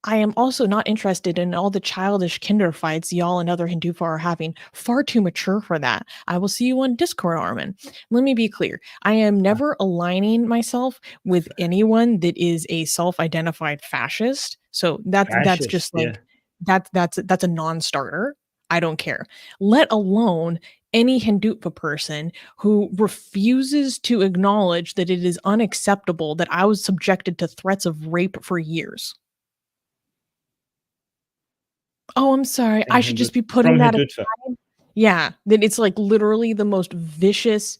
I am also not interested in all the childish kinder fights y'all and other Hindutva are having. Far too mature for that. I will see you on Discord, Armin. Let me be clear. I am never aligning myself with anyone that is a self-identified fascist. So that's just like, that's a non-starter. I don't care. Let alone any Hindutva person who refuses to acknowledge that it is unacceptable that I was subjected to threats of rape for years. Oh, I'm sorry. I should just be putting that aside. Yeah, that it's like literally the most vicious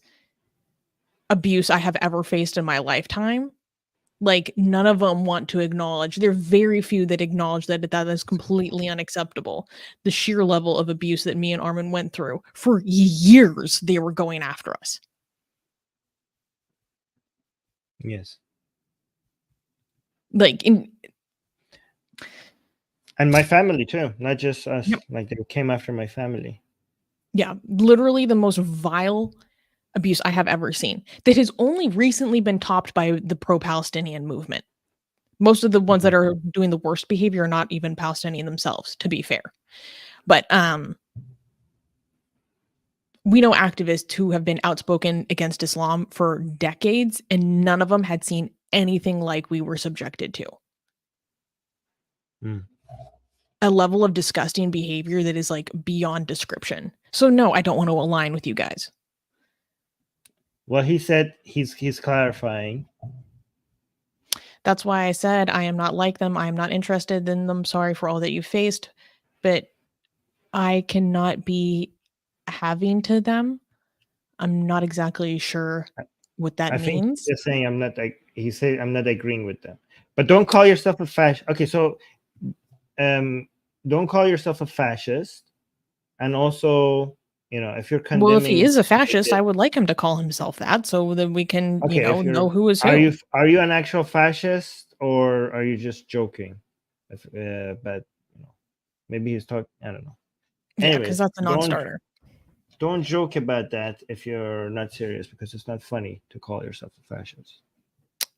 abuse I have ever faced in my lifetime. Like, none of them want to acknowledge. There are very few that acknowledge that that is completely unacceptable. The sheer level of abuse that me and Armin went through for years, they were going after us.
Yes.
Like,
And my family too, not just us.
Yep.
Like, they came after my family.
yeah, literally the most vile abuse I have ever seen that has only recently been topped by the pro-Palestinian movement. Most of the ones that are doing the worst behavior are not even Palestinian themselves, to be fair. But we know activists who have been outspoken against Islam for decades, and none of them had seen anything like we were subjected to. A level of disgusting behavior that is like beyond description. So no, I don't want to align with you guys.
Well, he said he's clarifying.
That's why I said I am not like them. I am not interested in them. Sorry for all that you faced, but I cannot be having to them. I'm not exactly sure what that
I think
means.
he's saying I'm not like he said I'm not agreeing with them. But don't call yourself a fascist. Okay, so don't call yourself a fascist. And also, you know, if you're condemning,
Well, if he is a fascist, I would like him to call himself that so that we can,
okay,
know who is who.
Are you an actual fascist or are you just joking? But you know, maybe he's talking. I don't know.
Yeah, because that's a non-starter.
Don't joke about that if you're not serious, because it's not funny to call yourself a fascist.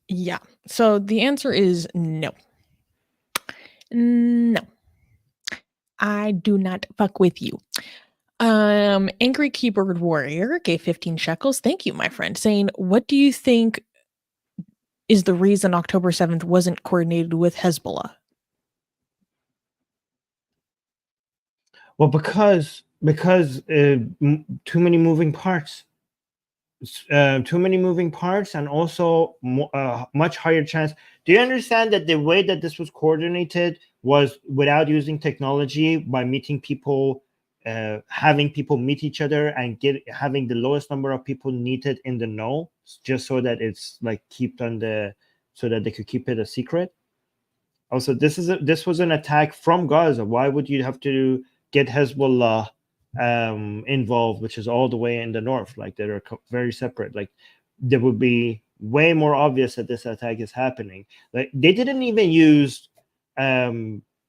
Yeah. So the answer is no. No. I do not fuck with you. Angry Keyboard Warrior gave 15 shekels. Thank you, my friend. Saying, what do you think is the reason October 7th wasn't coordinated with Hezbollah?
Well, because too many moving parts. Too many moving parts, and also much higher chance. Do you understand that the way that this was coordinated was without using technology, by meeting people, having people meet each other and having the lowest number of people needed in the know, just so that it's like so that they could keep it a secret. Also, this was an attack from Gaza. Why would you have to get Hezbollah involved, which is all the way in the north? Like, they're very separate. Like, there would be way more obvious that this attack is happening. Like, they didn't even use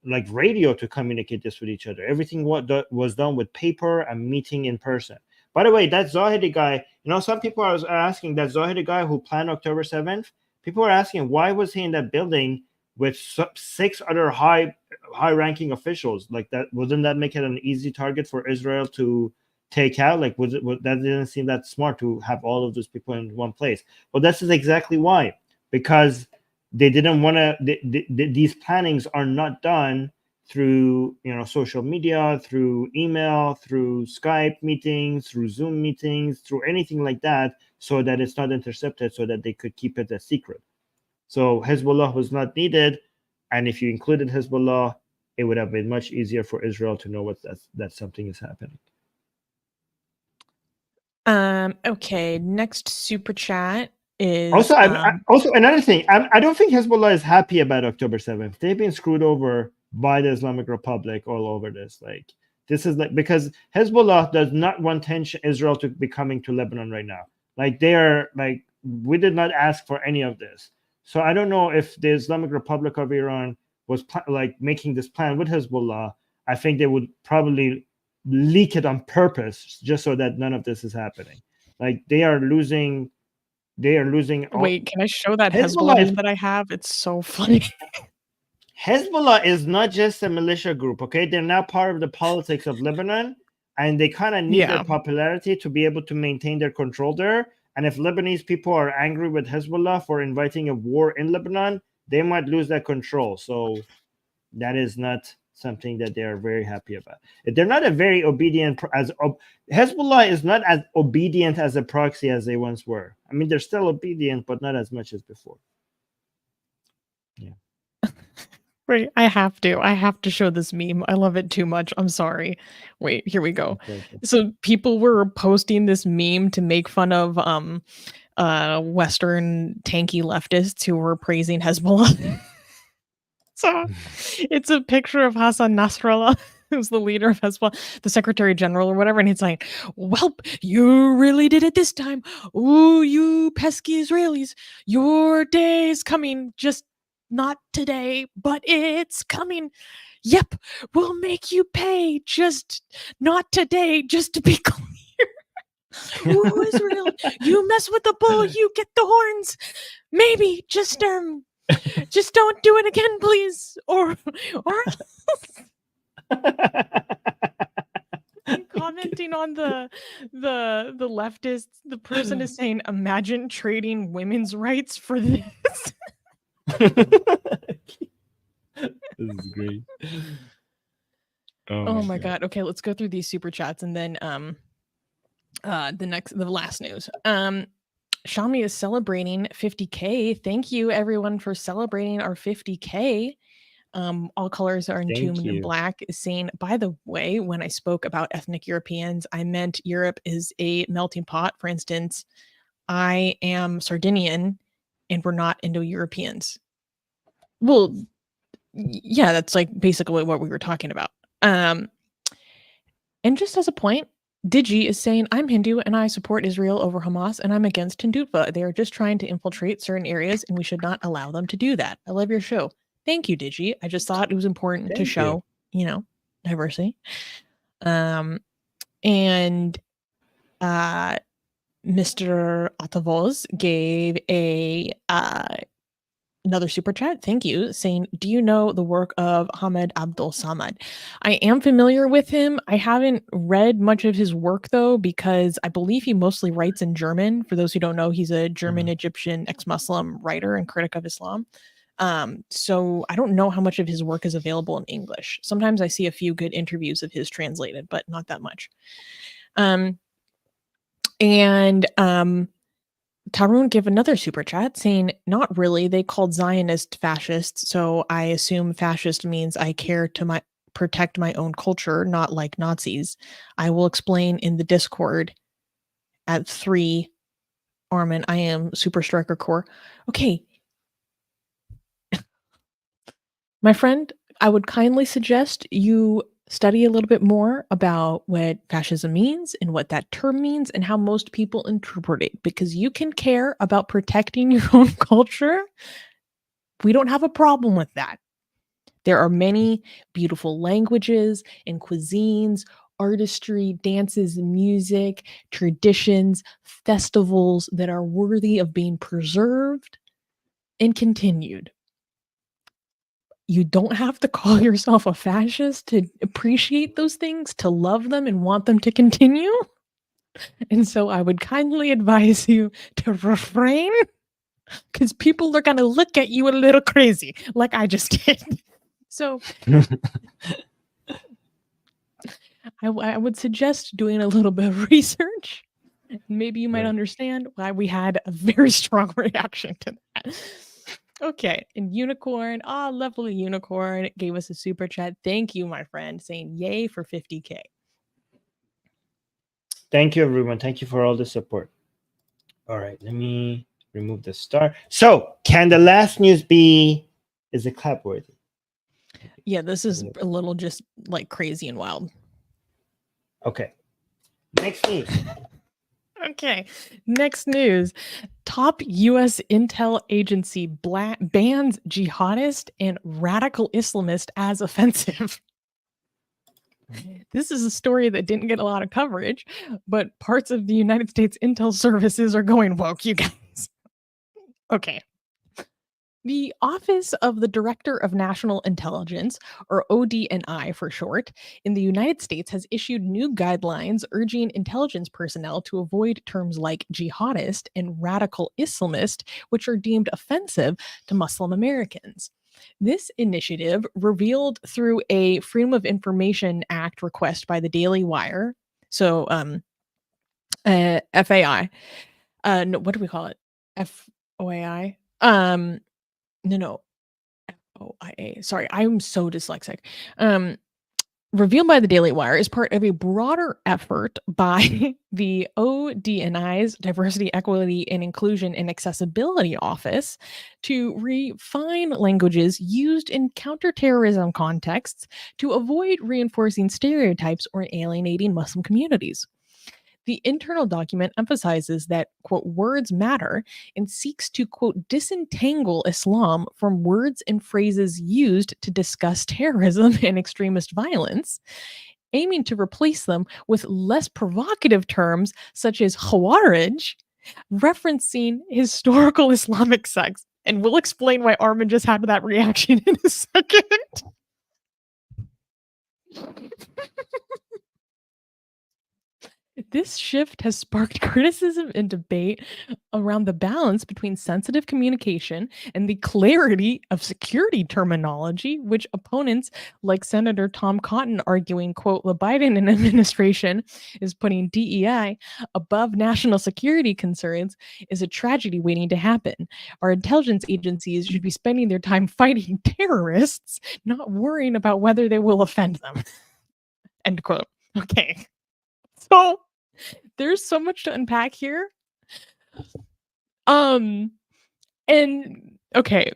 like radio to communicate this with each other. Everything was done with paper and meeting in person. By the way, that Zahedi guy, you know, some people are asking, that Zahedi guy who planned October 7th, people are asking, why was he in that building with 6 other high-ranking officials? Like, that wouldn't that make it an easy target for Israel to take out? Like, that didn't seem that smart to have all of those people in one place. Well, this is exactly why, because they didn't want to. These plannings are not done through, you know, social media, through email, through Skype meetings, through Zoom meetings, through anything like that, so that it's not intercepted, so that they could keep it a secret. So Hezbollah was not needed, and if you included Hezbollah, it would have been much easier for Israel to know that something is happening.
Okay, next super chat is
also also another thing. I don't think Hezbollah is happy about October 7th. They've been screwed over by the Islamic Republic all over this. Like, this is like, because Hezbollah does not want Israel to be coming to Lebanon right now. Like, they are like, we did not ask for any of this. So I don't know if the Islamic Republic of Iran was like making this plan with Hezbollah. I think they would probably leak it on purpose, just so that none of this is happening. Like, they are losing.
Wait, can I show that Hezbollah meme that I have? It's so funny.
Hezbollah is not just a militia group, okay? They're now part of the politics of Lebanon, and they kind of need their popularity to be able to maintain their control there. And if Lebanese people are angry with Hezbollah for inviting a war in Lebanon, they might lose that control. So that is not something that they are very happy about. They're not a very obedient, Hezbollah is not as obedient as a proxy as they once were. I mean, they're still obedient, but not as much as before. Yeah.
Wait, I have to show this meme. I love it too much. I'm sorry. Wait, here we go.
Okay.
So people were posting this meme to make fun of Western tanky leftists who were praising Hezbollah. So it's a picture of Hassan Nasrallah, who's the leader of Hezbollah, the Secretary General or whatever, and he's like, "Welp, you really did it this time. Ooh, you pesky Israelis, your day's coming. Just not today, but it's coming. Yep, we'll make you pay. Just not today, just to be clear." Ooh, Israel, you mess with the bull, you get the horns. Maybe just don't do it again, please. Or commenting on the leftists, the person is saying, "Imagine trading women's rights for this."
This is great.
Oh my god. Okay, let's go through these super chats and then the last news. Shami is celebrating 50K. Thank you everyone for celebrating our 50K. All colors are entombed in black is saying, by the way, when I spoke about ethnic Europeans, I meant Europe is a melting pot. For instance, I am Sardinian and we're not Indo-Europeans. Well, yeah, that's like basically what we were talking about. And just as a point, Digi is saying, I'm Hindu and I support Israel over Hamas and I'm against Hindutva. They are just trying to infiltrate certain areas and we should not allow them to do that. I love your show. Thank you, Digi. I just thought it was important to show, diversity. And Mr. Atavoz gave another super chat, thank you, saying, do you know the work of Ahmed Abdul Samad? I am familiar with him. I haven't read much of his work, though, because I believe he mostly writes in German. For those who don't know, he's a German-Egyptian ex-Muslim writer and critic of Islam. So I don't know how much of his work is available in English. Sometimes I see a few good interviews of his translated, but not that much. Tarun gave another super chat saying, not really, they called Zionist fascists, so I assume fascist means I care to protect my own culture, not like Nazis. I will explain in the Discord at 3. Armin, I am Super Striker Core. Okay. My friend, I would kindly suggest you study a little bit more about what fascism means and what that term means and how most people interpret it, because you can care about protecting your own culture. We don't have a problem with that. There are many beautiful languages and cuisines, artistry, dances, music, traditions, festivals that are worthy of being preserved and continued. You don't have to call yourself a fascist to appreciate those things, to love them and want them to continue. And so I would kindly advise you to refrain, because people are going to look at you a little crazy, like I just did. So I would suggest doing a little bit of research. Maybe you might understand why we had a very strong reaction to that. Okay, and Unicorn, lovely Unicorn, gave us a super chat. Thank you, my friend, saying yay for 50K.
Thank you, everyone. Thank you for all the support. All right, let me remove the star. So, can the last news is it clap worthy?
Yeah, this is a little just like crazy and wild.
Okay, next news.
Okay, next news. Top U.S. intel agency bans jihadist and radical Islamist as offensive. This is a story that didn't get a lot of coverage, but parts of the United States intel services are going woke, you guys. Okay. The Office of the Director of National Intelligence, or ODNI for short, in the United States has issued new guidelines urging intelligence personnel to avoid terms like jihadist and radical Islamist, which are deemed offensive to Muslim Americans. This initiative, revealed through a Freedom of Information Act request by the Daily Wire, so FAI, no, what do we call it? FOAI? No, Sorry, I'm so dyslexic. Revealed by the Daily Wire is part of a broader effort by the ODNI's Diversity, Equity, and Inclusion and Accessibility Office to refine languages used in counterterrorism contexts to avoid reinforcing stereotypes or alienating Muslim communities. The internal document emphasizes that, quote, words matter and seeks to, quote, disentangle Islam from words and phrases used to discuss terrorism and extremist violence, aiming to replace them with less provocative terms such as Khawarij, referencing historical Islamic sects. And we'll explain why Armin just had that reaction in a second. This shift has sparked criticism and debate around the balance between sensitive communication and the clarity of security terminology, which opponents like Senator Tom Cotton arguing, quote, the Biden administration is putting DEI above national security concerns is a tragedy waiting to happen. Our intelligence agencies should be spending their time fighting terrorists, not worrying about whether they will offend them. End quote. Okay. So there's so much to unpack here. And okay,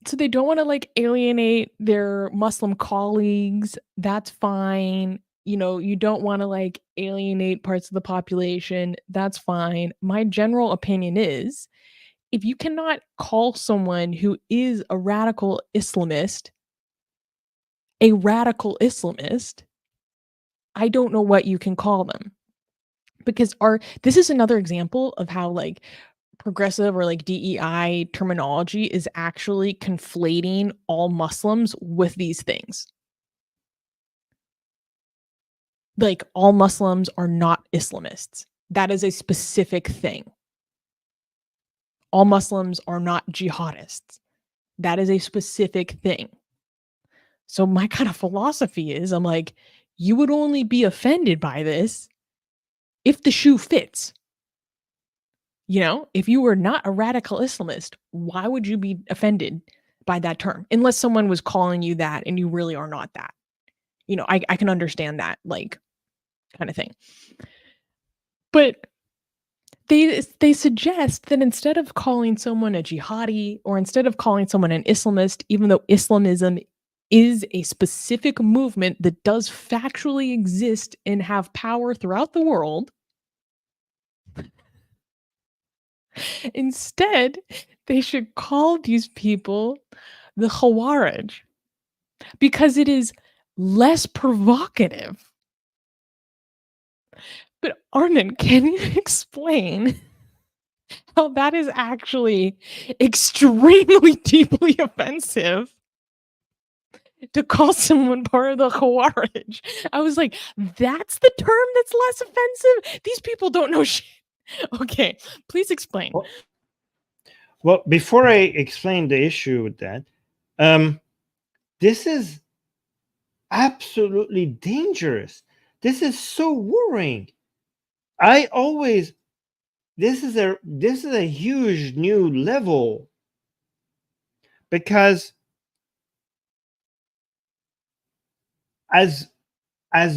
so they don't want to like alienate their Muslim colleagues. That's fine. You know, you don't want to like alienate parts of the population. That's fine. My general opinion is if you cannot call someone who is a radical Islamist, I don't know what you can call them. Because this is another example of how like progressive or like DEI terminology is actually conflating all Muslims with these things. Like all Muslims are not Islamists. That is a specific thing. All Muslims are not jihadists. That is a specific thing. So my kind of philosophy is I'm like, you would only be offended by this if the shoe fits. You know, if you were not a radical Islamist, why would you be offended by that term? Unless someone was calling you that and you really are not that. You know, I can understand that, like, kind of thing. But they suggest that instead of calling someone a jihadi or instead of calling someone an Islamist, even though Islamism is a specific movement that does factually exist and have power throughout the world, instead, they should call these people the Khawarij because it is less provocative. But Armin, can you explain how that is actually extremely deeply offensive to call someone part of the Khawarij? I was like, that's the term that's less offensive? These people don't know shit. Okay, please explain.
Well, before I explain the issue with that, this is absolutely dangerous. This is so worrying. This is a huge new level, because as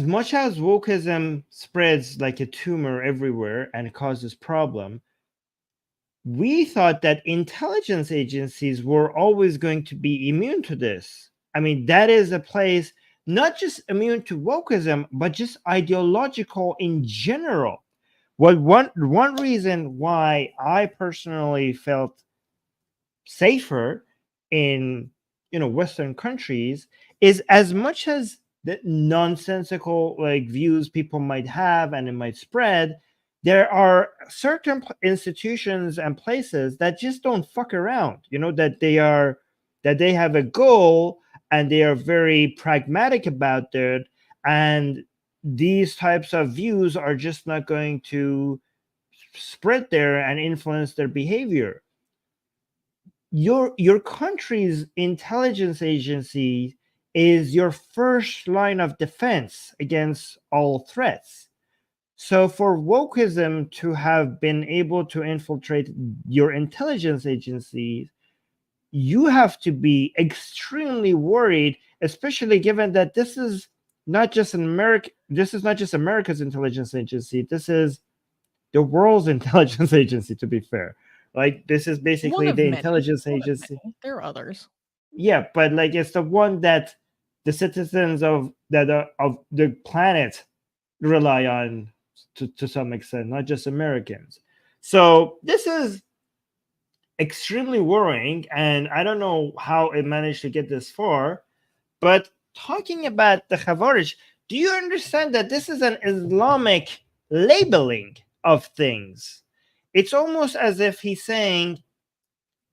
much as wokeism spreads like a tumor everywhere and causes problem, we thought that intelligence agencies were always going to be immune to this. I mean, that is a place not just immune to wokeism, but just ideological in general. Well, one reason why I personally felt safer in Western countries is, as much as the nonsensical like views people might have and it might spread, there are certain institutions and places that just don't fuck around, that they have a goal and they are very pragmatic about it, and these types of views are just not going to spread there and influence their behavior. Your country's intelligence agency is your first line of defense against all threats. So for wokeism to have been able to infiltrate your intelligence agencies, you have to be extremely worried, especially given that this is not just America's intelligence agency. This is the world's intelligence agency, to be fair. Like, this is basically the intelligence agency.
There are others.
Yeah, but like, it's the one that the citizens of the planet rely on to some extent, not just Americans. So this is extremely worrying, and I don't know how it managed to get this far. But talking about the Khawarij, do you understand that this is an Islamic labeling of things? It's almost as if he's saying,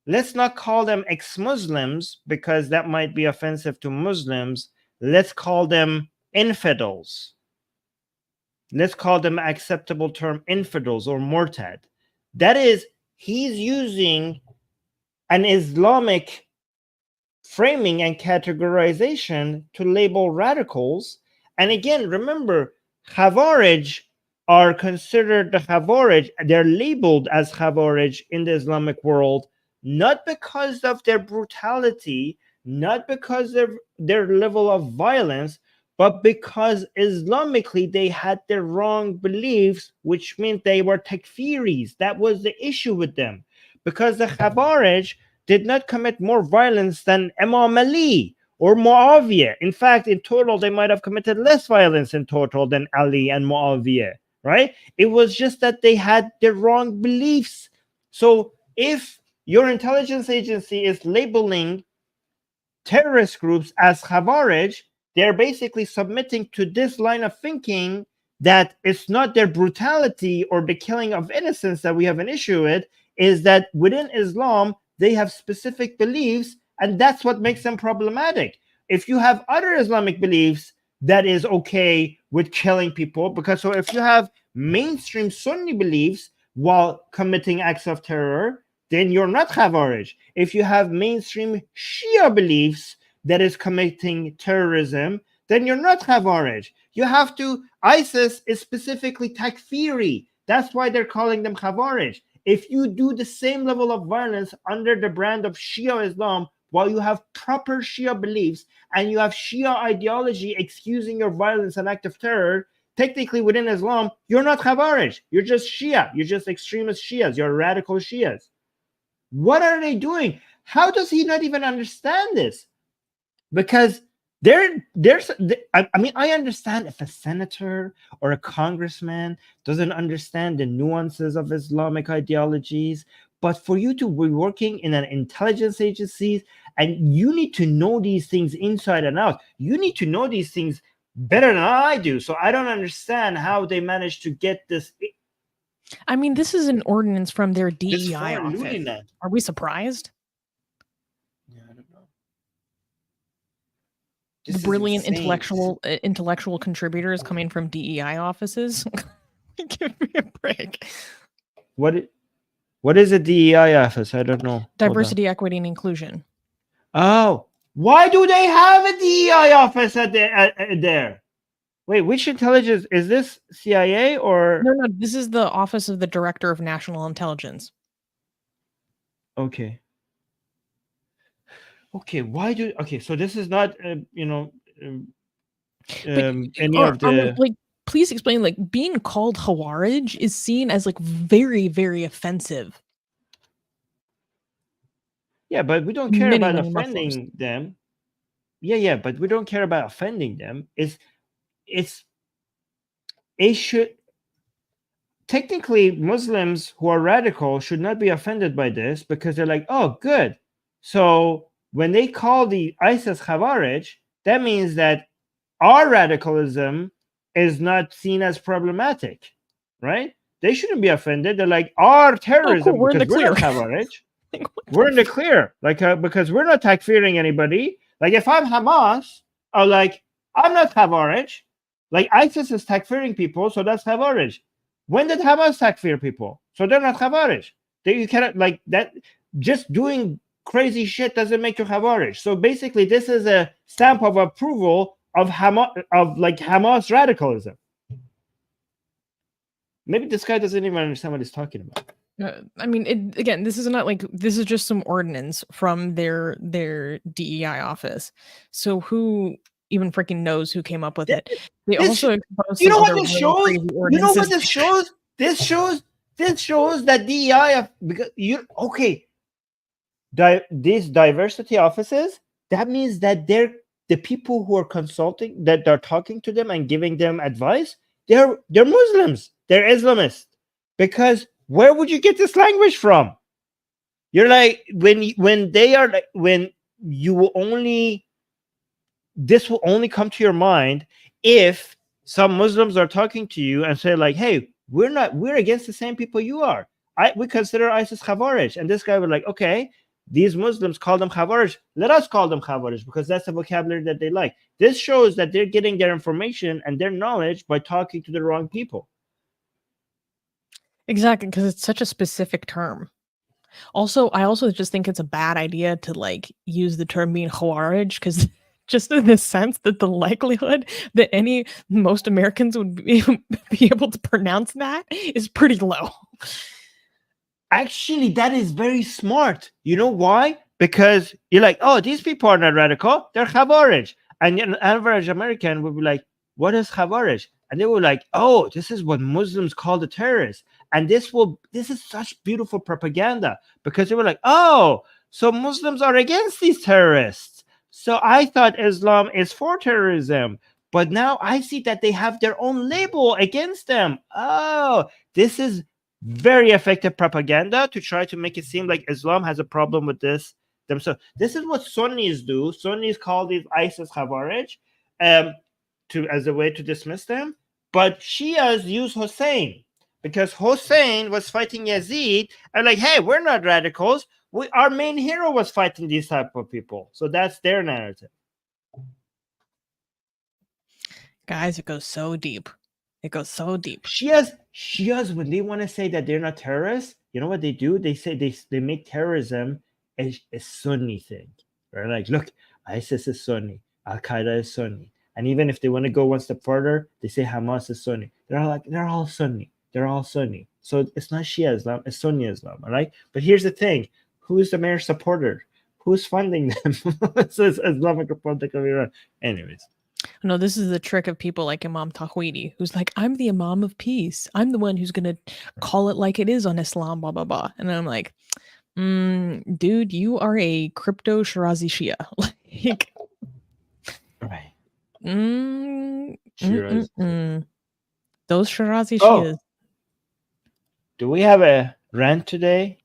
let's not call them ex-Muslims because that might be offensive to Muslims. Let's call them infidels. Let's call them acceptable term, infidels or murtad. That is, he's using an Islamic framing and categorization to label radicals. And again, remember, Khawarij are considered the Khawarij. They're labeled as Khawarij in the Islamic world, not because of their brutality, not because of their level of violence, but because Islamically they had their wrong beliefs, which meant they were takfiris. That was the issue with them. Because the Khawarij did not commit more violence than Imam Ali or Muawiyah. In fact, in total, they might have committed less violence in total than Ali and Muawiyah, right? It was just that they had the wrong beliefs. So if your intelligence agency is labeling terrorist groups as Khawarij, they're basically submitting to this line of thinking that it's not their brutality or the killing of innocents that we have an issue with, is that within Islam, they have specific beliefs, and that's what makes them problematic. If you have other Islamic beliefs, that is okay with killing people, because so if you have mainstream Sunni beliefs while committing acts of terror, then you're not Khawarij. If you have mainstream Shia beliefs that is committing terrorism, then you're not Khawarij. You have to, ISIS is specifically takfiri. That's why they're calling them Khawarij. If you do the same level of violence under the brand of Shia Islam, while you have proper Shia beliefs and you have Shia ideology excusing your violence and act of terror, technically within Islam, you're not Khawarij. You're just Shia. You're just extremist Shias. You're radical Shias. What are they doing? How does he not even understand this? Because I mean, I understand if a senator or a congressman doesn't understand the nuances of Islamic ideologies, but for you to be working in an intelligence agency and you need to know these things inside and out, you need to know these things better than I do. So I don't understand how they managed to get this.
I mean, this is an ordinance from their DEI office. Are we surprised?
Yeah, I don't know.
The brilliant intellectual contributors coming from DEI offices. Give me a break.
What is a DEI office? I don't know.
Diversity, equity, and inclusion.
Oh, why do they have a DEI office there? Wait, which intelligence is this? CIA or
no? This is the Office of the Director of National Intelligence.
Okay. Why do? Okay, so this is not any of the
like. Please explain. Like, being called Khawarij is seen as like very, very offensive.
Yeah, but we don't care about offending them. Yeah, but we don't care about offending them. It should technically, Muslims who are radical should not be offended by this, because they're like, oh, good. So when they call the ISIS Khawarij, that means that our radicalism is not seen as problematic, right? They shouldn't be offended. They're like, our terrorism,
we're
because we're not Khawarij. We're in the clear, like because we're not takfiring anybody. Like if I'm Hamas, I'm like, I'm not Khawarij. Like ISIS is takfiring people, so that's Khawarij. When did Hamas takfir people? So they're not Khawarij. You cannot, like that. Just doing crazy shit doesn't make you Khawarij. So basically, this is a stamp of approval of Hamas radicalism. Maybe this guy doesn't even understand what he's talking about.
I mean, again, this is not like this is just some ordinance from their DEI office. So who even freaking knows who came up with it? They
This
also exposed
You
some
know what
other
this
really
shows?
crazy
You know what
ordinances.
this shows? This shows that DEI because these diversity offices. That means that they're the people who are consulting, that they're talking to them and giving them advice. They're Muslims. They're Islamists. Because where would you get this language from? You're like when they are like when you will only this will only come to your mind if some Muslims are talking to you and say like, hey, we're against the same people you are. We consider ISIS Khawarij. And this guy would like, okay, these Muslims call them Khawarij. Let us call them Khawarij because that's the vocabulary that they like. This shows that they're getting their information and their knowledge by talking to the wrong people.
Exactly, because it's such a specific term. Also, I also just think it's a bad idea to like use the term being Khawarij because just in the sense that the likelihood that most Americans would be able to pronounce that is pretty low.
Actually, that is very smart. You know why? Because you're like, oh, these people are not radical. They're Khawarij. And an average American would be like, what is Khawarij? And they were like, oh, this is what Muslims call the terrorists. And this is such beautiful propaganda because they were like, oh, so Muslims are against these terrorists. So I thought Islam is for terrorism. But now I see that they have their own label against them. Oh, this is very effective propaganda to try to make it seem like Islam has a problem with this themselves. This is what Sunnis do. Sunnis call these ISIS Khawarij as a way to dismiss them. But Shias use Hussein because Hussein was fighting Yazid and like, hey, we're not radicals. Our main hero was fighting these type of people. So that's their narrative.
Guys, it goes so deep. It goes so deep.
Shias, when they want to say that they're not terrorists, you know what they do? They say they make terrorism a Sunni thing. Right? Like, look, ISIS is Sunni, Al Qaeda is Sunni, and even if they want to go one step further, they say Hamas is Sunni. They're all Sunni. They're all Sunni. So it's not Shia Islam, it's Sunni Islam. All right. But here's the thing: who is the mayor's supporter? Who's funding them? So it's Islamic Republic of Iran. Anyways.
No, this is the trick of people like Imam Tawhidi, who's like, I'm the Imam of peace. I'm the one who's going to call it like it is on Islam, blah, blah, blah. And I'm like, dude, you are a crypto Shirazi Shia. Like,
right.
Those Shirazi Shias.
Do we have a rant today?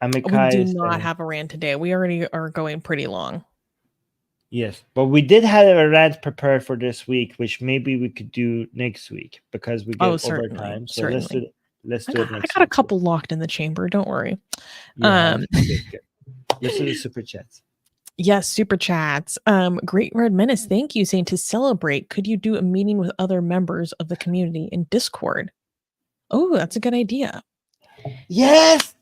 We do not have a rant today. We already are going pretty long.
Yes, but we did have a rant prepared for this week, which maybe we could do next week because we get overtime. So let's do it next week.
I got a couple locked in the chamber. Don't worry.
Yeah, good. Let's do the super chats.
Yes, super chats. Great Red Menace, thank you. Saying to celebrate, could you do a meeting with other members of the community in Discord? Oh, that's a good idea.
Yes,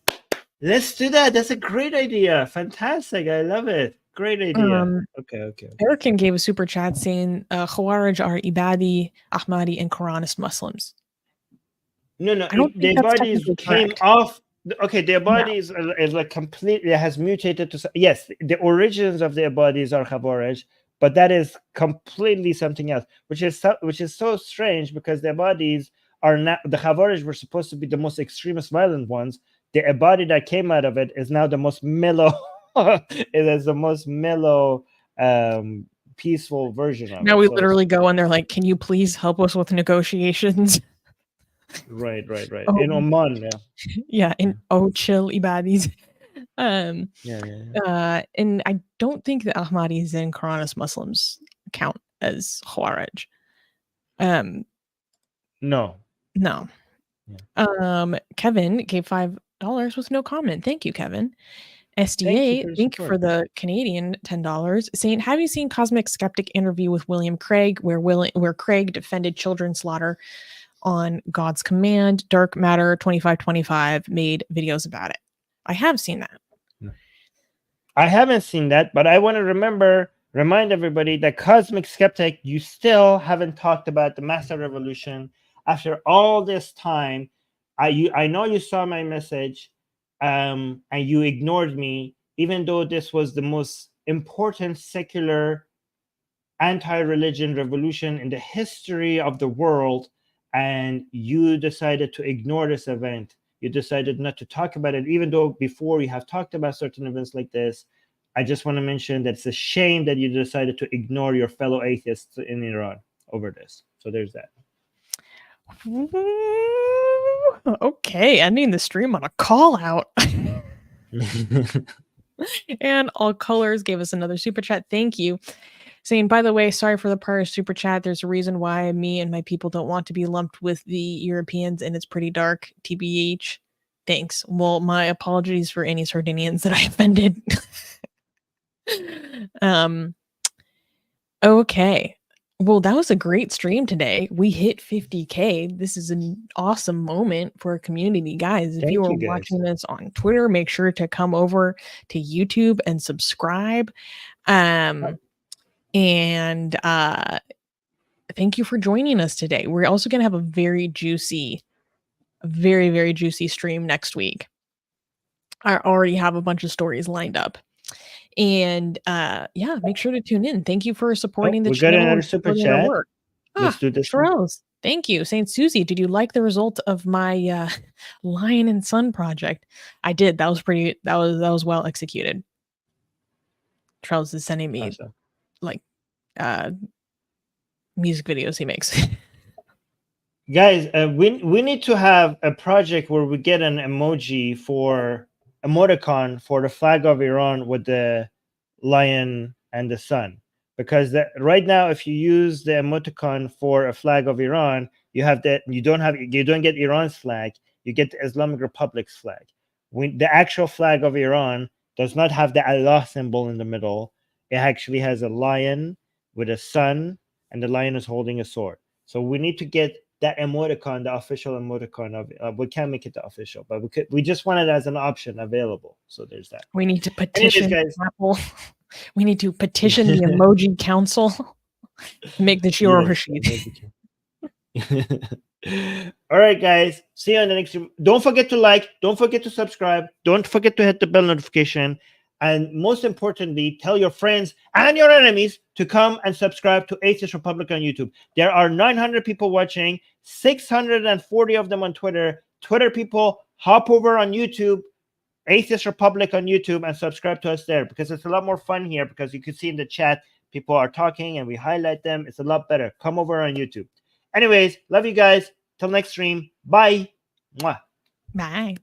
let's do that. That's a great idea. Fantastic. I love it. Great idea. Okay.
Erican gave a super chat saying Khawarij are Ibadi, Ahmadi, and Quranist Muslims.
No. The Ibadis came off. Okay, the Ibadis is like completely has mutated to. Yes, the origins of the Ibadis are Khawarij, but that is completely something else, which is so strange because the Ibadis are not. The Khawarij were supposed to be the most extremist, violent ones. The Ibadi that came out of it is now the most mellow. It is the most mellow, peaceful version of it.
Now we literally go and they're like, "Can you please help us with negotiations?"
Right.
Oh,
in Oman,
yeah, chill Ibadis. And I don't think the Ahmadis and Quranist Muslims count as Khawarij.
No.
Yeah. Kevin gave $5 with no comment. Thank you, Kevin. SDA, thank you for the Canadian $10. Saying, have you seen Cosmic Skeptic interview with William Craig, where Craig defended children slaughter on God's command? Dark Matter 2525 made videos about it. I have seen that.
No. I haven't seen that, but I want to remind everybody that Cosmic Skeptic, you still haven't talked about the Master Revolution after all this time. I know you saw my message, and you ignored me, even though this was the most important secular anti-religion revolution in the history of the world, and you decided to ignore this event. You decided not to talk about it, even though before you have talked about certain events like this. I just want to mention that it's a shame that you decided to ignore your fellow atheists in Iran over this. So there's that.
Okay, ending the stream on a call out. And All Colors gave us another super chat. Thank you. Saying, by the way, sorry for the prior super chat. There's a reason why me and my people don't want to be lumped with the Europeans, and it's pretty dark. TBH. Thanks. Well, my apologies for any Sardinians that I offended. Okay. Well, that was a great stream today. We hit 50K. This is an awesome moment for a community, guys. If you are watching this on Twitter, make sure to come over to YouTube and subscribe. And thank you for joining us today. We're also going to have a very juicy, very juicy stream next week. I already have a bunch of stories lined up. And yeah, make sure to tune in. Thank you for supporting the channel.
We got another super chat. Let's do this.
Charles, thank you. Saint Susie, did you like the result of my Lion and Sun project? I did. That was pretty. That was well executed. Charles is sending me like music videos he makes.
Guys, we need to have a project where we get an emoticon for the flag of Iran with the lion and the sun, because right now if you use the emoticon for a flag of Iran, you don't get Iran's flag, you get the Islamic Republic's flag. The actual flag of Iran does not have the Allah symbol in the middle. It actually has a lion with a sun, and the lion is holding a sword. So we need to get that emoticon, the official emoticon of we can't make it the official, but we just want it as an option available. So there's that.
We need to petition Apple. We need to petition the emoji council to make the Shiro Rashid.
All right, guys. See you on the next stream. Don't forget to like, don't forget to subscribe, don't forget to hit the bell notification, and most importantly, tell your friends and your enemies to come and subscribe to Atheist Republic on YouTube. There are 900 people watching, 640 of them on Twitter. Twitter people, hop over on YouTube, Atheist Republic on YouTube, and subscribe to us there, because it's a lot more fun here, because you can see in the chat, people are talking and we highlight them. It's a lot better. Come over on YouTube. Anyways, love you guys. Till next stream. Bye. Mwah.
Bye.